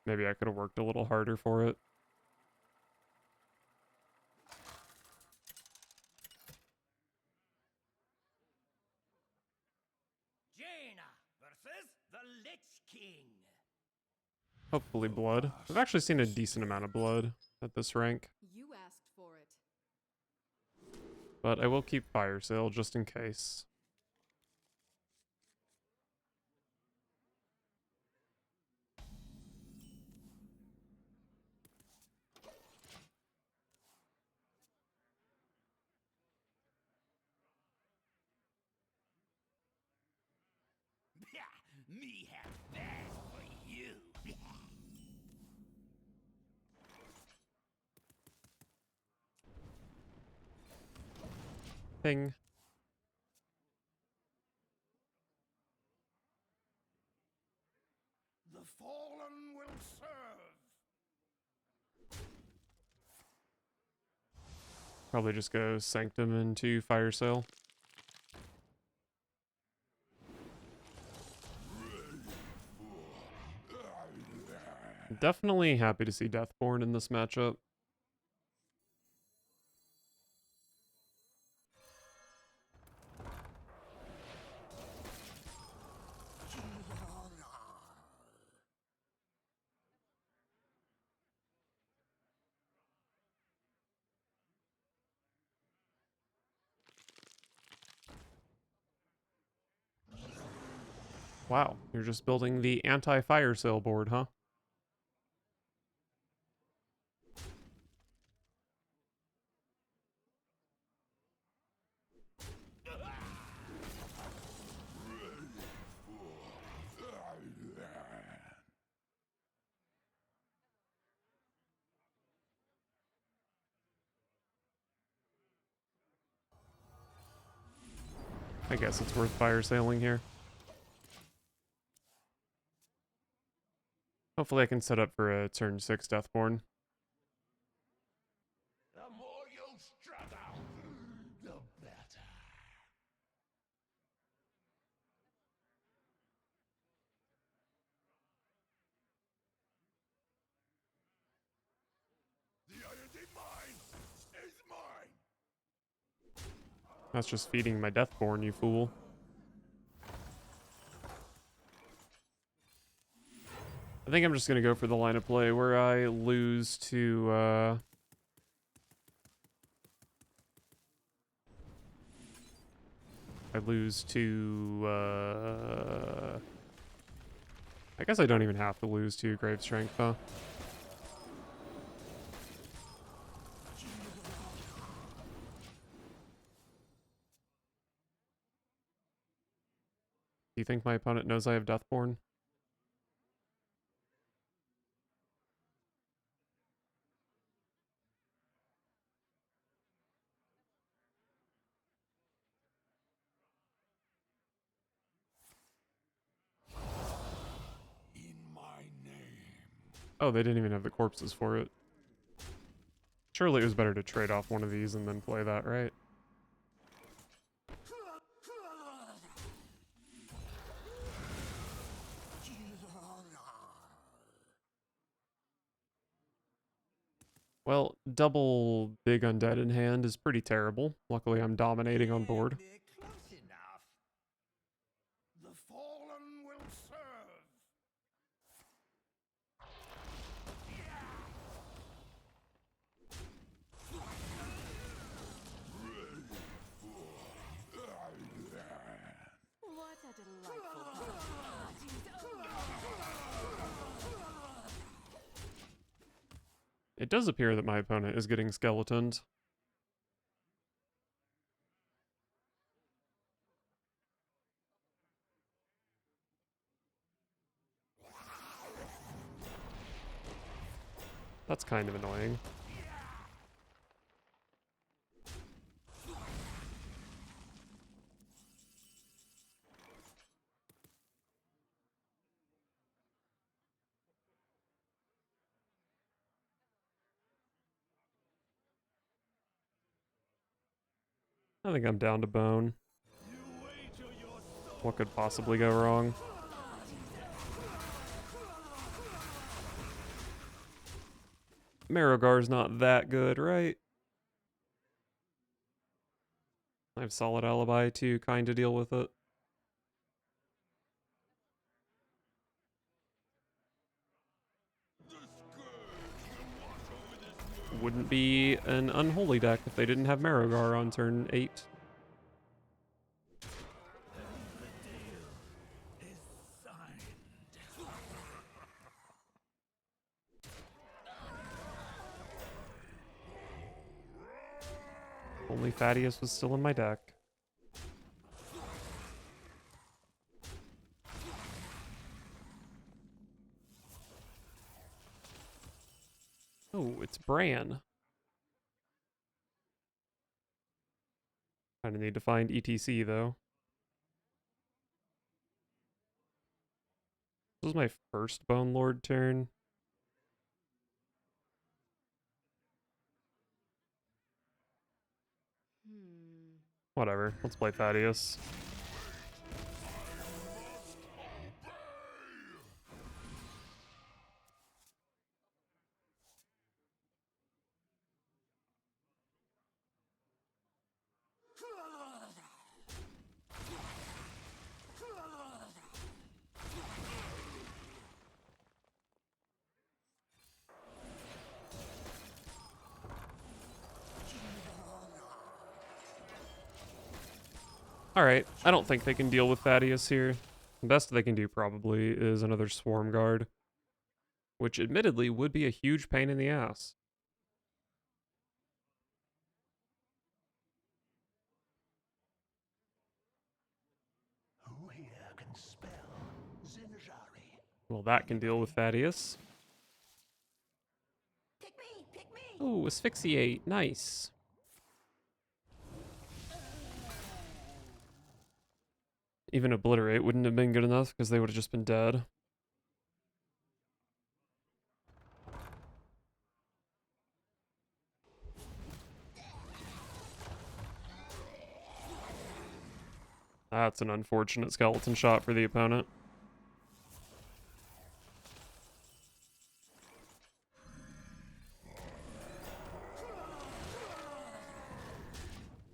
maybe I could have worked a little harder for it. Jaina versus the Lich King. Hopefully blood. I've actually seen a decent amount of blood at this rank. You asked for it. But I will keep Fire Sale just in case. Me have that for you. Ping. The fallen will serve. Probably just go Sanctum into Fire Sale. Definitely happy to see Deathborn in this matchup. Wow, you're just building the anti-Fire Sale board, huh? I guess it's worth Fire Sailing here. Hopefully I can set up for a turn 6 Deathborn. The more you struggle, the better. The Iron mine is mine. That's just feeding my Deathborn, you fool. I think I'm just gonna go for the line of play where I lose to I guess I don't even have to lose to Grave Strength, huh? Do you think my opponent knows I have Deathborn? In my name. Oh, they didn't even have the corpses for it. Surely it was better to trade off one of these and then play that, right? Well, double big undead in hand is pretty terrible. Luckily, I'm dominating on board. They're close enough. The fallen will serve. What a delightful party's over. It does appear that my opponent is getting skeletoned. That's kind of annoying. I think I'm down to bone. What could possibly go wrong? Marigar's not that good, right? I have solid alibi to kind of deal with it. Wouldn't be an unholy deck if they didn't have Marigar on turn 8. Only Thaddeus was still in my deck. Oh, it's Bran. Kinda need to find E.T.C. though. This was my first Bone Lord turn. Whatever, let's play Thaddeus. Alright, I don't think they can deal with Thaddeus here. The best they can do probably is another Swarm Guard, which admittedly would be a huge pain in the ass. Who here can spell Zinjari? Well, that can deal with Thaddeus. Pick me! Pick me! Oh, Asphyxiate, nice. Even Obliterate wouldn't have been good enough because they would have just been dead. That's an unfortunate skeleton shot for the opponent.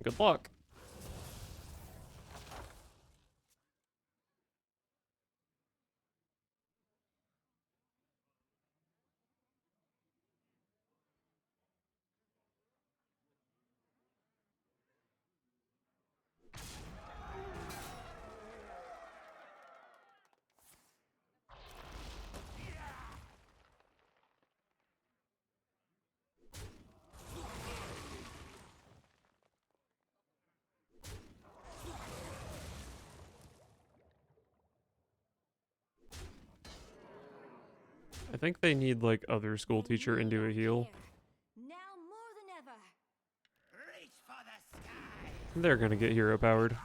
Good luck. I think they need like other school teacher into a heal. Now more than ever. Reach for the sky. They're gonna get hero powered.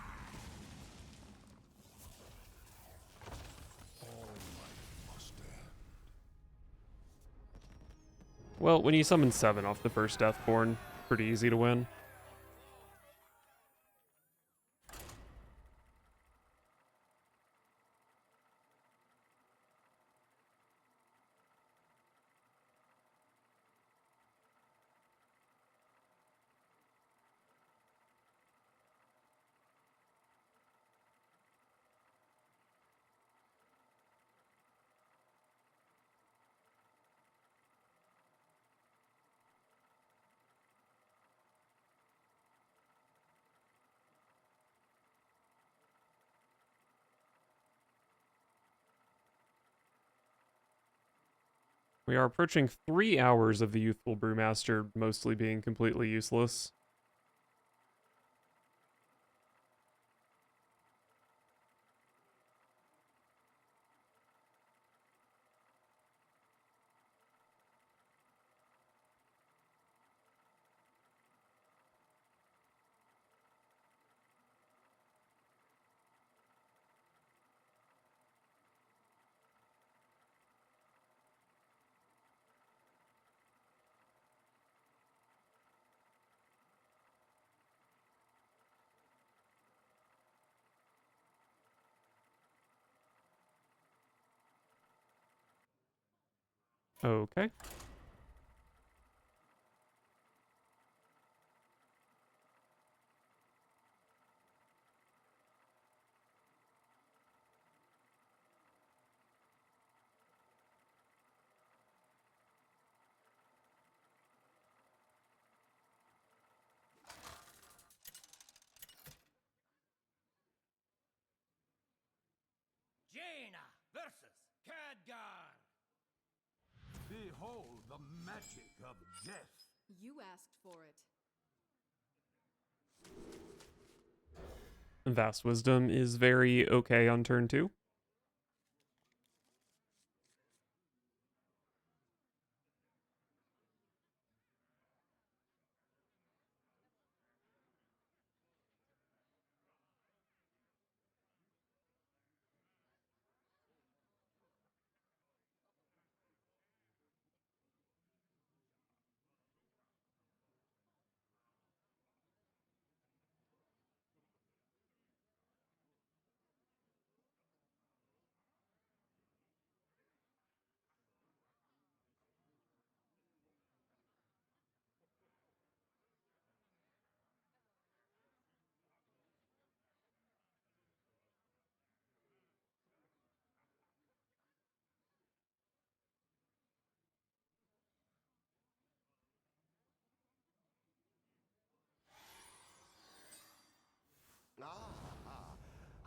Well, when you summon 7 off the first Deathborn, pretty easy to win. We are approaching 3 hours of the Youthful Brewmaster mostly being completely useless. Okay. Jaina versus Khadgar. Behold the magic of death. You asked for it. Vast Wisdom is very okay on turn 2.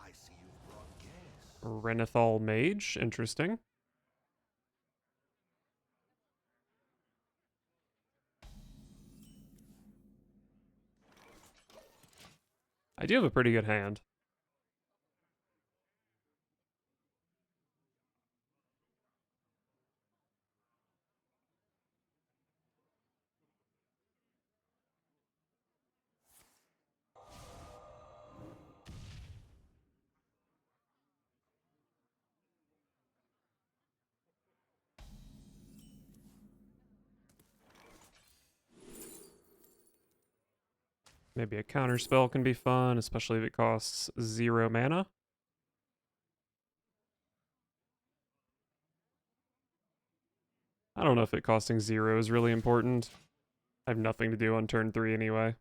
I see you've brought guests. Renethal Mage, interesting. I do have a pretty good hand. Maybe a counter spell can be fun, especially if it costs 0 mana. I don't know if it costing 0 is really important. I have nothing to do on turn 3 anyway.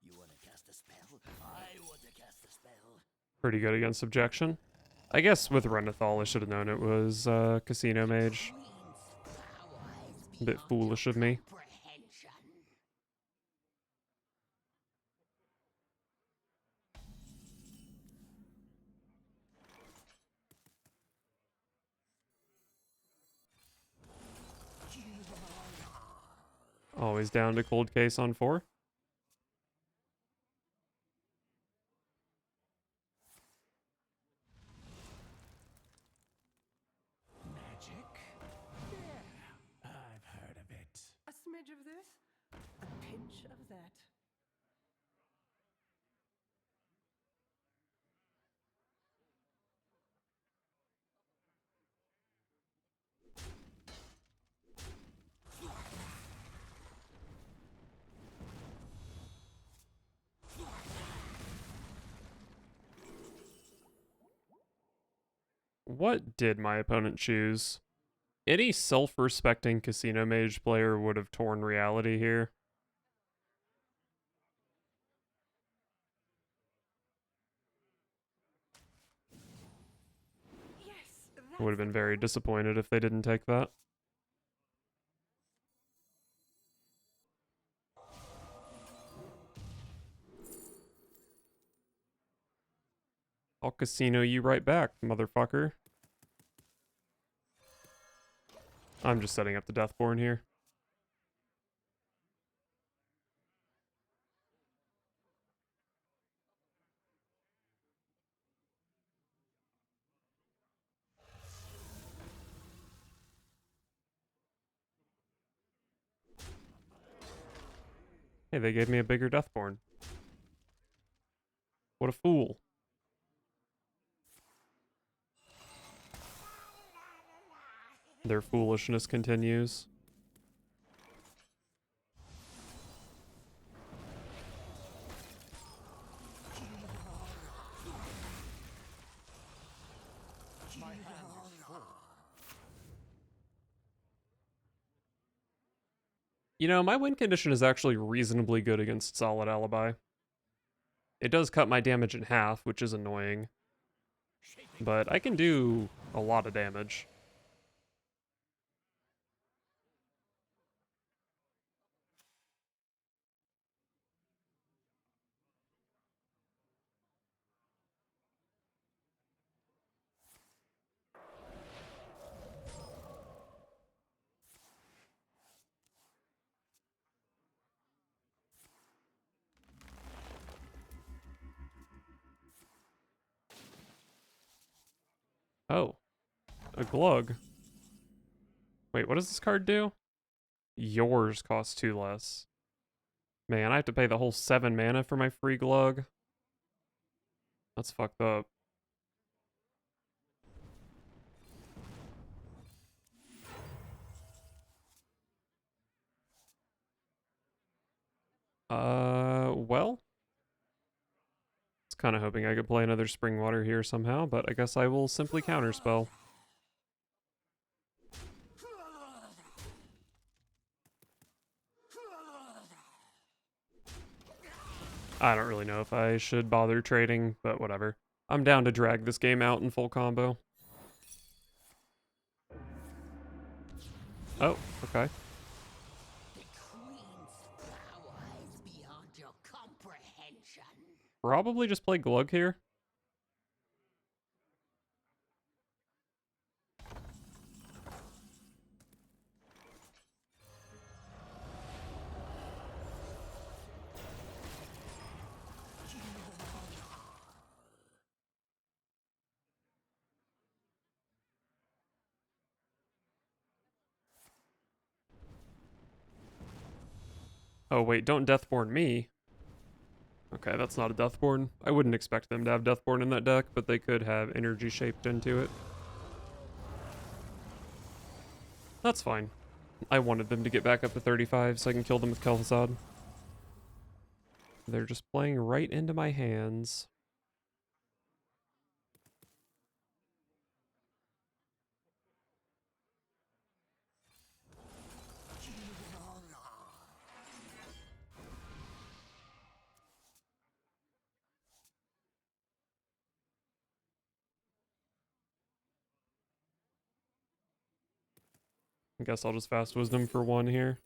You want to cast a spell? I want to cast a spell. Pretty good against Subjection. I guess with Renethal, I should have known it was Casino Mage. A bit foolish of me. Always down to cold case on 4. Magic? Yeah, I've heard of it. A smidge of this, a pinch of that. What did my opponent choose? Any self-respecting Casino Mage player would have torn reality here. Yes, I would have been very disappointed if they didn't take that. I'll casino you right back, motherfucker. I'm just setting up the Deathborn here. Hey, they gave me a bigger Deathborn. What a fool. their foolishness continues. You know, my win condition is actually reasonably good against Solid Alibi. It does cut my damage in half, which is annoying. But I can do a lot of damage. Oh, a glug. Wait, what does this card do? Yours costs 2 less. Man, I have to pay the whole 7 mana for my free glug. That's fucked up. Well. I was kind of hoping I could play another Spring Water here somehow, but I guess I will simply counterspell. I don't really know if I should bother trading, but whatever. I'm down to drag this game out in full combo. Oh, okay. The Queen's power is beyond your comprehension. Probably just play Glug here. Oh wait, don't Deathborn me. Okay, that's not a Deathborn. I wouldn't expect them to have Deathborn in that deck, but they could have energy shaped into it. That's fine. I wanted them to get back up to 35 so I can kill them with Kel'thuzad. They're just playing right into my hands. I guess I'll just fast wisdom for 1 here.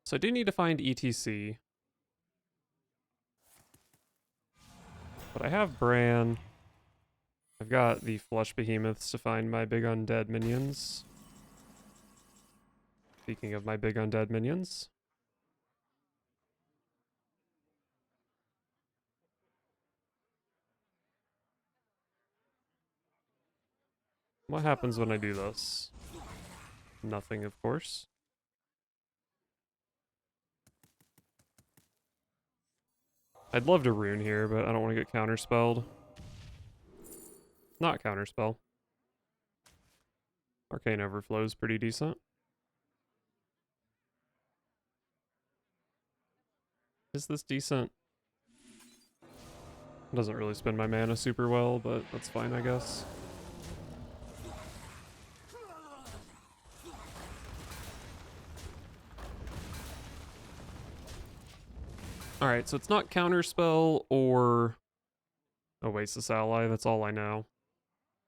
So I do need to find E.T.C. But I have Bran. I've got the Flesh Behemoths to find my big undead minions. Speaking of my big undead minions. What happens when I do this? Nothing, of course. I'd love to rune here, but I don't want to get counterspelled. Not counterspell. Arcane Overflow is pretty decent. Is this decent? Doesn't really spend my mana super well, but that's fine, I guess. Alright, so it's not Counterspell or Oasis Ally, that's all I know.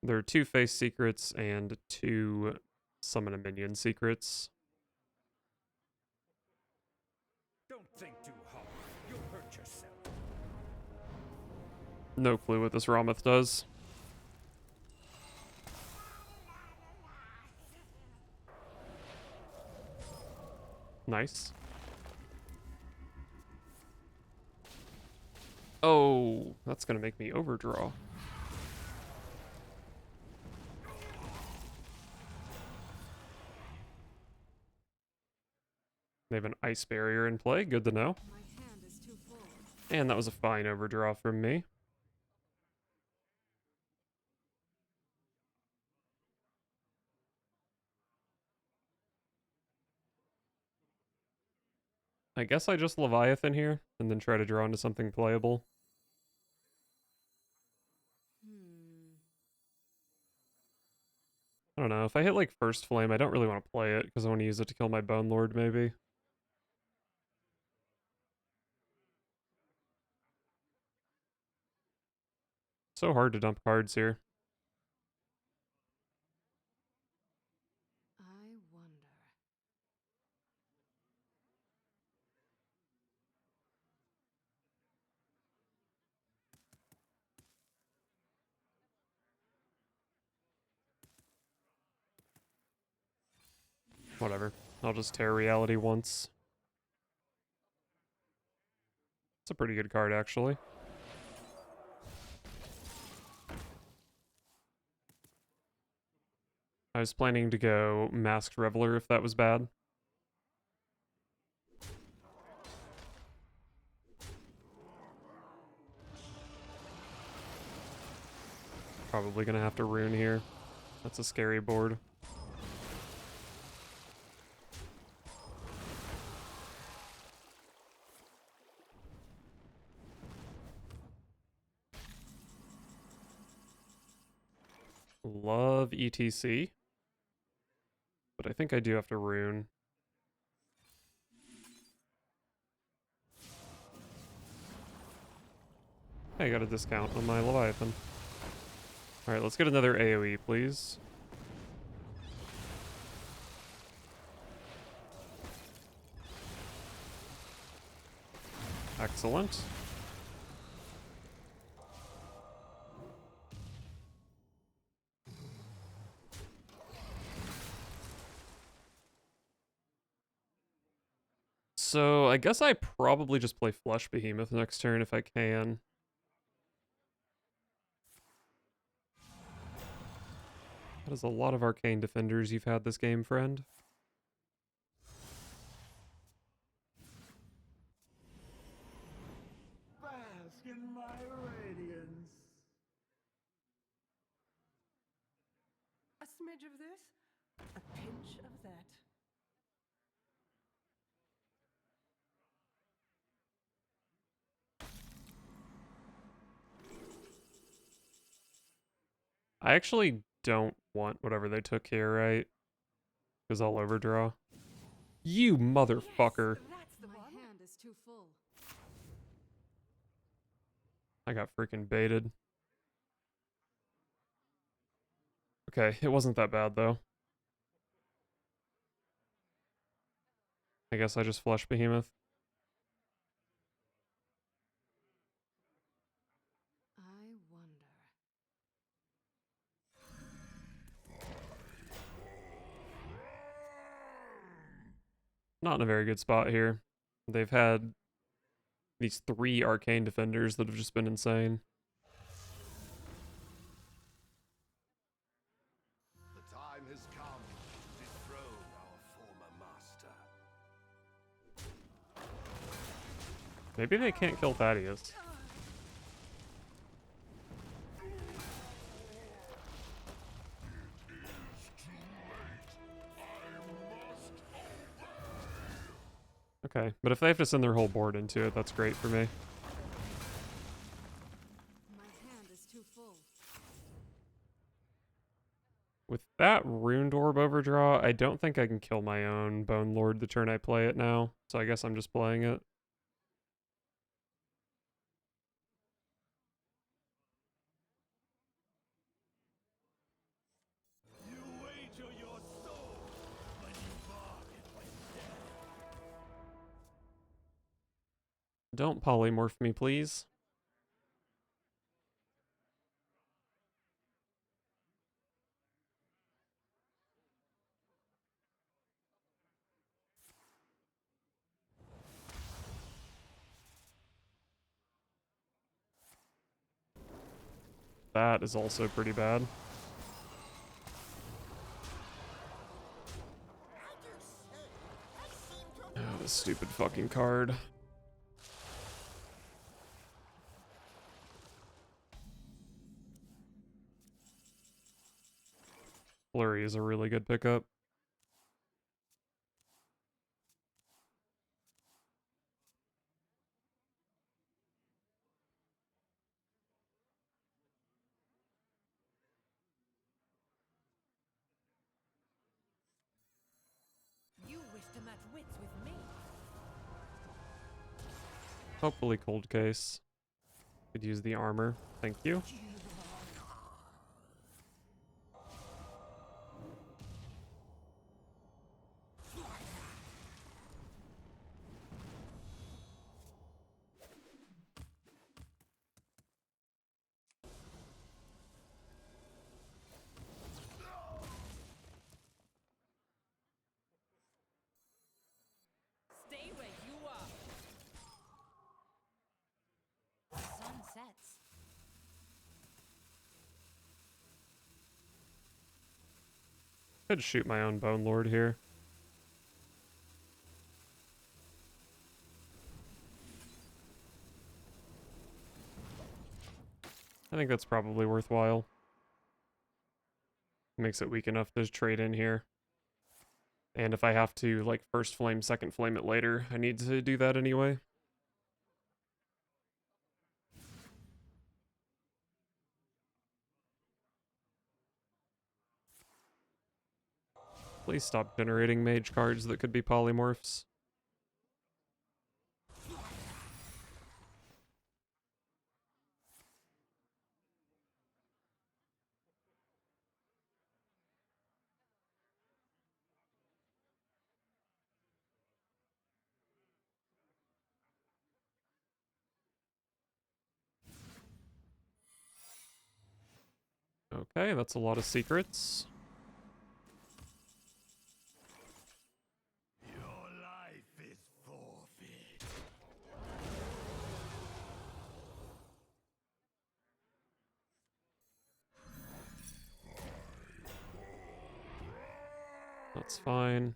There are 2 Face Secrets and 2 Summon a Minion Secrets. Don't think too hard. You'll hurt yourself. No clue what this Rameth does. Nice. Oh, that's gonna make me overdraw. They have an ice barrier in play. Good to know. My hand is too full. And that was a fine overdraw from me. I guess I just Leviathan here, and then try to draw into something playable. I don't know, if I hit like First Flame, I don't really want to play it, because I want to use it to kill my Bone Lord, maybe. So hard to dump cards here. I wonder. Whatever. I'll just tear reality once. It's a pretty good card, actually. I was planning to go Masked Reveler if that was bad. Probably gonna have to rune here. That's a scary board. Love E.T.C. But I think I do have to rune. I got a discount on my Leviathan. Alright, let's get another AoE, please. Excellent. So, I guess I probably just play Flesh Behemoth next turn if I can. That is a lot of arcane defenders you've had this game, friend. Bask in my radiance. A smidge of this, a pinch of that. I actually don't want whatever they took here, right? Because I'll overdraw. You motherfucker. That's the My one. hand is too full. I got freaking baited. Okay, it wasn't that bad though. I guess I just Flesh Behemoth. I wonder. Not in a very good spot here. They've had these 3 arcane defenders that have just been insane. The time has come to dethrone our former master. Maybe they can't kill Thaddeus. Okay, but if they have to send their whole board into it, that's great for me. My hand is too full. With that Runed Orb overdraw, I don't think I can kill my own Bone Lord the turn I play it now, so I guess I'm just playing it. You wager your soul when you bargain with death. Don't polymorph me, please. That is also pretty bad. this stupid fucking card. Flurry is a really good pickup. You wish to match wits with me. Hopefully cold case. Could use the armor. Thank you. Stay where you are. Sun sets. Could shoot my own Bone Lord here. I think that's probably worthwhile. Makes it weak enough to trade in here. And if I have to, like, first flame, second flame it later, I need to do that anyway. Please stop generating mage cards that could be polymorphs. Okay, that's a lot of secrets. Your life is forfeit. That's fine.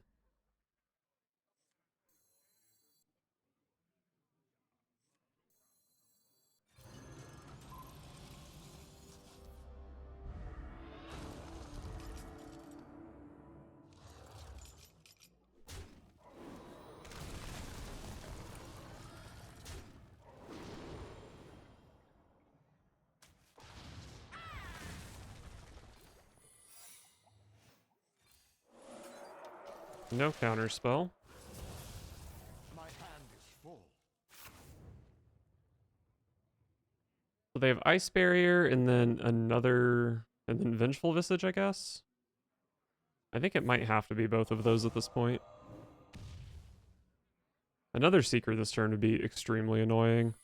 No counter spell. My hand is full. So they have Ice Barrier and then another, and then Vengeful Visage, I guess? I think it might have to be both of those at this point. Another Seeker this turn would be extremely annoying.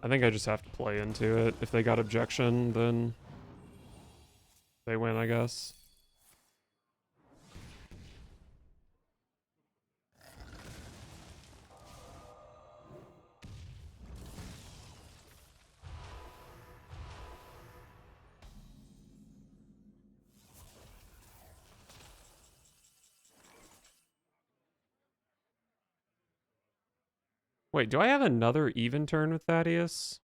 I think I just have to play into it. If they got objection, then they win, I guess. Wait, do I have another even turn with Thaddeus?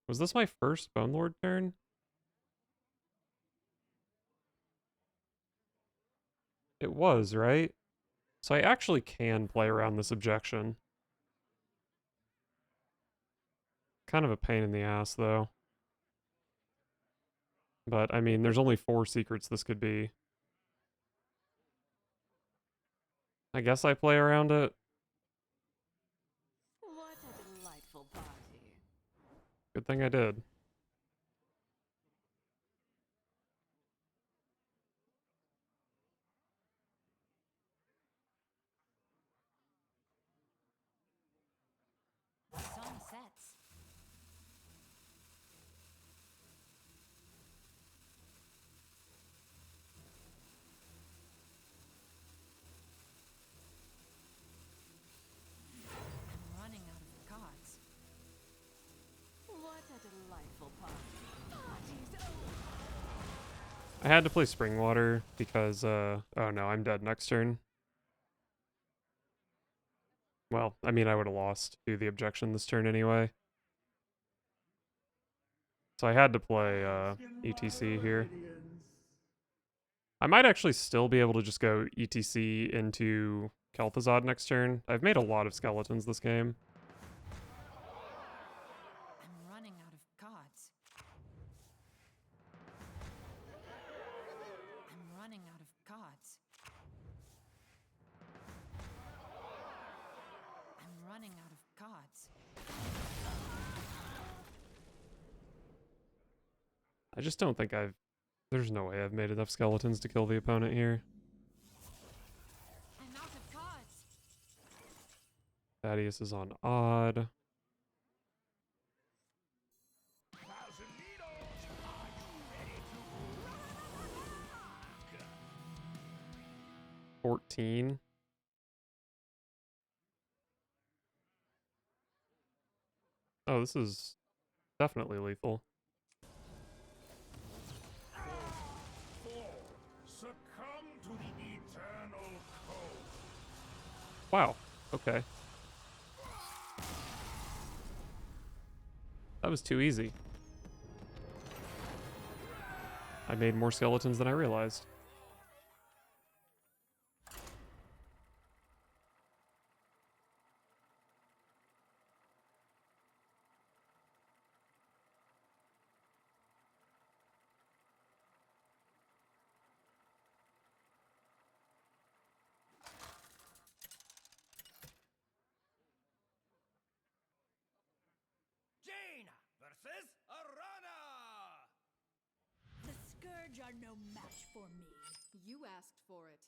Was this my first Bone Lord turn? It was, right? So I actually can play around this objection. Kind of a pain in the ass, though. But, I mean, there's only 4 secrets this could be. I guess I play around it. What a delightful party. Good thing I did. Sun sets. I'm running out of cards. What a delightful I had to play Springwater because, oh no, I'm dead next turn. Well, I mean, I would have lost to the objection this turn anyway. So I had to play E.T.C here. I might actually still be able to just go E.T.C into Kel'thuzad next turn. I've made a lot of skeletons this game. I'm running out of cards. I'm running out of cards. I'm running out of cards. I just don't think I've... There's no way I've made enough skeletons to kill the opponent here. I'm out of cards. Thaddeus is on odd. Thousand needles! Are you ready to rock? 14. Oh, this is definitely lethal. Succumb to the eternal cold. Wow. Okay. That was too easy. I made more skeletons than I realized. Jaina versus Arana! The Scourge are no match for me. You asked for it.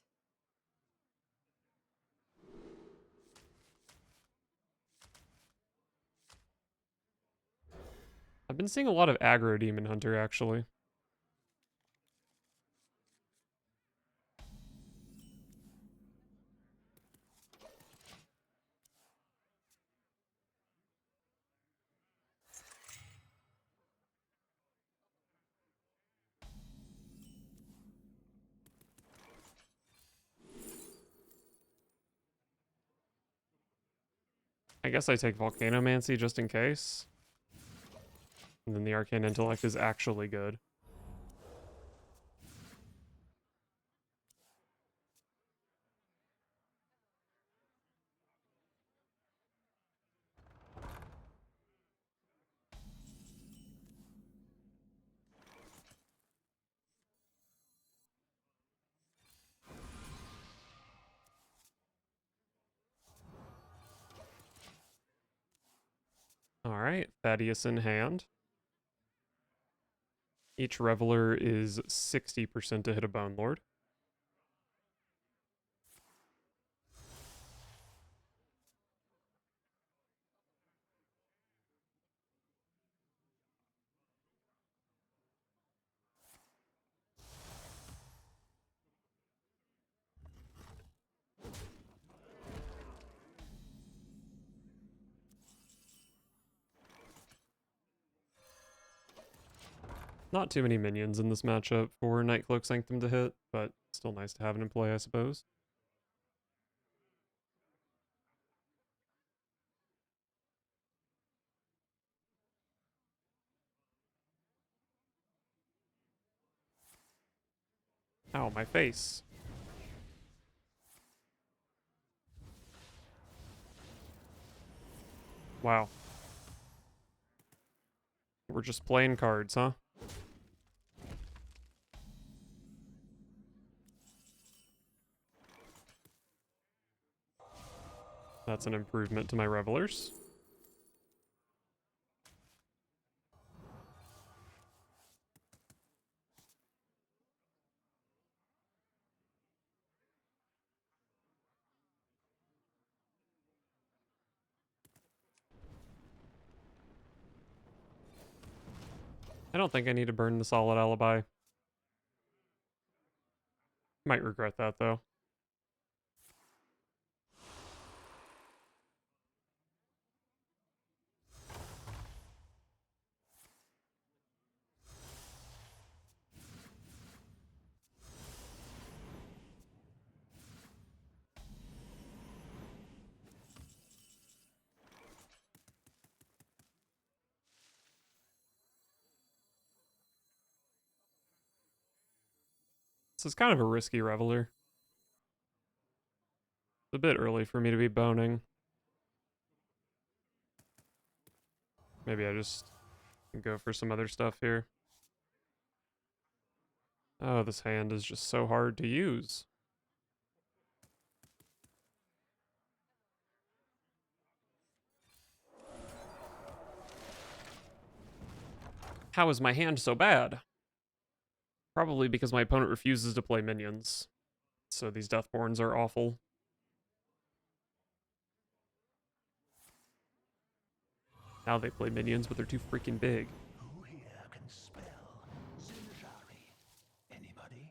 I've been seeing a lot of aggro Demon Hunter, actually. I guess I take Volcanomancy just in case. And then the Arcane Intellect is actually good. Alright, Thaddeus in hand. Each Reveler is 60% to hit a Bone Lord. Not too many minions in this matchup for Nightcloak Sanctum to hit, but still nice to have it in play, I suppose. Ow, my face. Wow. We're just playing cards, huh? That's an improvement to my Revelers. I don't think I need to burn the Solid Alibi. Might regret that, though. This is kind of a risky Reveler. It's a bit early for me to be boning. Maybe I just go for some other stuff here. Oh, this hand is just so hard to use. How is my hand so bad? Probably because my opponent refuses to play minions. So these Deathborns are awful. Now they play minions, but they're too freaking big. Who here can spell Zinjari? Anybody?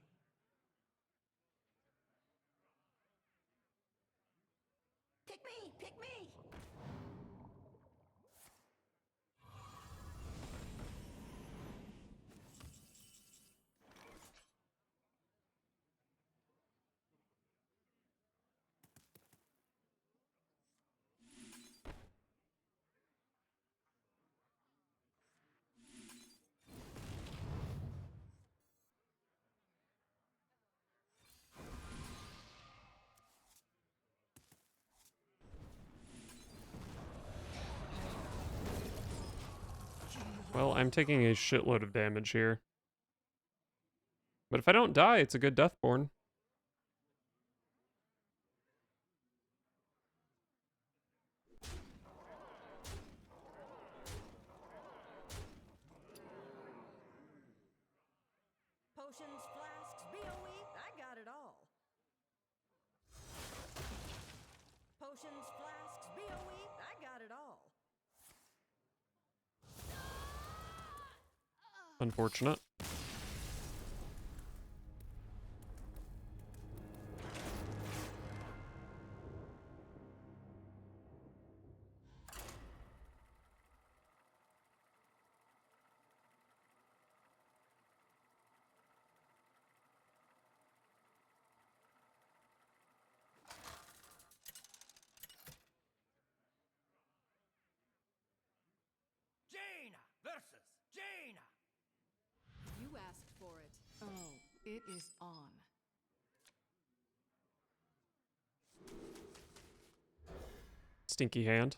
Pick me! Pick me! Well, I'm taking a shitload of damage here. But if I don't die, it's a good Deathborn. Potions, flasks, BOE, I got it all. Potions, flasks, BOE, I got it all. Unfortunate. Jaina versus Jaina. You asked for it. Oh, it is on. Stinky hand.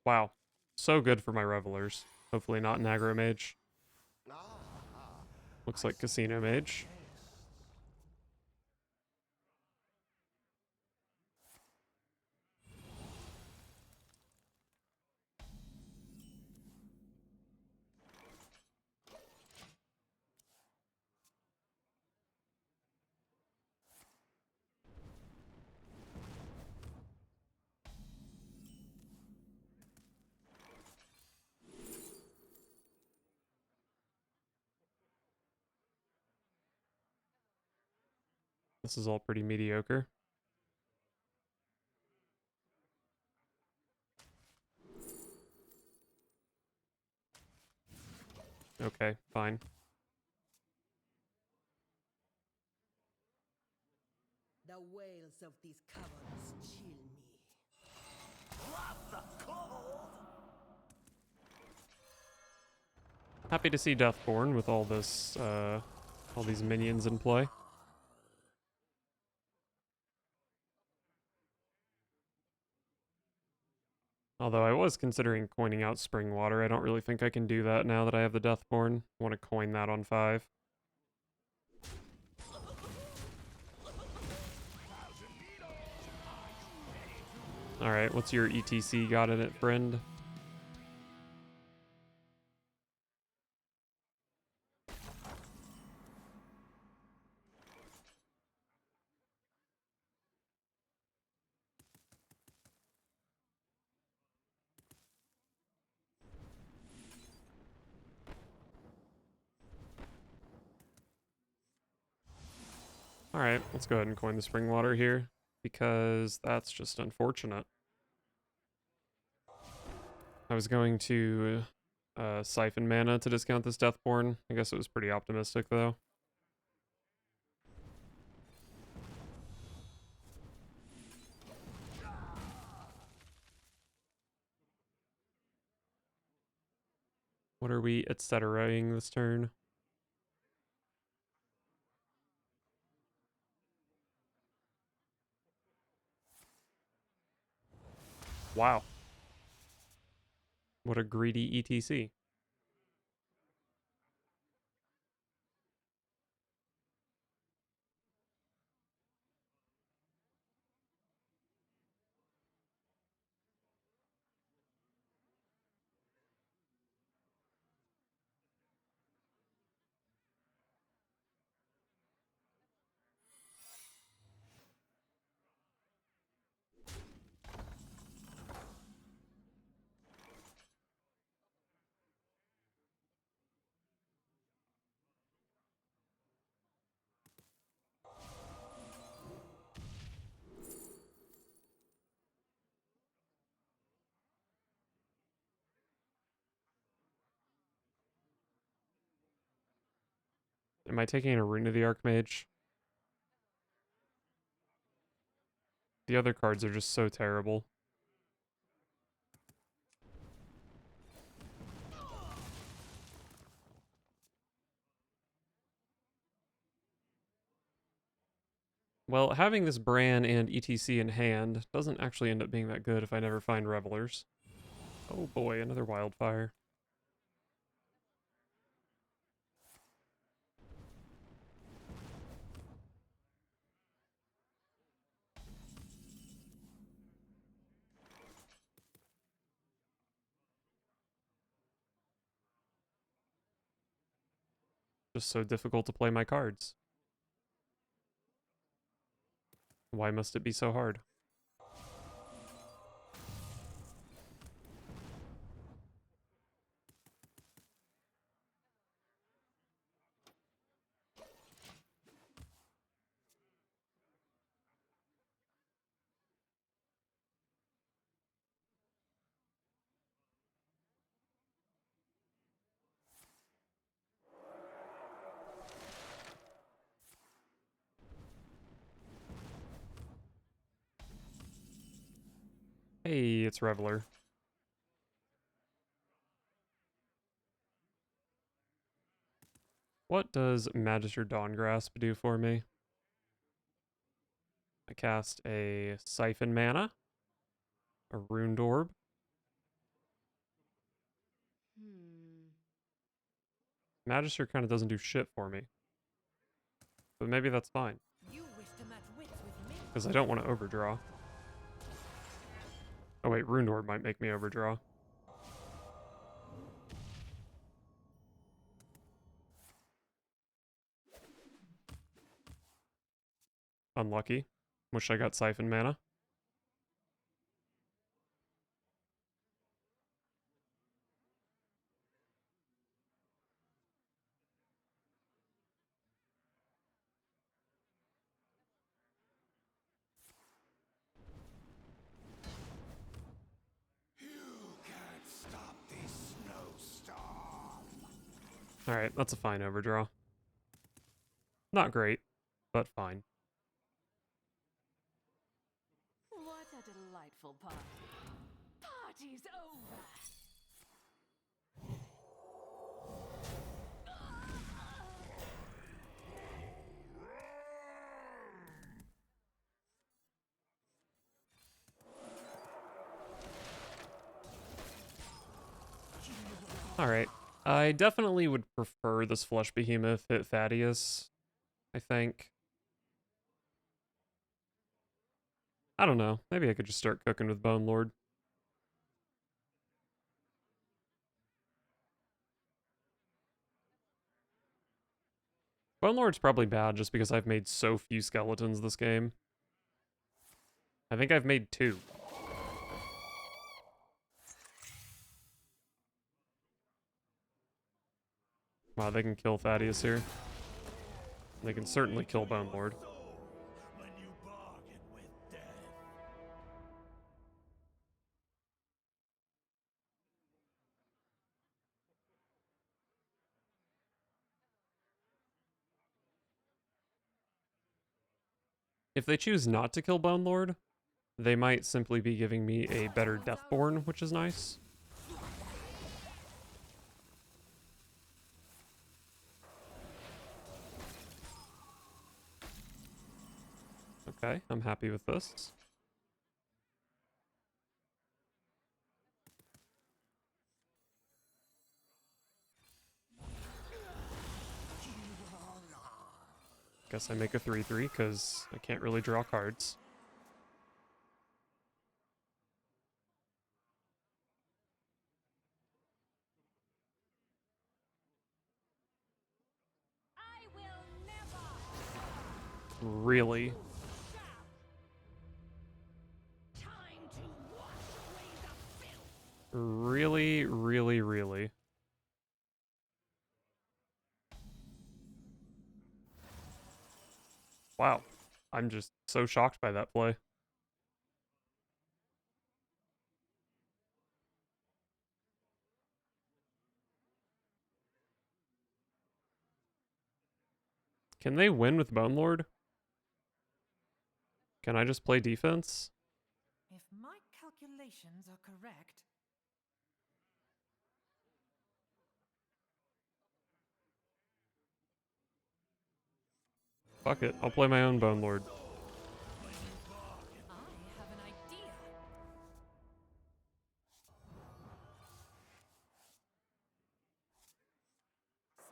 Wow. So good for my Revelers. Hopefully not an aggro mage. Looks like Casino Mage. This is all pretty mediocre. Okay, fine. The wails of these caverns chill me. Happy to see Deathborn with all this, all these minions in play. Although I was considering coining out Spring Water. I don't really think I can do that now that I have the Deathborn. I want to coin that on 5. Alright, what's your E.T.C got in it, friend? Alright, let's go ahead and coin the Spring Water here, because that's just unfortunate. I was going to siphon mana to discount this Deathborn. I guess it was pretty optimistic, though. What are we etc.ing this turn? Wow. What a greedy ETC. Am I taking a Rune of the Archmage? The other cards are just so terrible. Well, having this Bran and ETC in hand doesn't actually end up being that good if I never find Revelers. Oh boy, another Wildfire. Just so difficult to play my cards. Why must it be so hard? Hey, it's Reveler. What does Magister Dawngrasp do for me? I cast a Siphon Mana, a Runed Orb. Magister kind of doesn't do shit for me. But maybe that's fine. You wish to match wits with me? Because I don't want to overdraw. Oh wait, Runed Orb might make me overdraw. Unlucky. Wish I got Siphon Mana. You can't stop this snowstorm. Alright, that's a fine overdraw. Not great, but fine. What a delightful party. Party's over. Alright. I definitely would prefer this Flesh Behemoth hit Thaddeus, I think. I don't know. Maybe I could just start cooking with Bone Lord. Bone Lord's probably bad just because I've made so few skeletons this game. I think I've made 2. Wow, they can kill Thaddeus here. They can certainly kill Bone Lord. When you bargain with death. If they choose not to kill Bone Lord, they might simply be giving me a better Deathborn, which is nice. Okay, I'm happy with this. Guess I make a 3/3 because I can't really draw cards. I will never. Really? Time to wash away the filth. Really, really, really. Wow. I'm just so shocked by that play. Can they win with Bone Lord? Can I just play defense? If my calculations are correct, Fuck it, I'll play my own Bone Lord. I have an idea.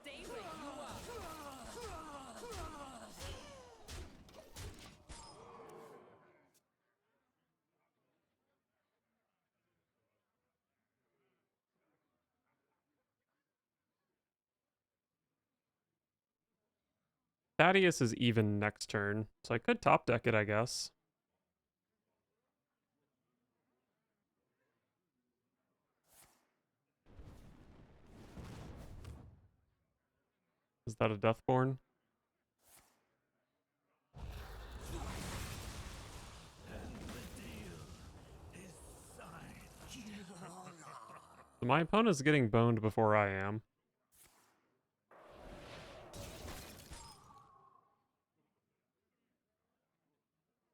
Stay where you are. Thaddeus is even next turn, so I could top deck it, I guess. Is that a Deathborn? So my opponent's getting boned before I am.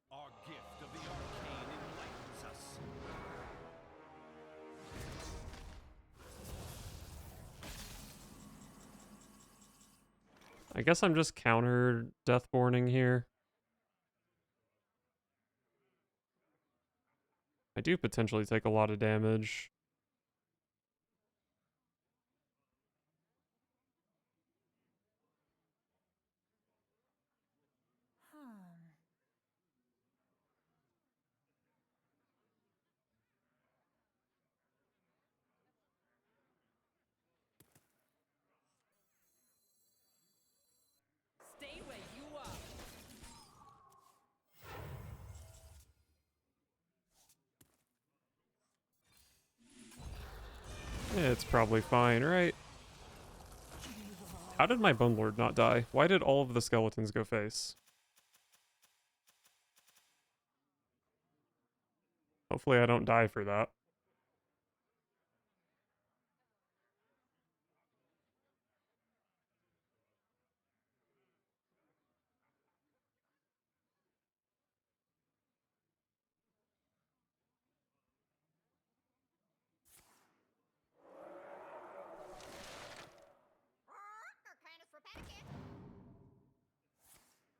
Our gift of the arcane enlightens us. I guess I'm just counter Deathborning here. I do potentially take a lot of damage. Stay where you are. It's probably fine, right? How did my Bone Lord not die? Why did all of the skeletons go face? Hopefully I don't die for that.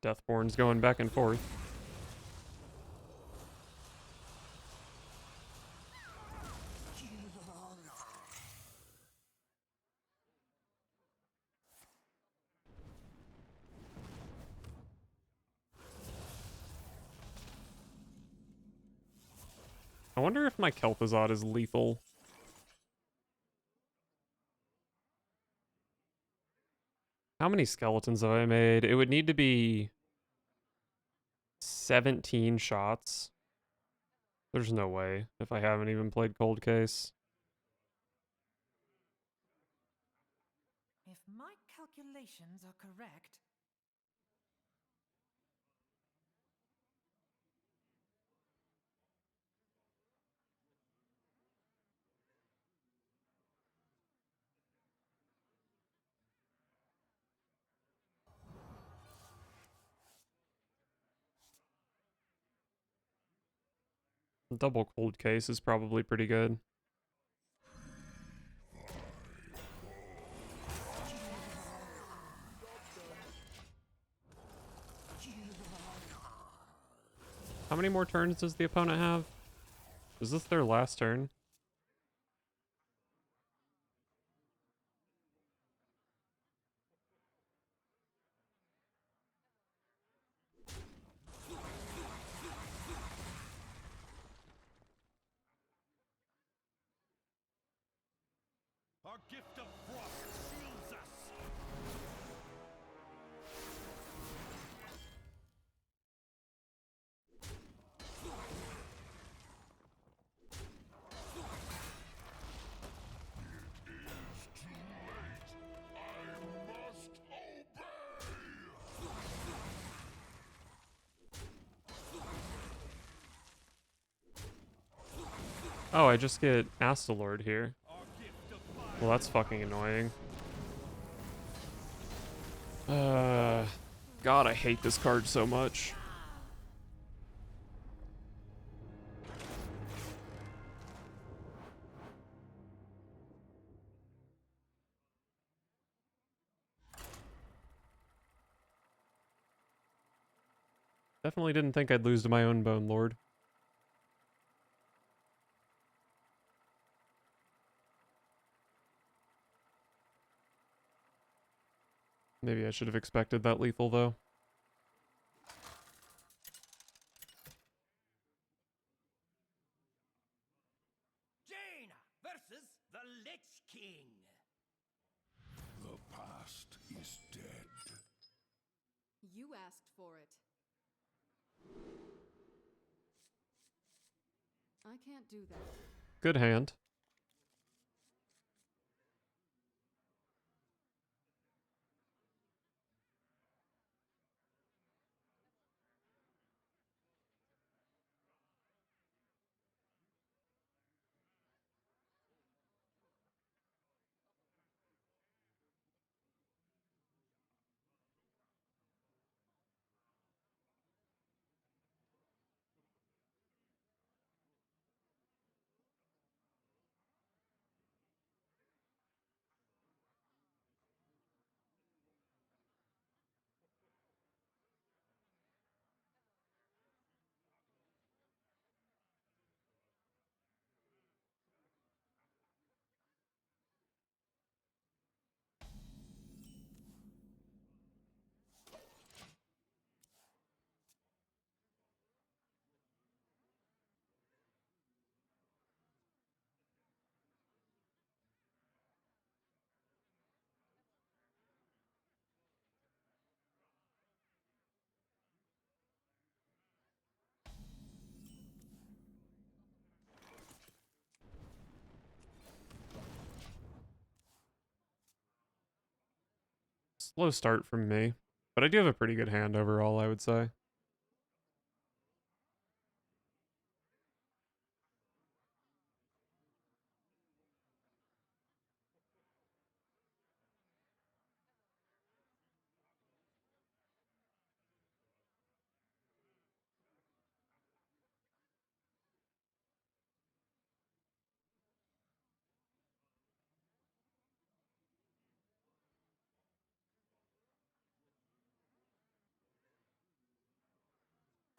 Deathborn's going back and forth. I wonder if my Kel'Thuzad is lethal. How many skeletons have I made? It would need to be 17 shots. There's no way if I haven't even played Cold Case. if my calculations are correct, Double Cold Case is probably pretty good. How many more turns does the opponent have? Is this their last turn? Our gift of frost shields us. Oh, I just get Astalord here. Well, that's fucking annoying. God, I hate this card so much. Definitely didn't think I'd lose to my own Bone Lord. Maybe I should have expected that lethal, though. Jaina versus the Lich King. The past is dead. You asked for it. I can't do that. Good hand. Slow start from me. But I do have a pretty good hand overall, I would say.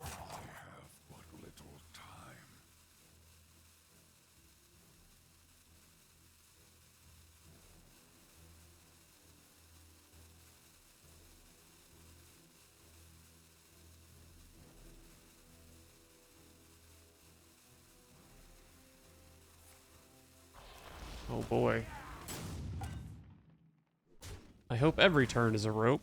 I have but little time. Oh boy. I hope every turn is a rope.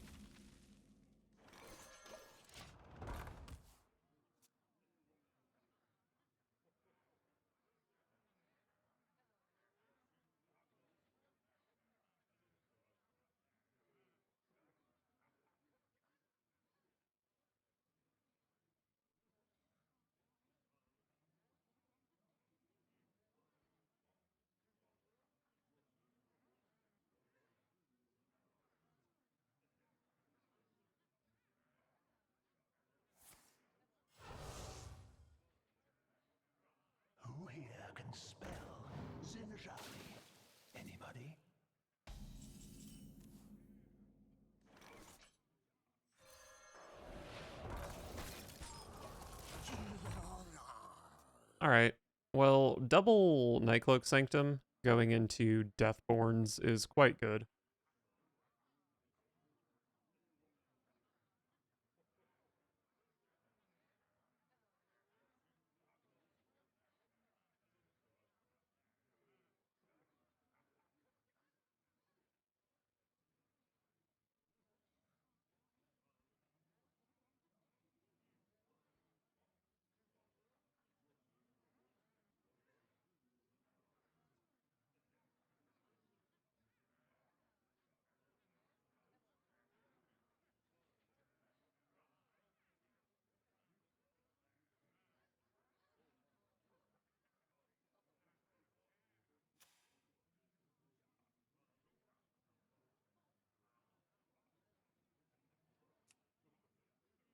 Who here can spell Zinjali? Anybody? Alright. Well, double Nightcloak Sanctum going into Deathborns is quite good.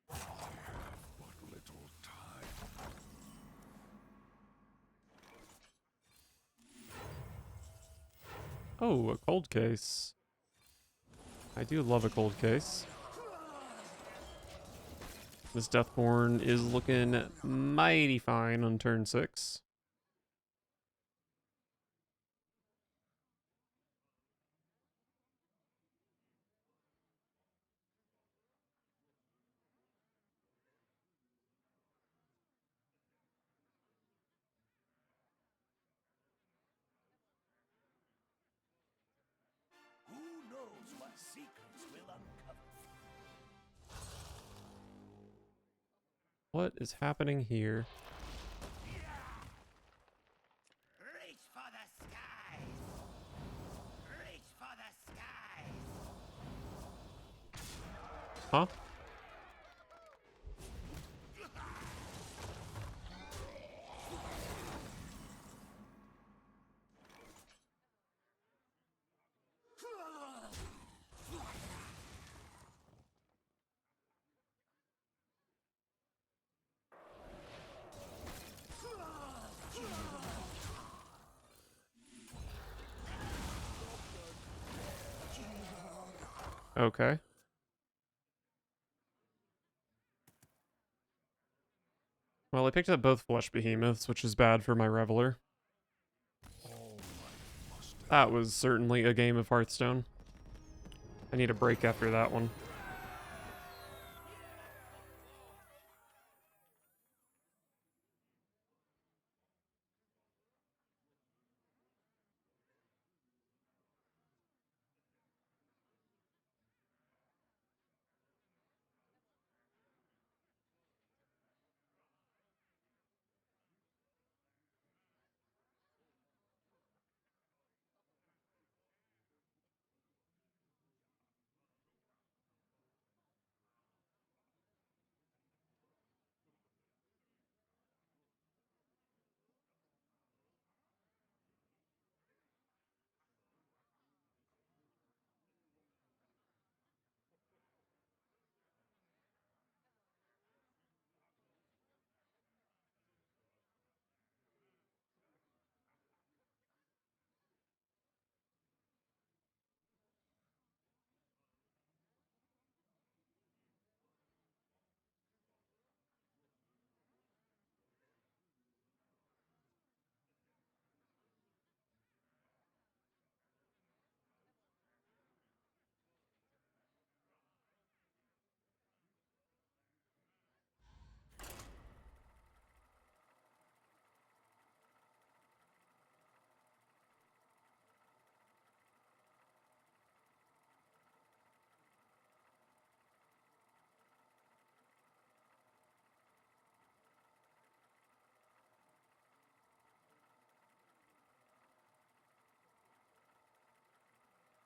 But little time. Oh, a cold case. I do love a cold case. This Deathborn is looking mighty fine on turn 6. Who knows what secrets will uncover? What is happening here? Reach for the skies! Reach for the skies! Huh? Okay. Well, I picked up both Flesh Behemoths, which is bad for my Reveler. That was certainly a game of Hearthstone. I need a break after that one.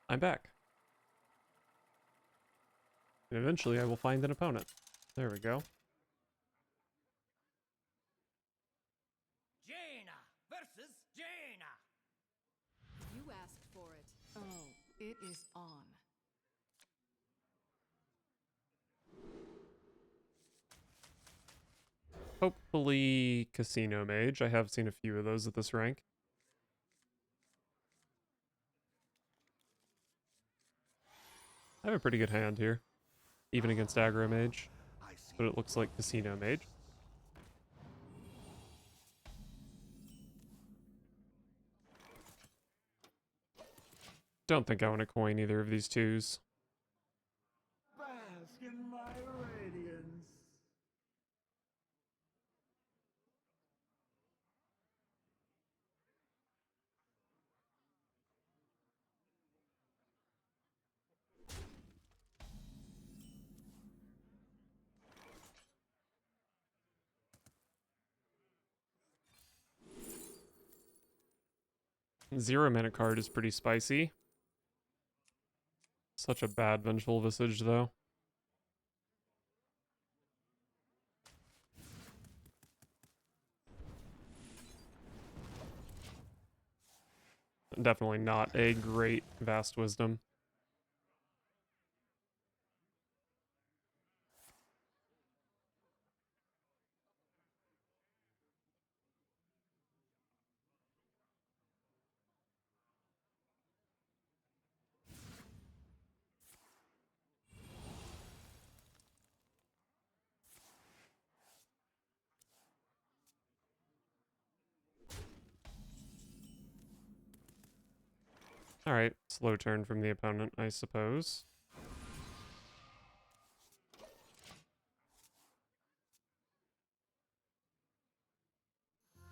I'm back. And eventually I will find an opponent. There we go. Jaina versus Jaina! You asked for it. Oh, it is on. Hopefully Casino Mage. I have seen a few of those at this rank. I have a pretty good hand here, even against Aggro Mage, but it looks like Casino Mage. Don't think I want to coin either of these twos. Bask in my radiance. Zero mana card is pretty spicy. Such a bad Vengeful Visage, though. Definitely not a great Vast Wisdom. Alright, slow turn from the opponent, I suppose.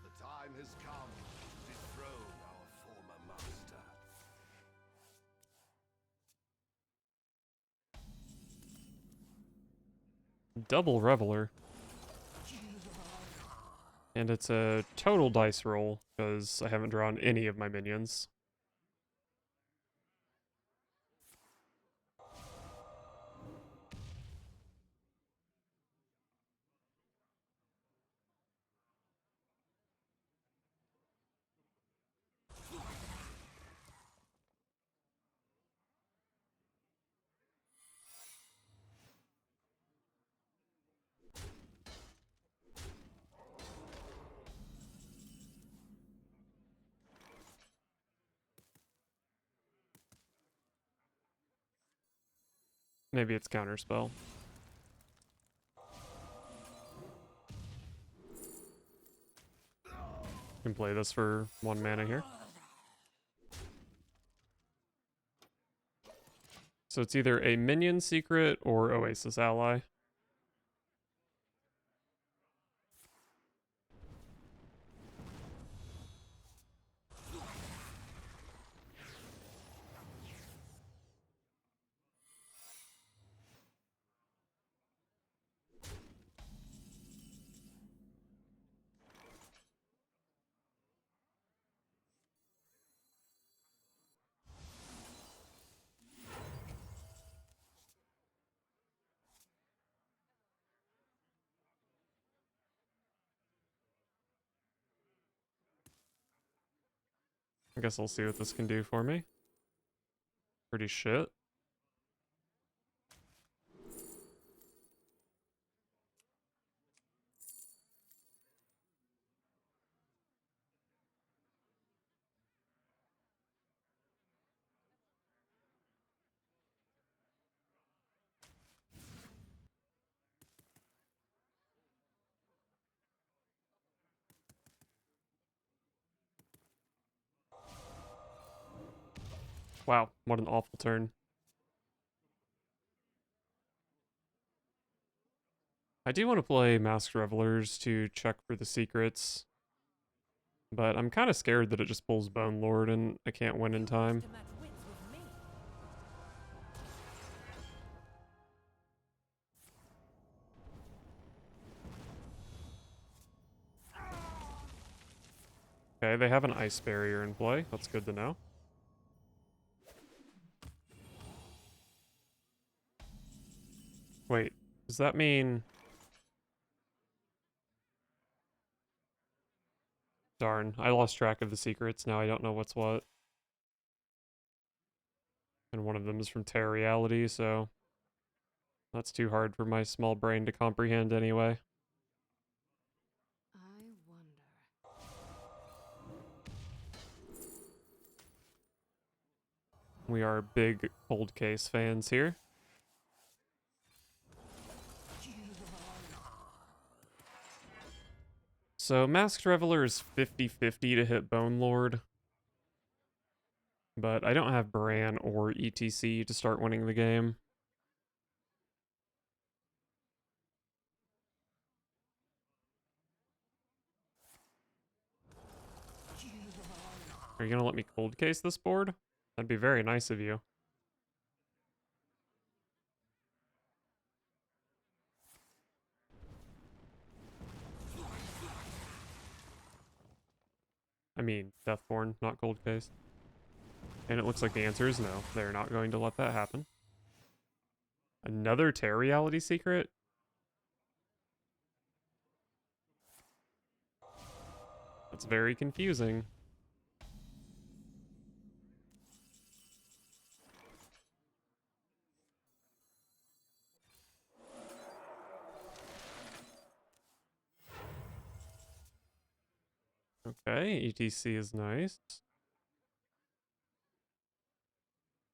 The time has come to dethrone our former master. Double Reveler. And it's a total dice roll, because I haven't drawn any of my minions. Maybe it's Counterspell. Can play this for 1 mana here. So it's either a minion secret or Oasis ally. I guess I'll see what this can do for me. Pretty shit. Wow, what an awful turn. I do want to play Masked Revelers to check for the secrets, but I'm kind of scared that it just pulls Bone Lord and I can't win in time. To match wits with me. Okay, they have an Ice Barrier in play. That's good to know. Wait, does that mean... Darn, I lost track of the secrets. Now I don't know what's what. And one of them is from Terra Reality, so... That's too hard for my small brain to comprehend anyway. I wonder. We are big Cold Case fans here. So Masked Reveler is 50-50 to hit Bone Lord. But I don't have Bran or E.T.C to start winning the game. Are you gonna let me cold case this board? That'd be very nice of you. I mean, Deathborn, not cold case. And it looks like the answer is no. They're not going to let that happen. Another Reality secret? That's very confusing. Okay, E.T.C is nice.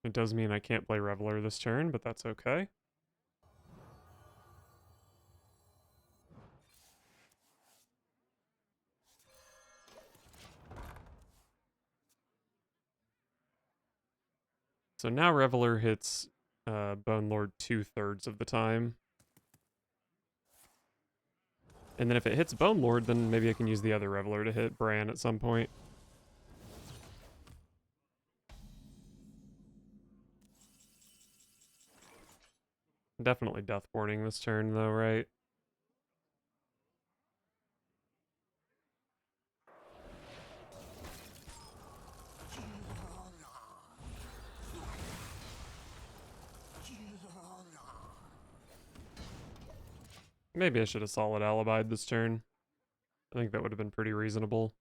It does mean I can't play Reveler this turn, but that's okay. So now Reveler hits Bone Lord 2/3 of the time. And then if it hits Bone Lord, then maybe I can use the other Reveler to hit Bran at some point. Definitely Deathborning this turn though, right? Maybe I should have solid alibied this turn. I think that would have been pretty reasonable.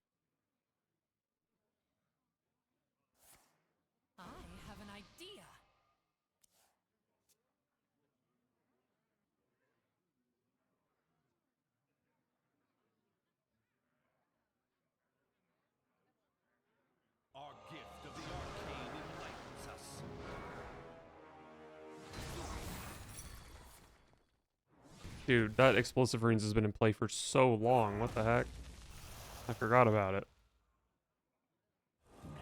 I have an idea. Our gift of the arcane enlightens us. Dude, that Explosive Runes has been in play for so long. What the heck? I forgot about it.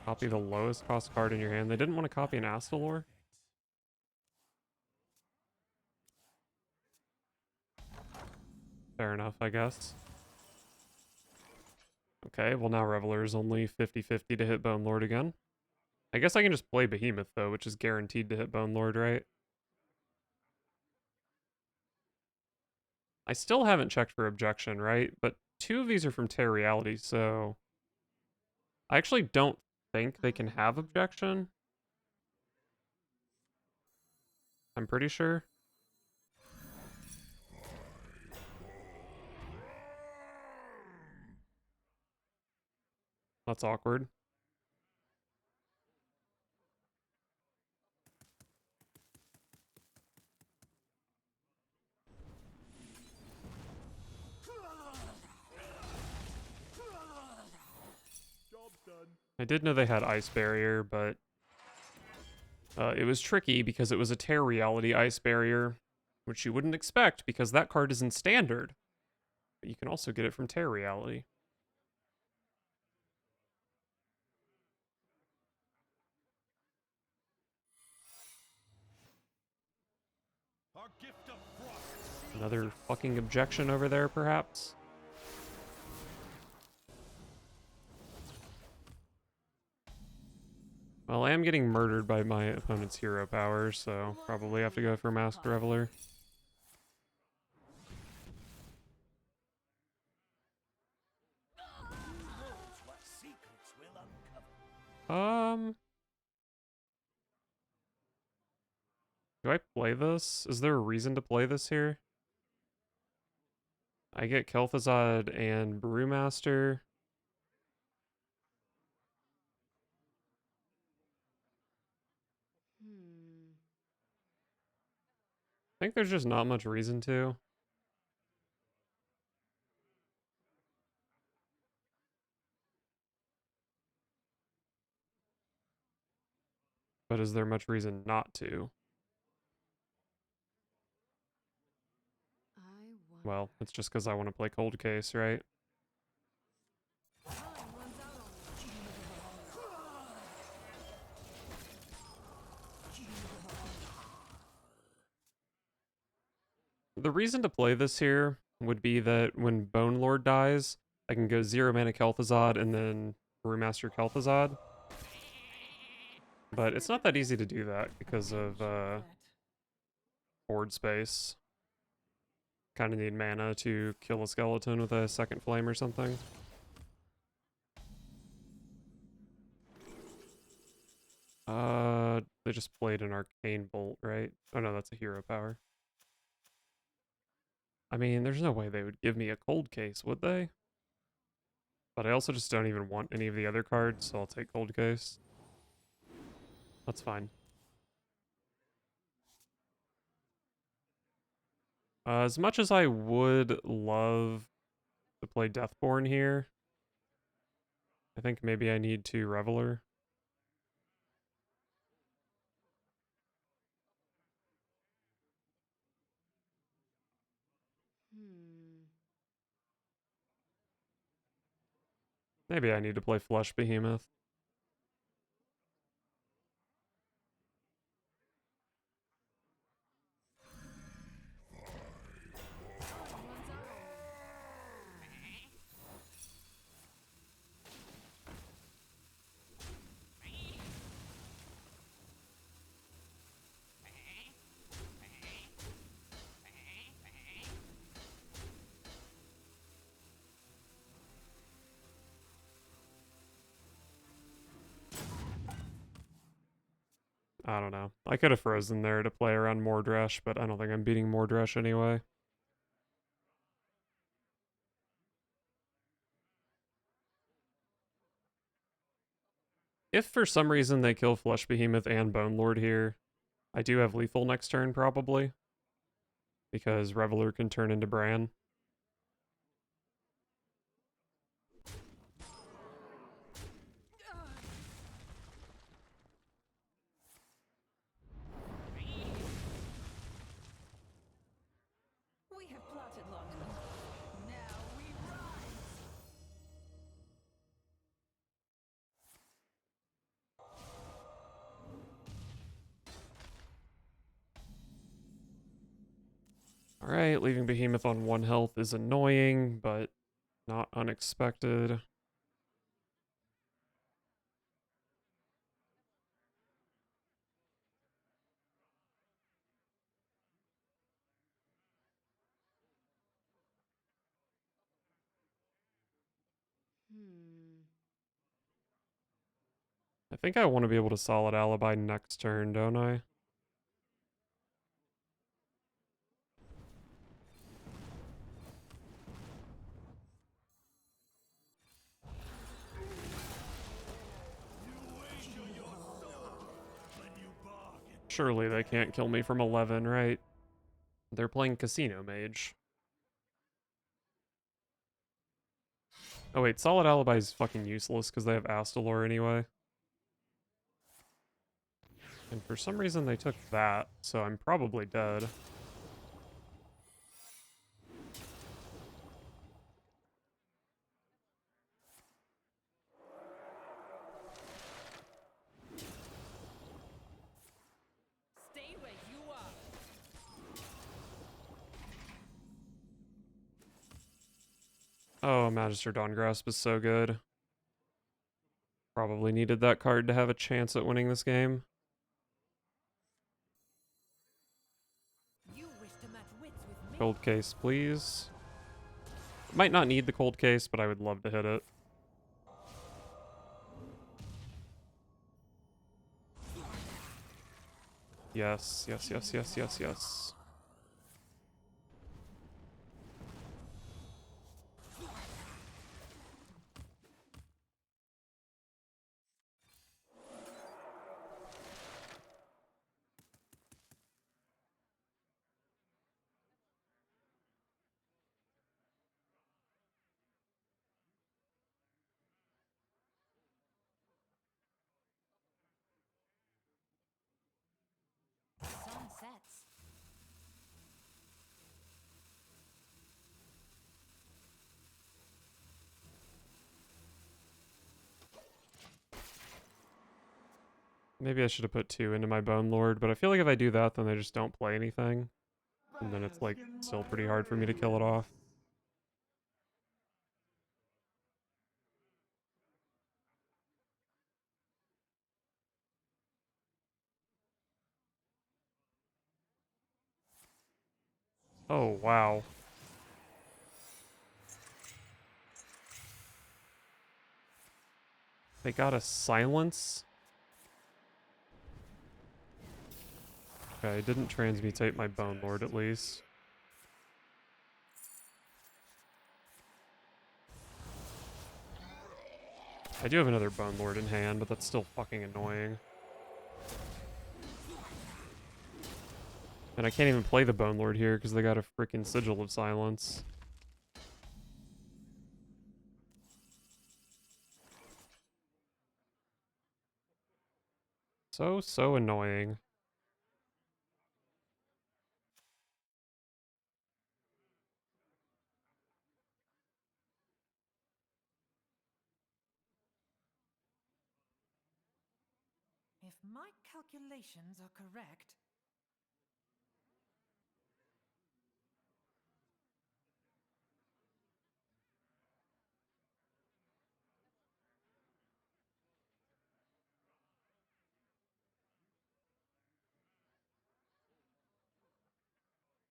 Copy the lowest cost card in your hand. They didn't want to copy an Astalor? Fair enough, I guess. Okay, well now Reveler is only 50-50 to hit Bone Lord again. I guess I can just play Behemoth though, which is guaranteed to hit Bone Lord, right? I still haven't checked for objection, right? But 2 of these are from Reality, so I actually don't think they can have objection. I'm pretty sure. That's awkward. I did know they had Ice Barrier, but it was tricky because it was a Reality Ice Barrier, which you wouldn't expect because that card is in Standard. But you can also get it from Reality. Our gift of frost. Another fucking objection over there, perhaps? Well, I am getting murdered by my opponent's hero power, so probably have to go for Masked Reveler. What secrets will uncover? Do I play this? Is there a reason to play this here? I get Kel'Thuzad and Brewmaster. I think there's just not much reason to. But is there much reason not to? Well, it's just because I want to play Cold Case, right? The reason to play this here would be that when Bone Lord dies, I can go 0 mana Kel'Thuzad and then Brewmaster Kel'Thuzad. But it's not that easy to do that because of board space. Kind of need mana to kill a skeleton with a second flame or something. They just played an Arcane Bolt, right? Oh no, that's a hero power. I mean, there's no way they would give me a Cold Case, would they? But I also just don't even want any of the other cards, so I'll take Cold Case. That's fine. As much as I would love to play Deathborn here, I think maybe I need to Reveler. Maybe I need to play Flesh Behemoth. I don't know. I could have frozen there to play around Mordresh, but I don't think I'm beating Mordresh anyway. If for some reason they kill Flesh Behemoth and Bone Lord here, I do have lethal next turn probably. Because Reveler can turn into Bran. We have plotted long enough. Now we rise. Alright, leaving Behemoth on 1 health is annoying, but not unexpected. I think I want to be able to solid alibi next turn, don't I? Surely they can't kill me from 11, right? They're playing Casino Mage. Oh wait, Solid Alibi is fucking useless because they have Astalor anyway. And for some reason they took that, so I'm probably dead. Stay where you are. Oh, Magister Dawngrasp is so good. Probably needed that card to have a chance at winning this game. You wish to match wits with me? Cold Case, please. Might not need the Cold Case, but I would love to hit it. Yes, yes, yes, yes, yes, yes. Sun sets. Maybe I should have put 2 into my Bone Lord, but I feel like if I do that, then they just don't play anything. And then it's like still pretty hard for me to kill it off. Oh, wow. They got a silence? Okay, I didn't transmutate my Bone Lord at least. I do have another Bone Lord in hand, but that's still fucking annoying. And I can't even play the Bone Lord here because they got a freaking Sigil of Silence. So annoying. If my calculations are correct,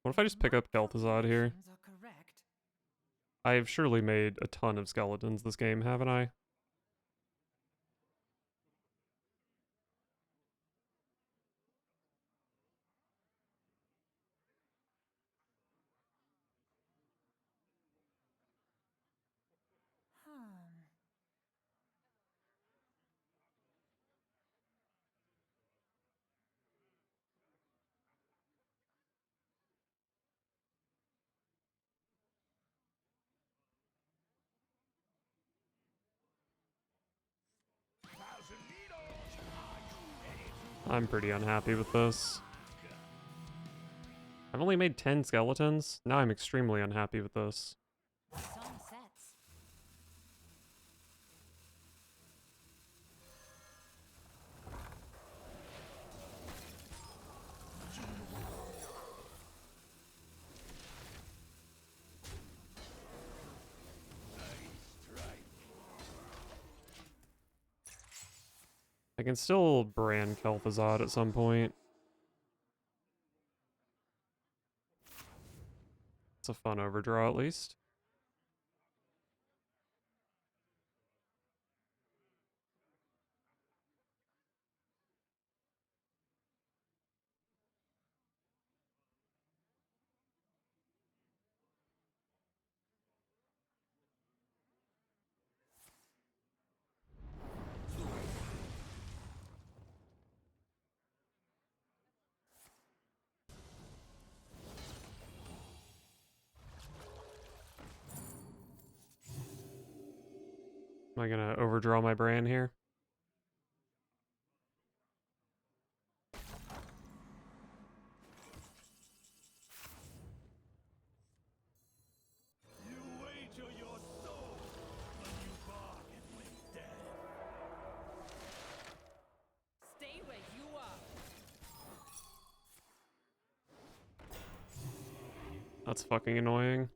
What if I just pick up Kel'thuzad here? calculations are correct, I have surely made a ton of skeletons this game, haven't I? I'm pretty unhappy with this. I've only made 10 skeletons. Now I'm extremely unhappy with this. Some sets. I can still brand Kel'Thuzad at some point. It's a fun overdraw at least. Am I gonna overdraw my brand here? You wager your soul when you bargain with death. Stay where you are. That's fucking annoying.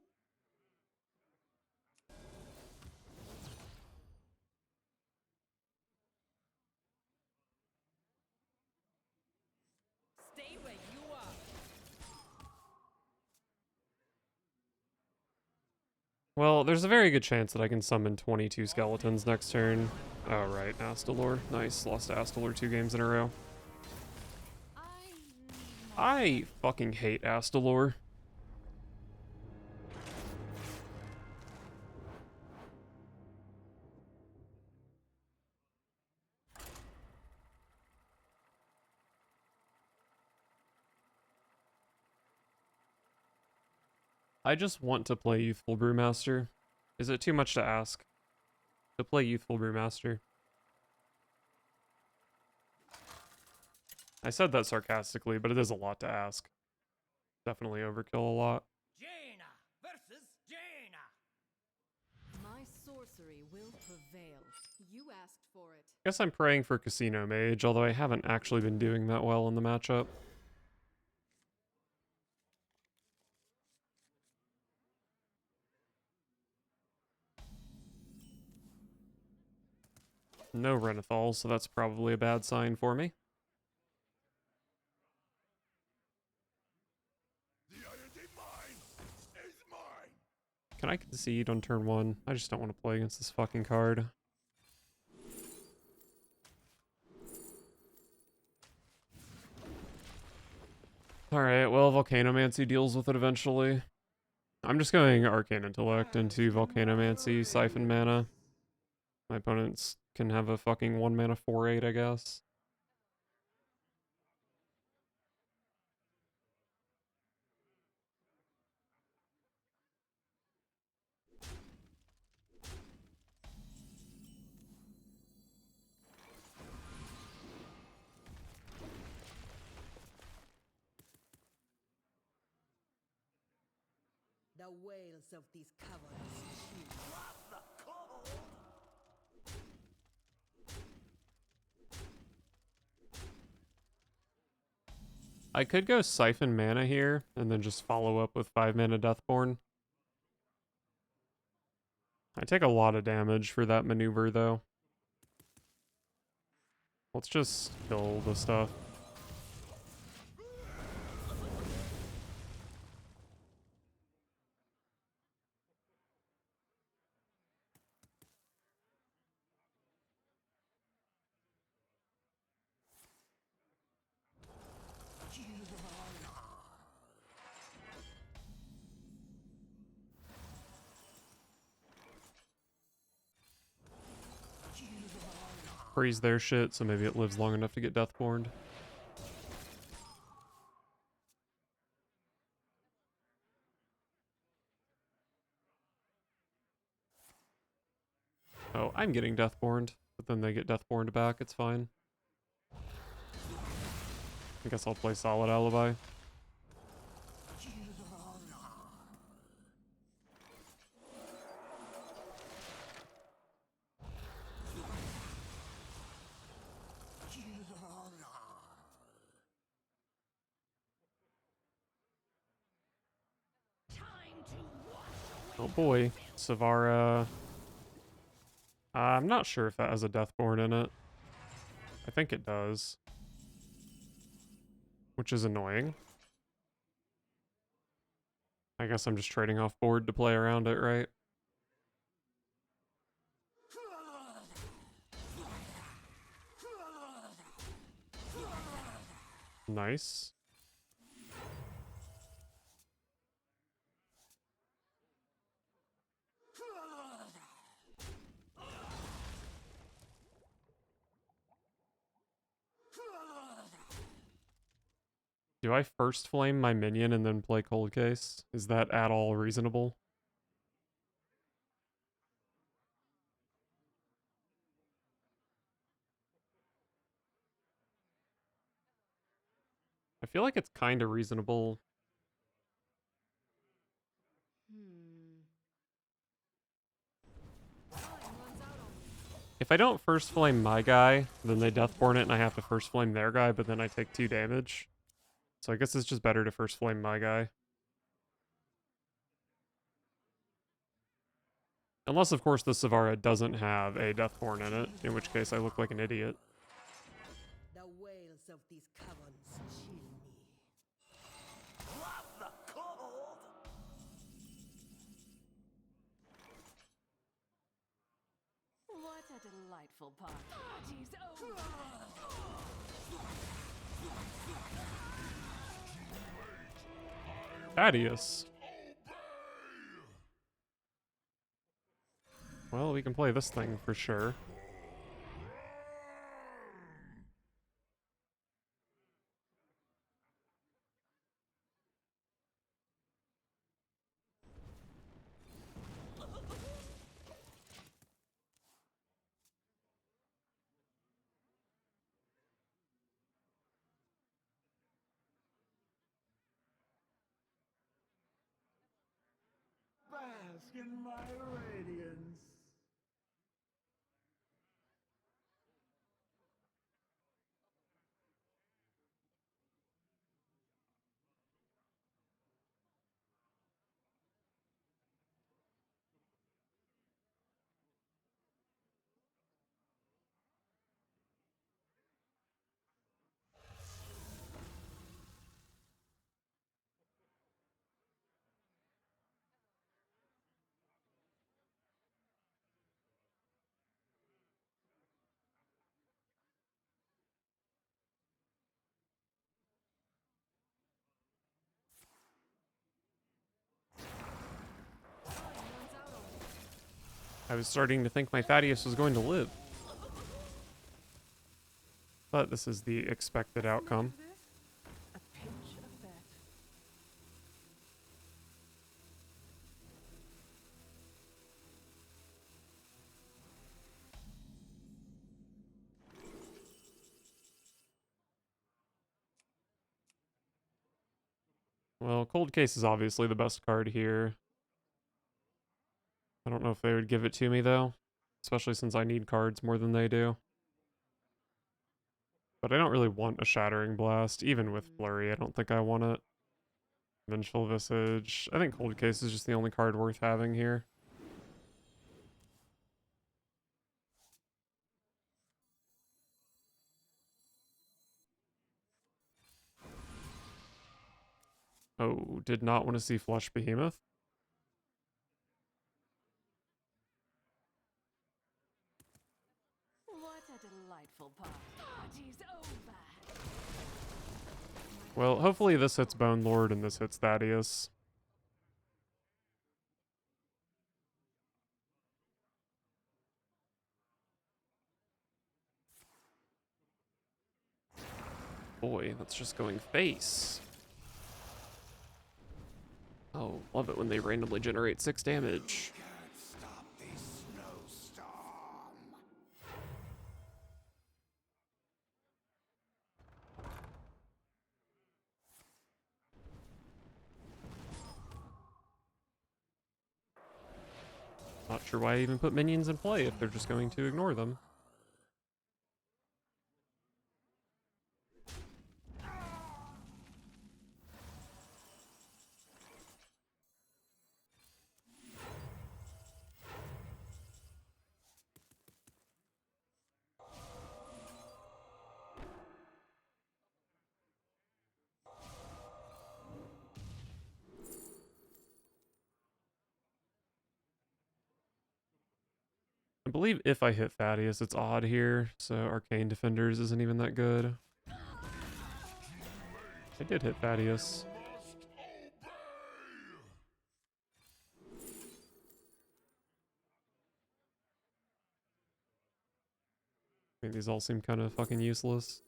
Stay where you are. Well, there's a very good chance that I can summon 22 skeletons next turn. Oh, right, Astalor. Nice, lost to Astalor 2 games in a row. I fucking hate Astalor. I just want to play Youthful Brewmaster. Is it too much to ask to play Youthful Brewmaster? I said that sarcastically, but it is a lot to ask. Definitely overkill a lot. Jaina versus Jaina. My sorcery will prevail. You asked for it. Guess I'm praying for Casino Mage, although I haven't actually been doing that well in the matchup. No Renathal, so that's probably a bad sign for me. The iodine mine is mine. Can I concede on turn 1? I just don't want to play against this fucking card. Alright, well, Volcanomancy deals with it eventually. I'm just going Arcane Intellect into Volcanomancy, Siphon Mana. My opponents can have a fucking 1 mana 4/8, I guess. The wails of these caverns chill. The cold. I could go Siphon Mana here, and then just follow up with 5 mana Deathborn. I take a lot of damage for that maneuver, though. Let's just kill the stuff. Freeze their shit, so maybe it lives long enough to get Deathborn. Oh, I'm getting Deathborned, but then they get Deathborned back, it's fine. I guess I'll play Solid Alibi. Oh boy, Savara. I'm not sure if that has a Deathborn in it. I think it does. Which is annoying. I guess I'm just trading off board to play around it, right? Nice. Do I first flame my minion and then play Cold Case? Is that at all reasonable? I feel like it's kind of reasonable. If I don't first flame my guy, then they Deathborn it and I have to first flame their guy, but then I take 2 damage. So I guess it's just better to first flame my guy. Unless, of course, the Savara doesn't have a Deathborn in it, in which case I look like an idiot. The wails of these caverns chill me. Love the cold. What a delightful party. Party's over. Thaddeus. Well, we can play this thing for sure. Bask in my radiance. I was starting to think my Thaddeus was going to live. But this is the expected outcome. A pinch of bet. Well, Cold Case is obviously the best card here. I don't know if they would give it to me, though. Especially since I need cards more than they do. But I don't really want a Shattering Blast. Even with Flurry, I don't think I want it. Vengeful Visage. I think Cold Case is just the only card worth having here. Oh, did not want to see Flush Behemoth. What a delightful party. Party's over. Well, hopefully this hits Bone Lord and this hits Thaddeus. Boy, that's just going face. Oh, love it when they randomly generate 6 damage. Can't stop this snowstorm. Not sure why I even put minions in play if they're just going to ignore them. I believe if I hit Thaddeus, it's odd here, so Arcane Defenders isn't even that good. I did hit Thaddeus. I mean, these all seem kind of fucking useless.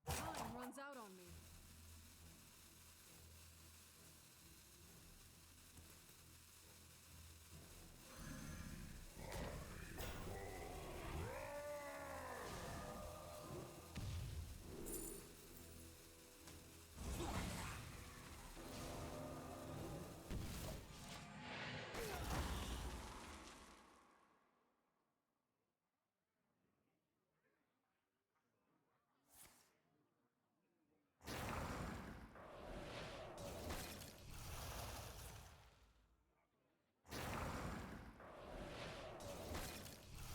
Time runs out on me.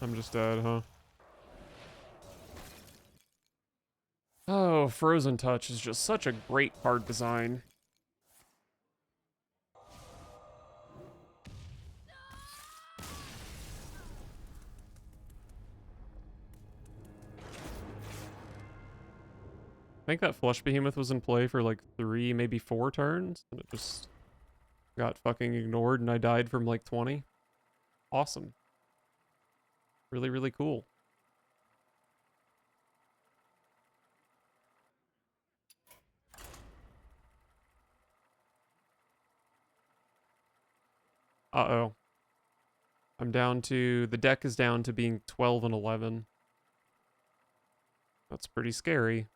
I'm just dead, huh? Oh, Frozen Touch is just such a great card design. I think that Flush Behemoth was in play for like 3, maybe 4 turns, and it just got fucking ignored and I died from like 20. Awesome. Really, really cool. Uh-oh. The deck is down to being 12 and 11. That's pretty scary.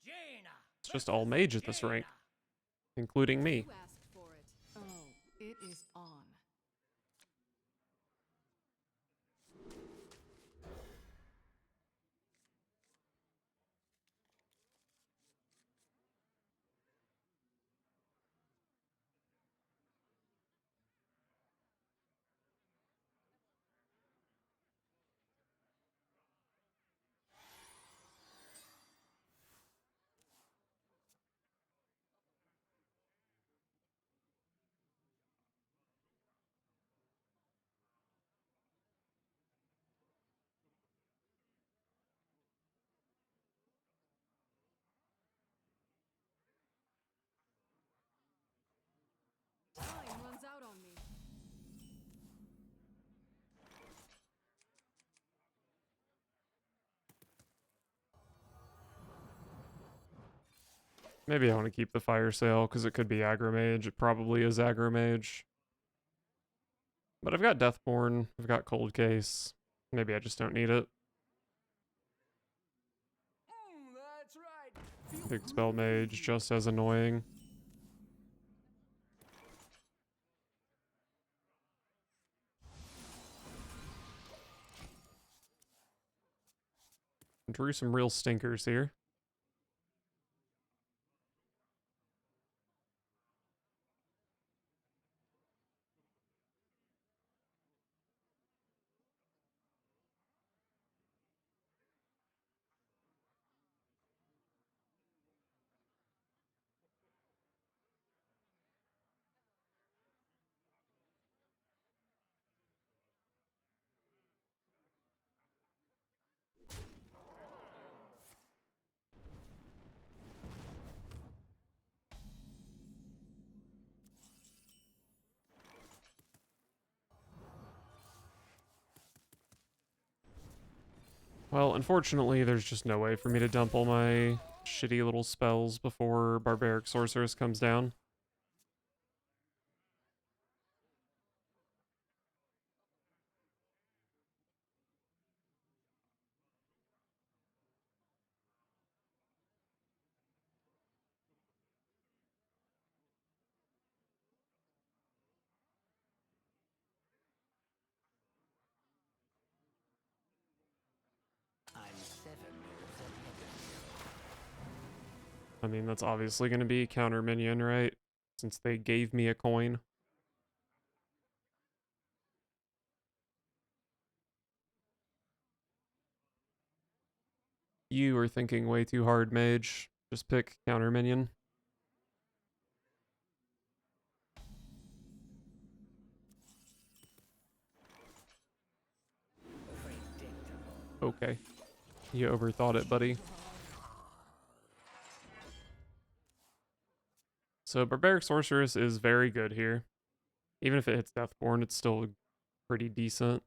Jaina, It's just all Mage at this rank, Jaina. including me. You asked for it. Oh, it is on. Maybe I want to keep the fire sale because it could be aggro mage. It probably is aggro mage. But I've got Deathborn. I've got Cold Case. Maybe I just don't need it. That's right. Big spell mage, just as annoying. Drew some real stinkers here. Well, unfortunately, there's just no way for me to dump all my shitty little spells before Barbaric Sorceress comes down. I'm 7 moves ahead of I mean, that's obviously going to be counter minion, right? Since they gave me a coin. You are thinking way too hard, Mage. Just pick counter minion. Okay. You overthought it, buddy. So Barbaric Sorceress is very good here. Even if it hits Deathborn, it's still pretty decent.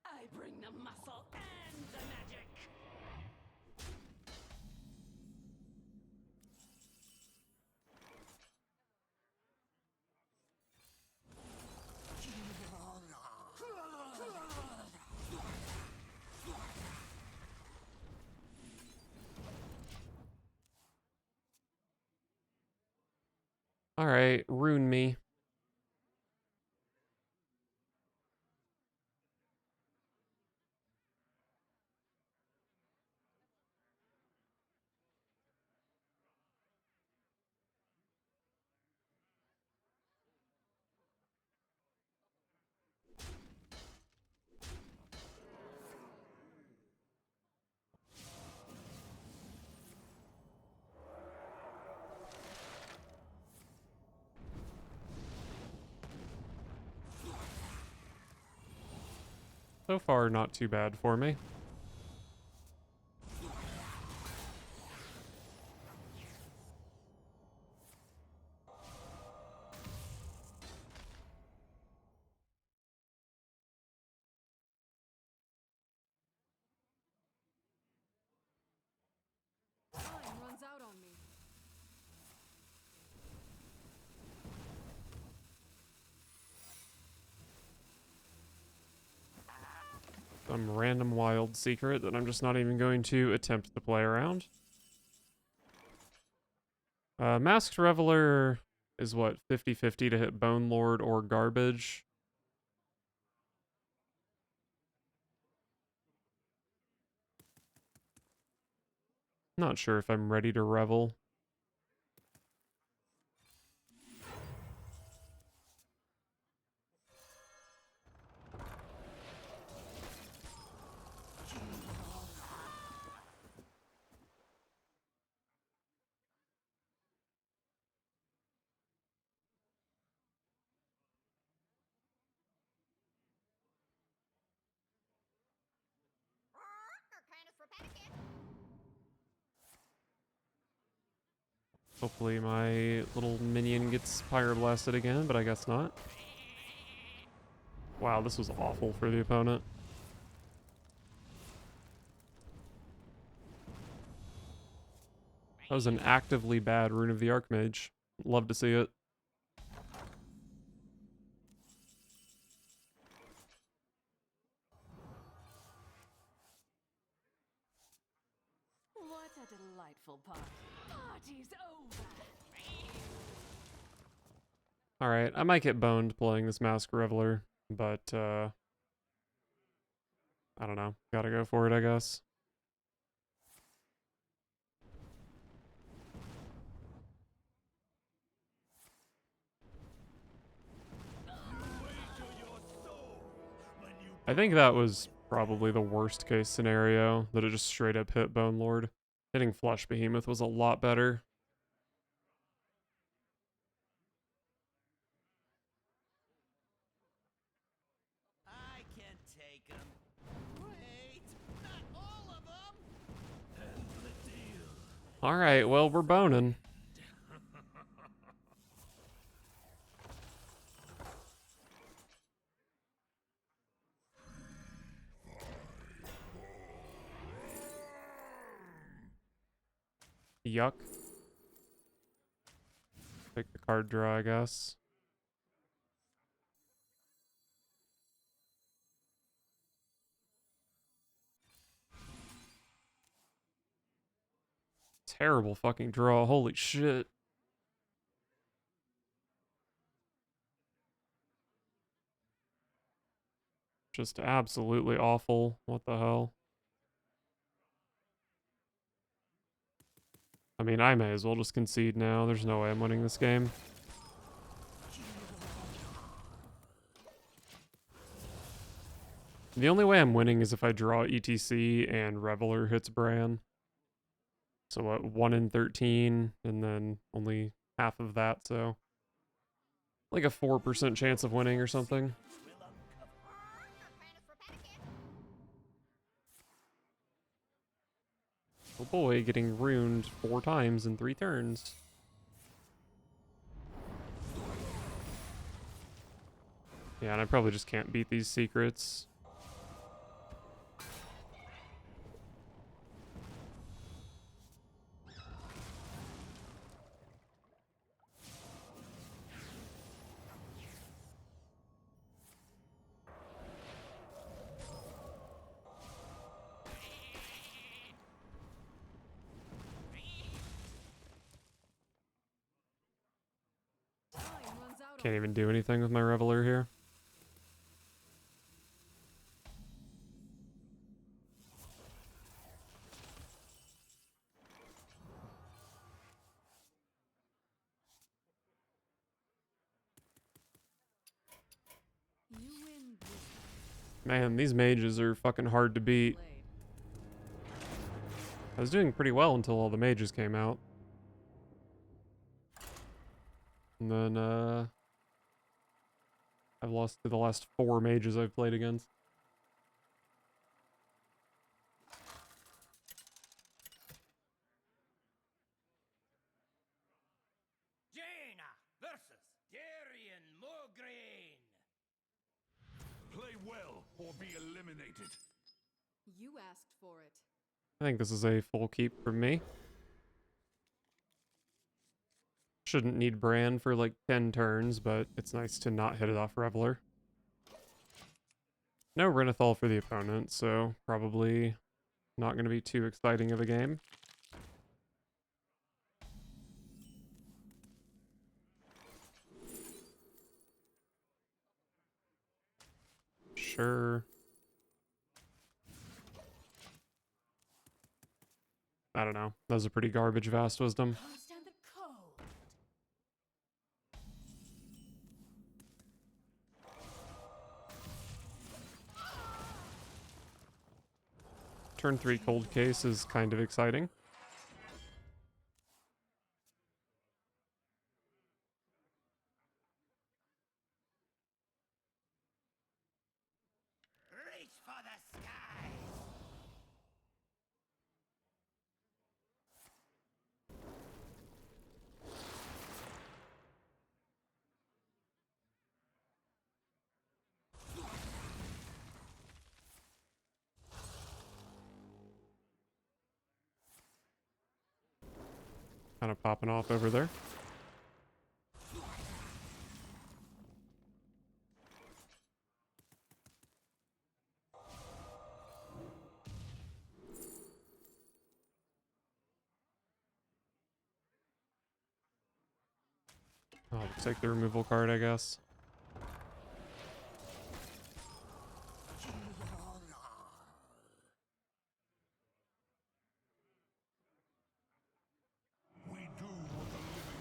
I bring the muscle and the magic. Alright, rune me. So far, not too bad for me. Time runs out on me. Some random wild secret that I'm just not even going to attempt to play around. Masked Reveler is what, 50-50 to hit Bone Lord or Garbage. Not sure if I'm ready to revel. Hopefully my little minion gets pyroblasted again, but I guess not. Wow, this was awful for the opponent. That was an actively bad Rune of the Archmage. Love to see it. What a delightful party. Party's over. Alright, I might get boned playing this Mask Reveler, but, I don't know. Gotta go for it, I guess. I think that was probably the worst case scenario, that it just straight up hit Bone Lord. Hitting Flesh Behemoth was a lot better. I can take them. Wait, not all of them. And the deal. Alright, well, we're boning. Yuck. Take the card draw, I guess. Terrible fucking draw, holy shit. Just absolutely awful. What the hell? I mean, I may as well just concede now. There's no way I'm winning this game. The only way I'm winning is if I draw E.T.C and Reveler hits Bran. So what, 1 in 13, and then only half of that, so like a 4% chance of winning or something. Oh boy, getting ruined 4 times in 3 turns. Yeah, and I probably just can't beat these secrets. Can't even do anything with my Reveler here. Man, these mages are fucking hard to beat. I was doing pretty well until all the mages came out. And then, I've lost to the last 4 mages I've played against. Jaina versus Darian Mograine. Play well or be eliminated. You asked for it. I think this is a full keep from me. Shouldn't need Bran for like 10 turns, but it's nice to not hit it off Reveler. No Renathal for the opponent, so probably not going to be too exciting of a game. Sure. I don't know. That was a pretty garbage Vast Wisdom. Stand the cold. Turn 3 Cold Case is kind of exciting. Reach for the skies. kind of popping off over there. I'll take the removal card, I guess. We do what the living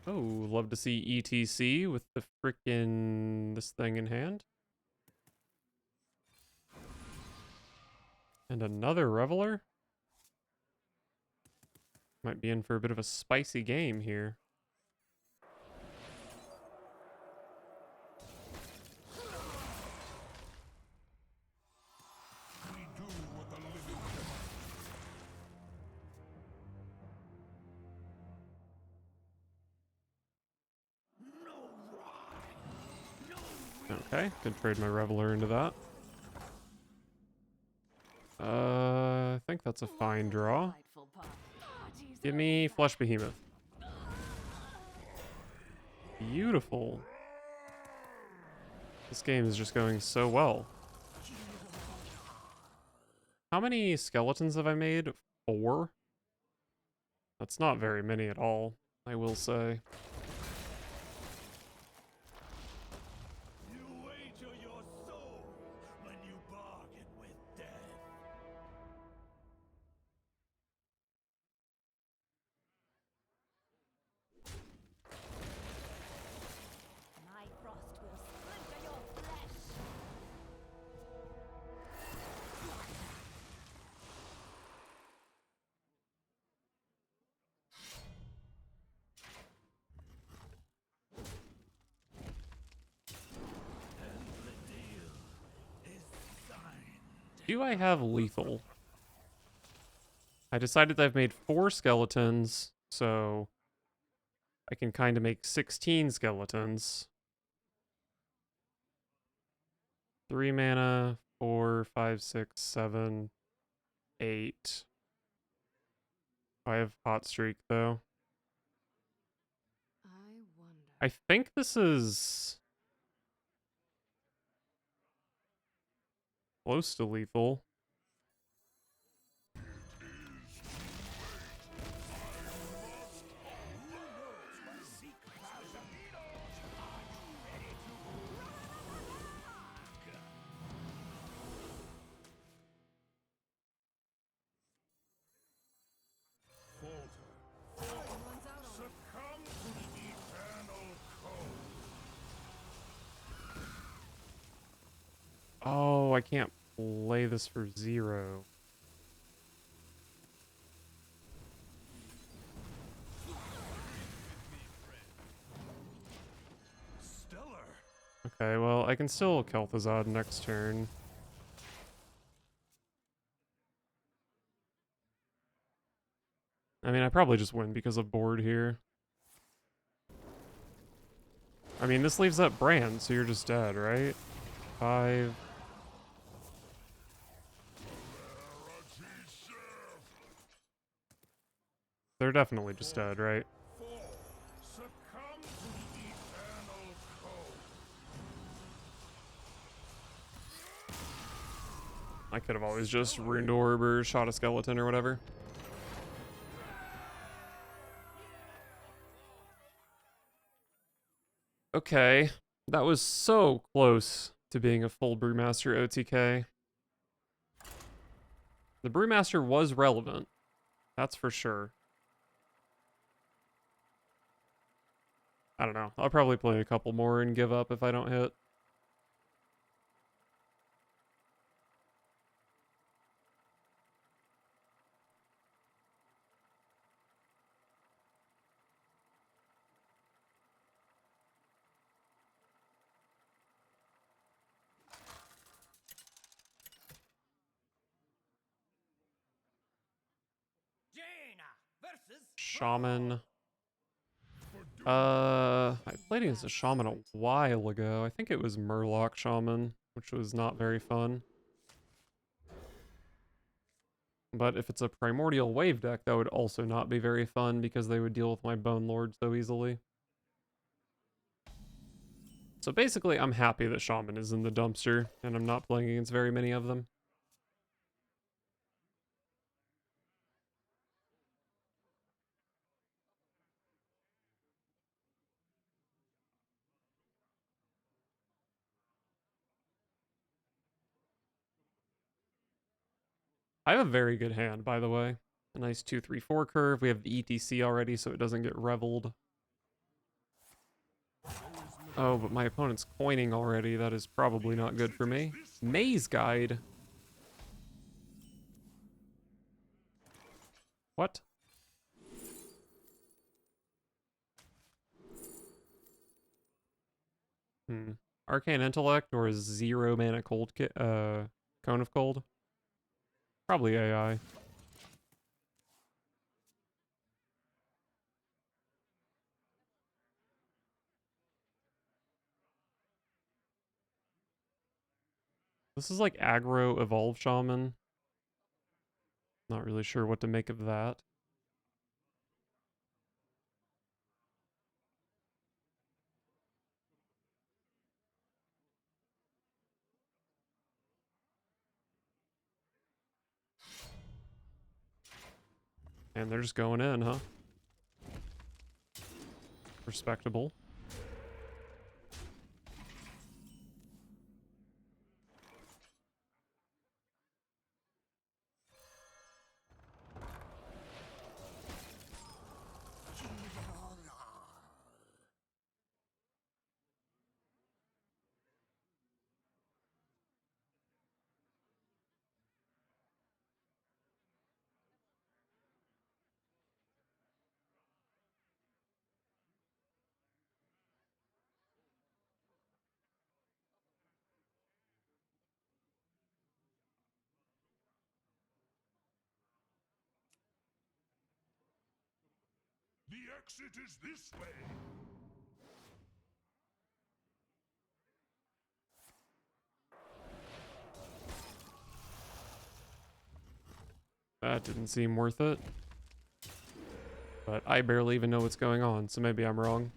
cannot. Oh, love to see E.T.C with the frickin' this thing in hand. And another Reveler? Might be in for a bit of a spicy game here. We do what the living cannot. Okay, could trade my Reveler into that. I think that's a fine draw. Delightful pop. Give me Flesh Behemoth. Beautiful. This game is just going so well. How many skeletons have I made? 4? That's not very many at all, I will say. You wager your soul when you bargain with death. My frost will splinter your flesh. Do I have lethal? I decided I've made 4 skeletons, so I can kind of make 16 skeletons. 3 mana, 4, 5, 6, 7, 8. I have Hot Streak, though. I wonder. I think this is close to lethal. Succumb to the eternal cold. Oh, I can't play this for 0. Stellar. Okay, well, I can still Kel'Thuzad next turn. I mean, I probably just win because of board here. I mean, this leaves up Brand, so you're just dead, right? 5. They're definitely just dead, right? Succumb to the eternal cold. I could have always just Ruined Orb or shot a skeleton or whatever. Okay, that was so close to being a full Brewmaster OTK. The Brewmaster was relevant, that's for sure. I don't know, I'll probably play a couple more and give up if I don't hit. Jaina versus Shaman. I played against a shaman a while ago. I think it was Murloc Shaman, which was not very fun. But if it's a Primordial Wave deck, that would also not be very fun because they would deal with my Bone Lord so easily. So basically, I'm happy that Shaman is in the dumpster, and I'm not playing against very many of them. I have a very good hand, by the way. A nice 2-3-4 curve. We have the E.T.C already, so it doesn't get reveled. Oh, but my opponent's coining already. That is probably not good for me. Maze Guide. What? Arcane Intellect or a 0 mana Cone of Cold? Probably AI. This is like aggro Evolve Shaman. Not really sure what to make of that. And they're just going in, huh? Respectable. The exit is this way. That didn't seem worth it. But I barely even know what's going on, so maybe I'm wrong.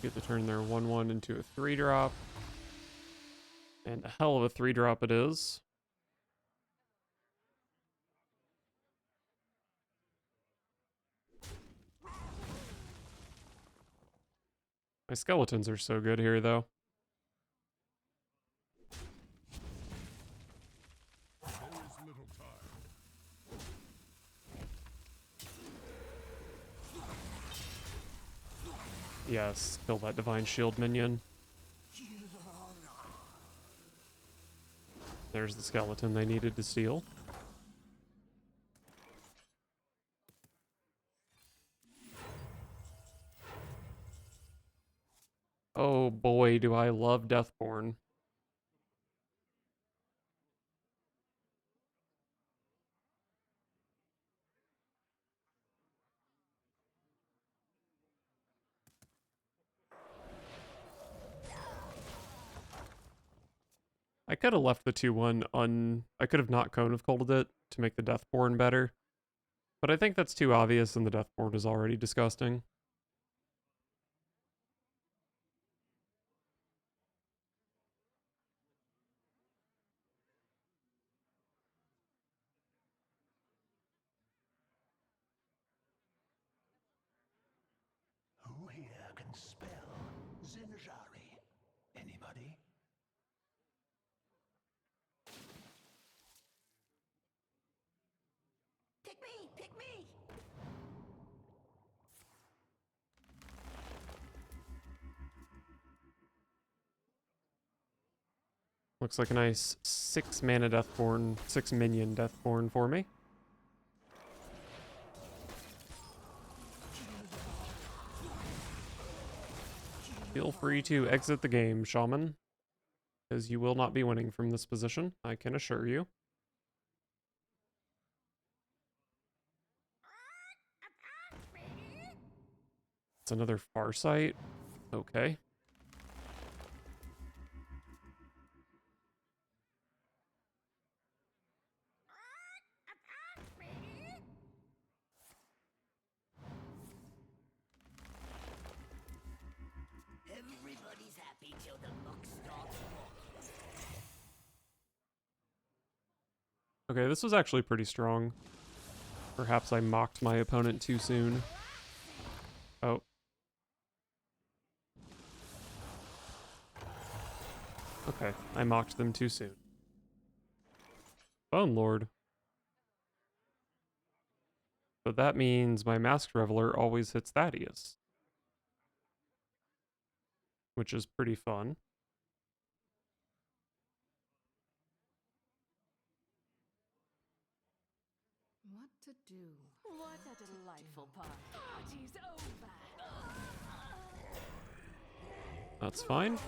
Get to turn their 1-1 into a 3-drop. And a hell of a 3-drop it is. My skeletons are so good here, though. There is little time. Yes, kill that Divine Shield minion. There's the skeleton they needed to steal. Oh boy, do I love Deathborn. I could have left the 2-1 I could have not Cone of Colded it to make the Deathborn better. But I think that's too obvious and the Deathborn is already disgusting. Who here can spell Zinjari? Anybody? Pick me! Pick me! Looks like a nice 6 mana Deathborn, 6 minion Deathborn for me. Feel free to exit the game, Shaman, because you will not be winning from this position, I can assure you. It's another Farsight. Okay. Everybody's happy till the muck starts walking. Okay, this was actually pretty strong. Perhaps I mocked my opponent too soon. Oh. Okay, I mocked them too soon. Bone Lord. But that means my Masked Reveler always hits Thaddeus. Which is pretty fun. What to do? What a delightful party. Party's over. That's fine.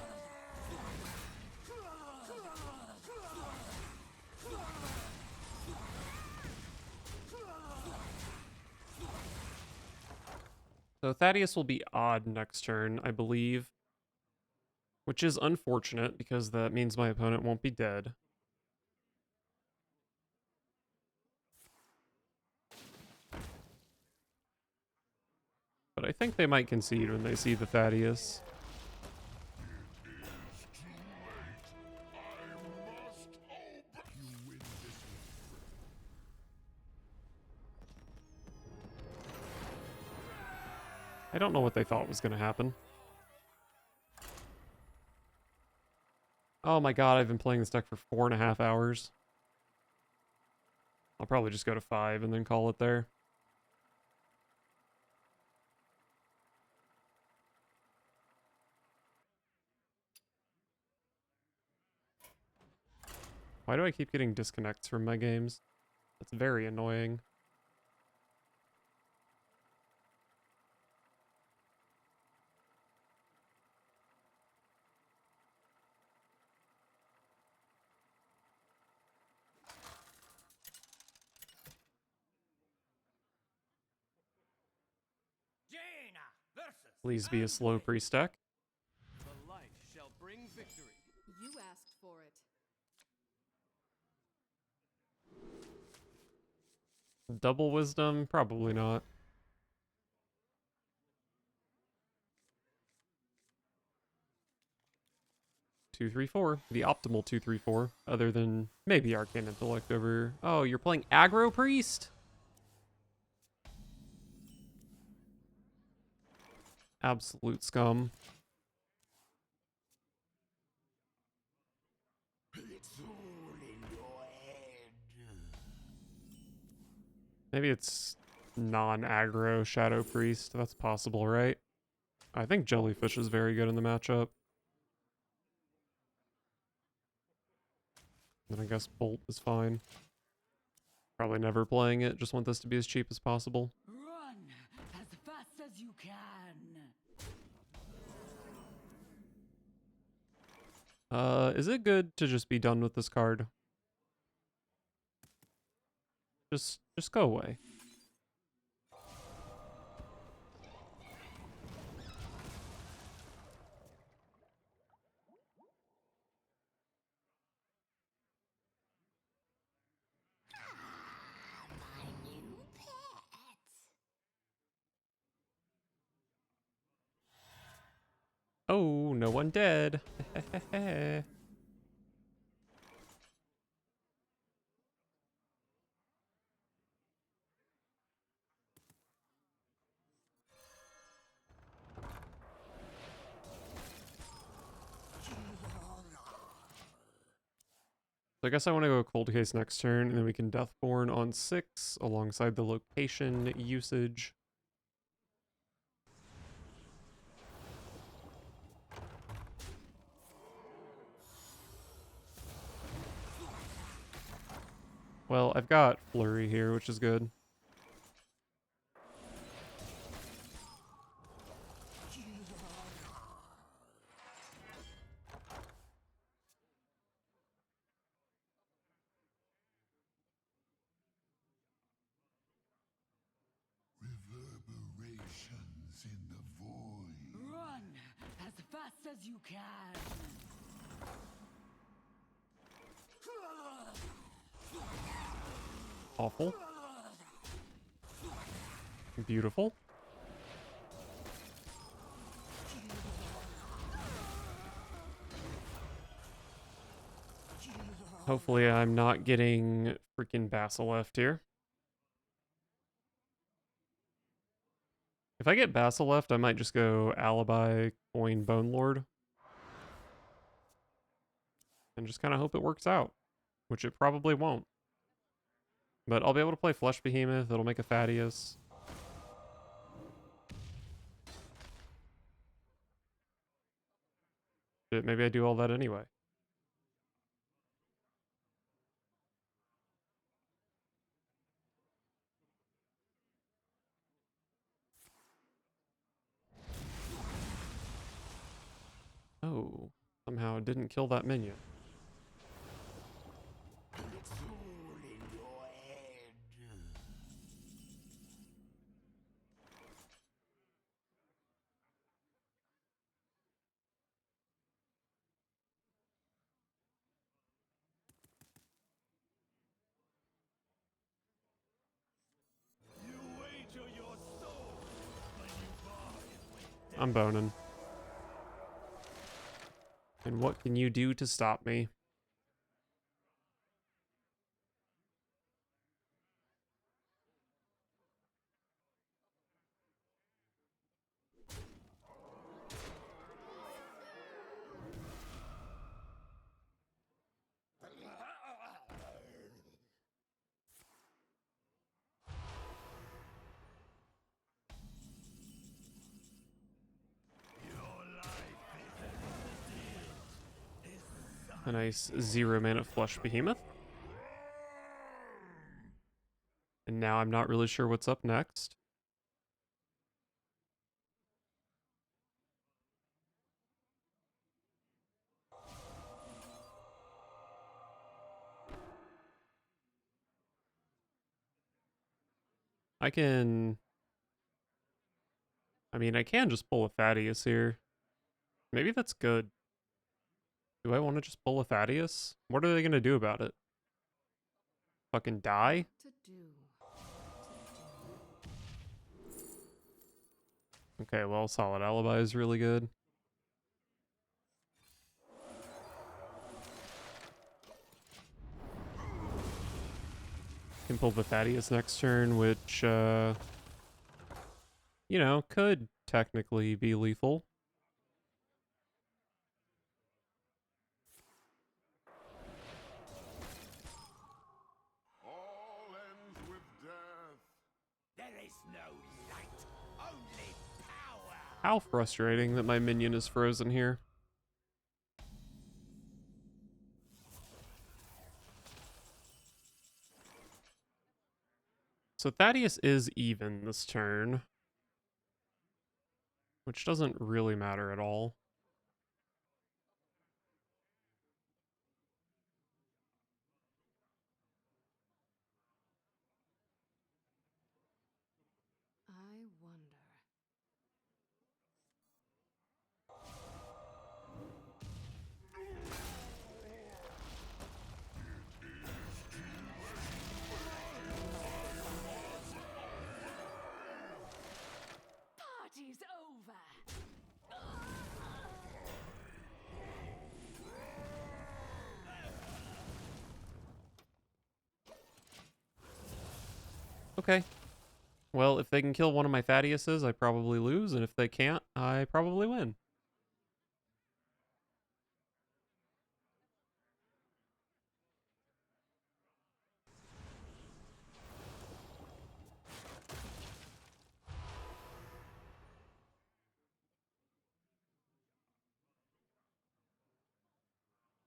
So Thaddeus will be odd next turn, I believe. Which is unfortunate, because that means my opponent won't be dead. But I think they might concede when they see the Thaddeus. I don't know what they thought was going to happen. Oh my god, I've been playing this deck for 4.5 hours. I'll probably just go to 5 and then call it there. Why do I keep getting disconnects from my games? That's very annoying. Jaina versus Please be a slow pre-stack. the light shall bring victory. You asked for it. Double wisdom? Probably not. Two, three, four. The optimal 2-3-4. Other than maybe Arcane Intellect over. Oh, you're playing Aggro Priest? Absolute scum. It's all in your head. Maybe it's non-aggro Shadow Priest. That's possible, right? I think Jellyfish is very good in the matchup. Then I guess Bolt is fine. Probably never playing it. Just want this to be as cheap as possible. Run as fast as you can. Is it good to just be done with this card? Just go away. My new pet. Oh, no one dead. So I guess I want to go Cold Case next turn, and then we can Deathborn on 6 alongside the location usage. Well, I've got Flurry here, which is good. Reverberations in the void. Run as fast as you can. Awful. Beautiful. Hopefully I'm not getting freaking Basilisk here. If I get Basilisk, I might just go Alibi, Coin, Bone Lord. And just kind of hope it works out. Which it probably won't. But I'll be able to play Flesh Behemoth, it'll make a Thaddeus. Shit, maybe I do all that anyway. Oh, somehow it didn't kill that minion. It's all in your head. You wager your soul when you bargain with death. I'm boning. And what can you do to stop me? A nice 0-mana Flesh Behemoth. And now I'm not really sure what's up next. I can just pull a Thaddeus here. Maybe that's good. Do I want to just pull a Thaddeus? What are they going to do about it? Fucking die? What to do? Okay, well, Solid Alibi is really good. Can pull the Thaddeus next turn, which, you know, could technically be lethal. All ends with death. There is no light, only power. How frustrating that my minion is frozen here. So Thaddeus is even this turn, which doesn't really matter at all. I wonder. Party's over. Okay. Well, if they can kill one of my Thaddeus's, I probably lose, and if they can't, I probably win.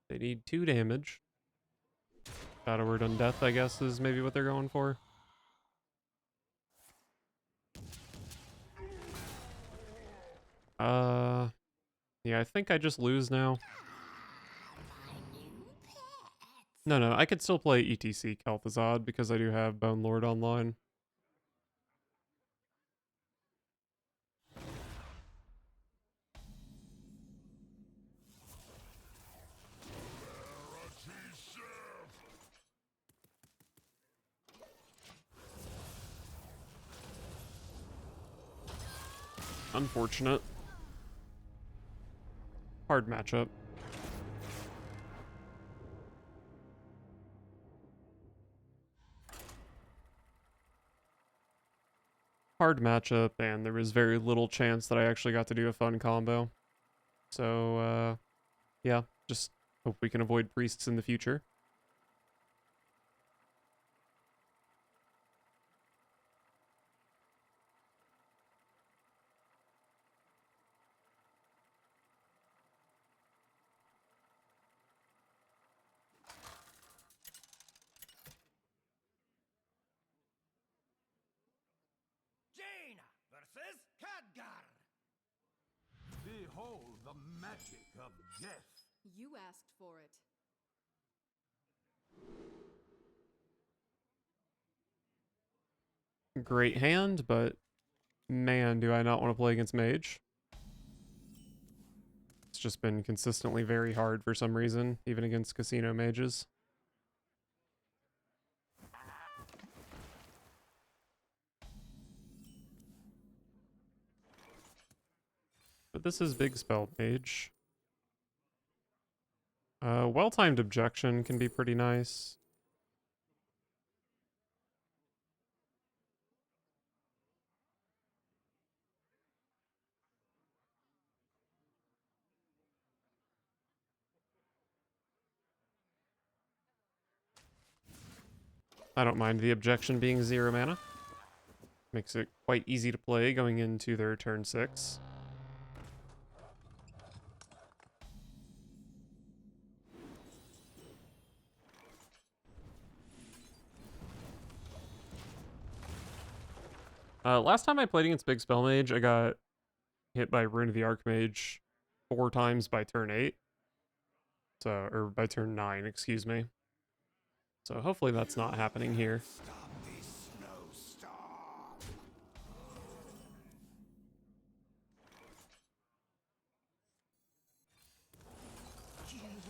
They need 2 damage. Shadow Word on Death, I guess, is maybe what they're going for. Yeah, I think I just lose now. No, I could still play E.T.C. Kel'thuzad because I do have Bone Lord online. Unfortunate. Hard matchup. Hard matchup, and there was very little chance that I actually got to do a fun combo. So, yeah, just hope we can avoid priests in the future. Jaina versus Khadgar. Behold the magic of death. You asked for it. Great hand, but man, do I not want to play against Mage. It's just been consistently very hard for some reason, even against casino mages. But this is Big Spell Mage. Well-timed objection can be pretty nice. I don't mind the objection being 0 mana. Makes it quite easy to play going into their turn 6. Last time I played against Big Spell Mage, I got hit by Rune of the Archmage 4 times by turn 8. So, or by turn 9, excuse me. So hopefully that's not happening here. Stop this snowstorm.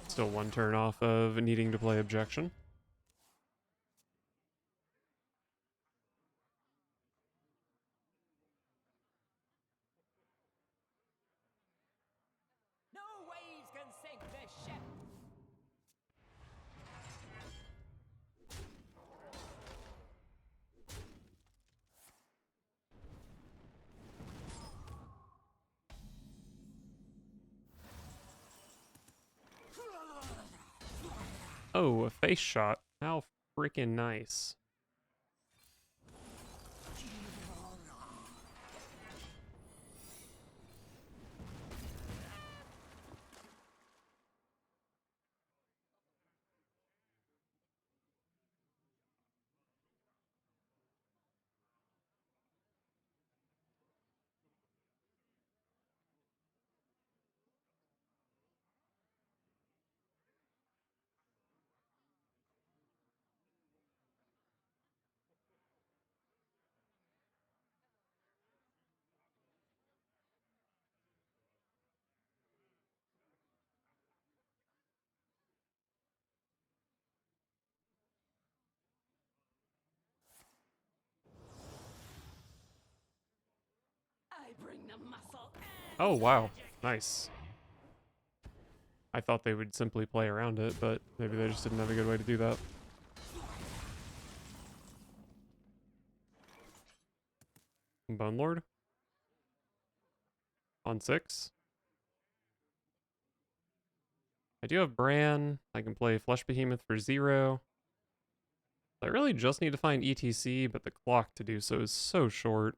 Still 1 turn off of needing to play objection. No waves can sink this ship. Oh, a face shot. How freaking nice. I bring the muscle. Oh, wow. Nice. I thought they would simply play around it, but maybe they just didn't have a good way to do that. Bone Lord? On 6? I do have Bran. I can play Flesh Behemoth for 0. I really just need to find E.T.C, but the clock to do so is so short.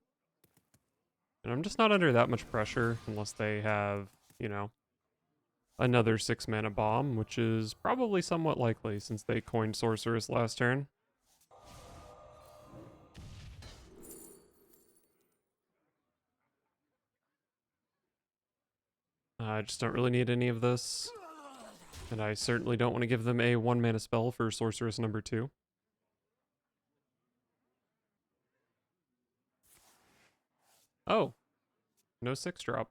And I'm just not under that much pressure unless they have, you know, another 6-mana bomb, which is probably somewhat likely since they coined Sorceress last turn. I just don't really need any of this. And I certainly don't want to give them a 1-mana spell for Sorceress number 2. Oh, no 6-drop.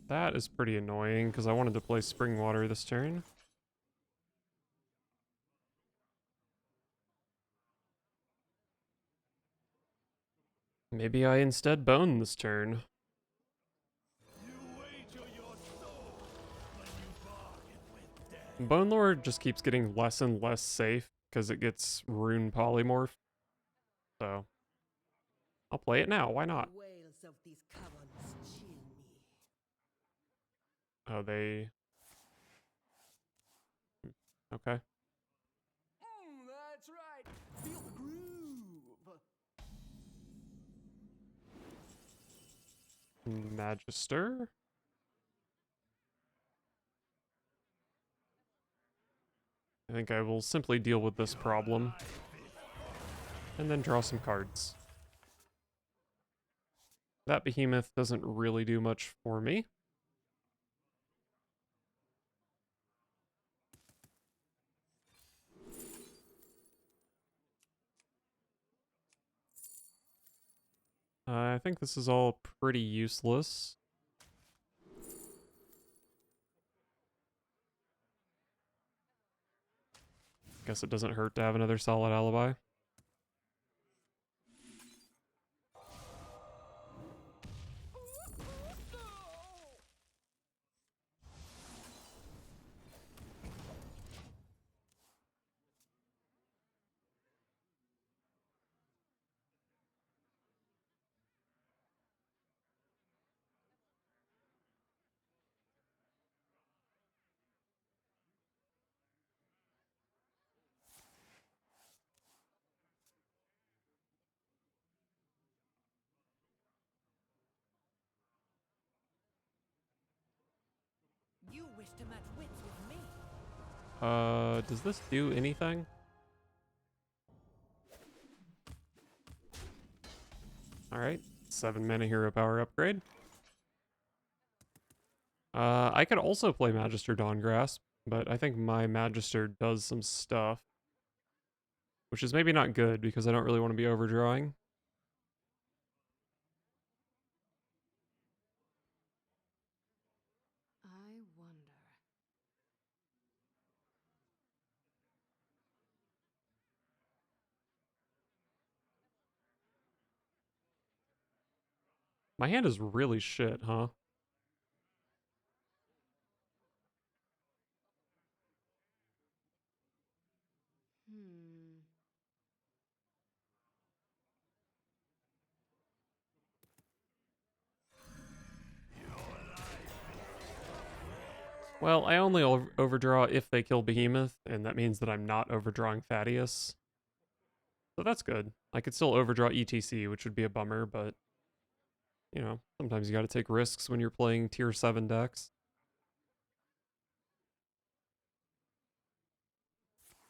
That is pretty annoying, because I wanted to play Spring Water this turn. Maybe I instead bone this turn. Bone Lord just keeps getting less and less safe, because it gets Rune Polymorph. So, I'll play it now, why not? Wails of these caverns chill me. Oh, they... Okay. That's right. Feel the groove. Magister? I think I will simply deal with this problem. And then draw some cards. That behemoth doesn't really do much for me. I think this is all pretty useless. Guess it doesn't hurt to have another solid alibi. You wish to match wits with me. Does this do anything? Alright, 7-mana hero power upgrade. I could also play Magister Dawngrasp, but I think my Magister does some stuff. Which is maybe not good, because I don't really want to be overdrawing. I wonder. My hand is really shit, huh? Hmm. Well, I only overdraw if they kill Behemoth, and that means that I'm not overdrawing Thaddeus. So that's good. I could still overdraw E.T.C, which would be a bummer, but... You know, sometimes you gotta take risks when you're playing tier 7 decks.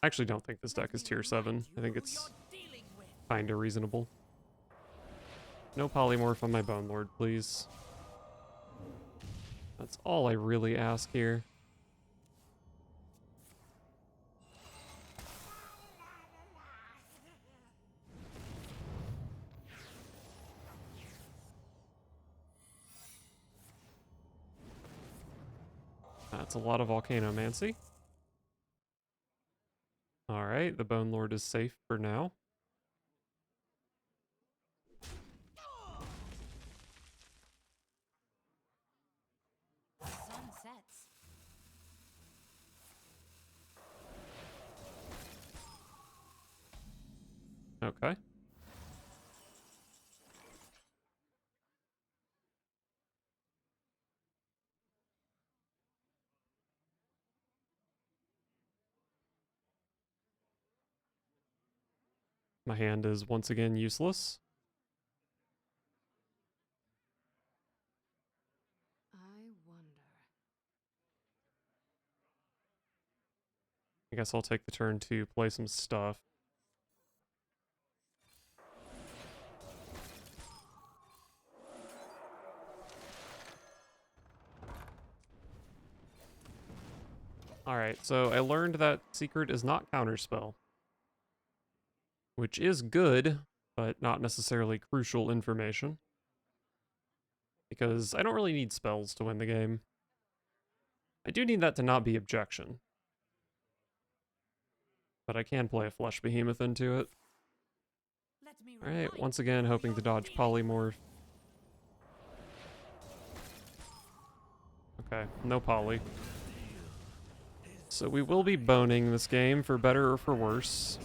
I actually don't think this deck is tier 7. I think it's kinda reasonable. No polymorph on my Bone Lord, please. That's all I really ask here. That's a lot of Volcanomancy. Alright, the Bone Lord is safe for now. Sun sets. Okay. My hand is once again useless. I wonder. I guess I'll take the turn to play some stuff. Alright, so I learned that secret is not counterspell. Which is good, but not necessarily crucial information. Because I don't really need spells to win the game. I do need that to not be objection. But I can play a Flesh Behemoth into it. Alright, once again hoping to dodge Polymorph. Okay, no poly. So we will be boning this game, for better or for worse.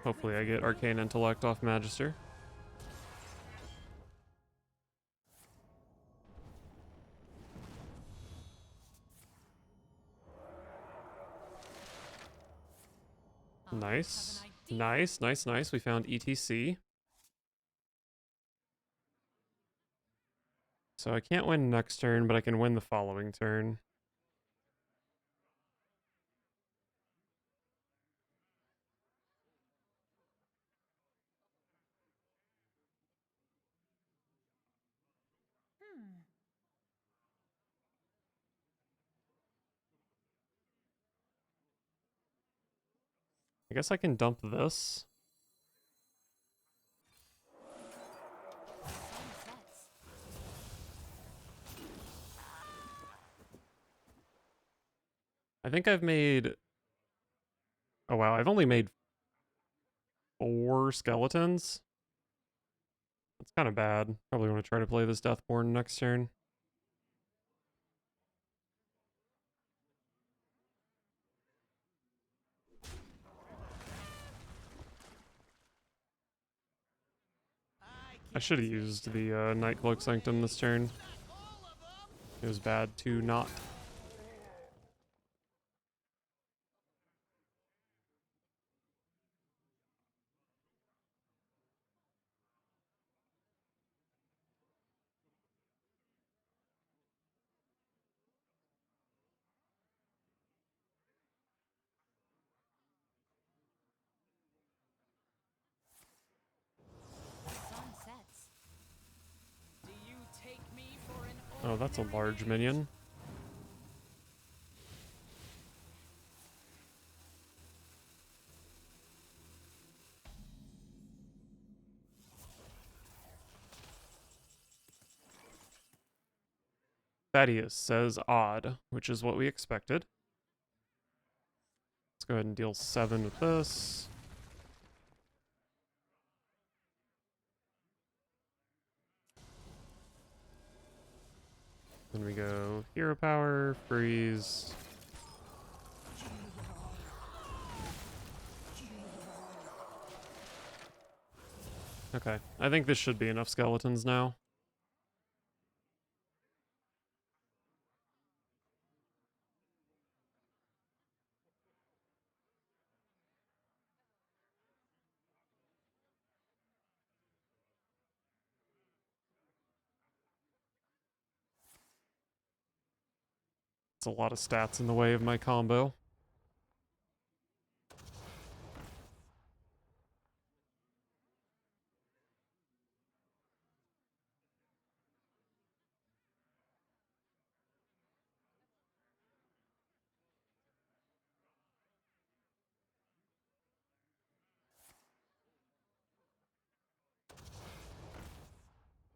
Hopefully I get Arcane Intellect off Magister. Nice. Nice, nice, nice. We found E.T.C. So I can't win next turn, but I can win the following turn. I guess I can dump this. I think I've made... Oh wow, I've only made 4 skeletons. That's kind of bad. Probably want to try to play this Deathborn next turn. I should have used the Nightcloak Sanctum this turn. It was bad to not. Oh, that's a large minion. Thaddeus says odd, which is what we expected. Let's go ahead and deal 7 with this. Then we go hero power, freeze. Okay, I think this should be enough skeletons now. It's a lot of stats in the way of my combo.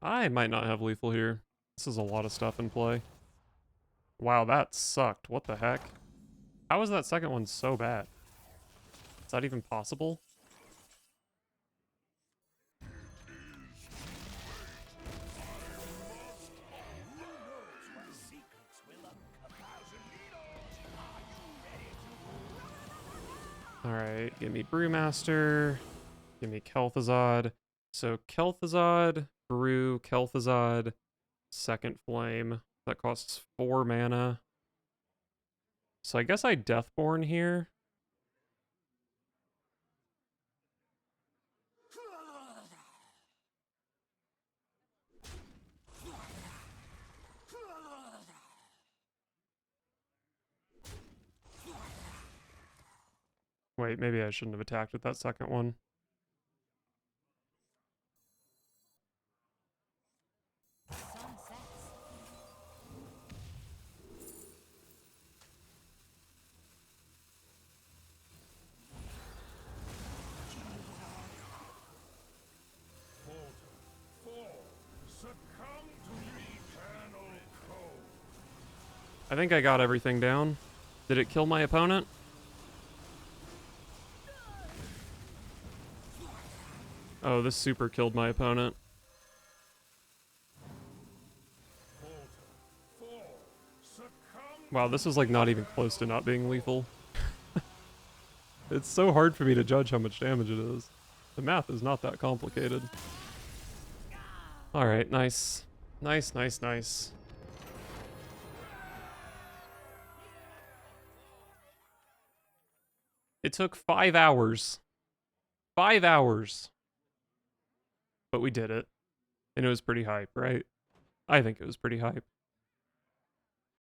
I might not have lethal here. This is a lot of stuff in play. Wow, that sucked. What the heck? How was that second one so bad? Is that even possible? Alright, give me Brewmaster. Give me Kel'thuzad. So Kel'thuzad, Brew, Kel'thuzad, Second Flame. That costs 4 mana. So I guess I Deathborn here. Wait, maybe I shouldn't have attacked with that second one. I think I got everything down. Did it kill my opponent? Oh, this super killed my opponent. Wow, this is like not even close to not being lethal. It's so hard for me to judge how much damage it is. The math is not that complicated. Alright, nice. Nice, nice, nice. It took 5 hours. 5 hours. But we did it. And it was pretty hype, right? I think it was pretty hype.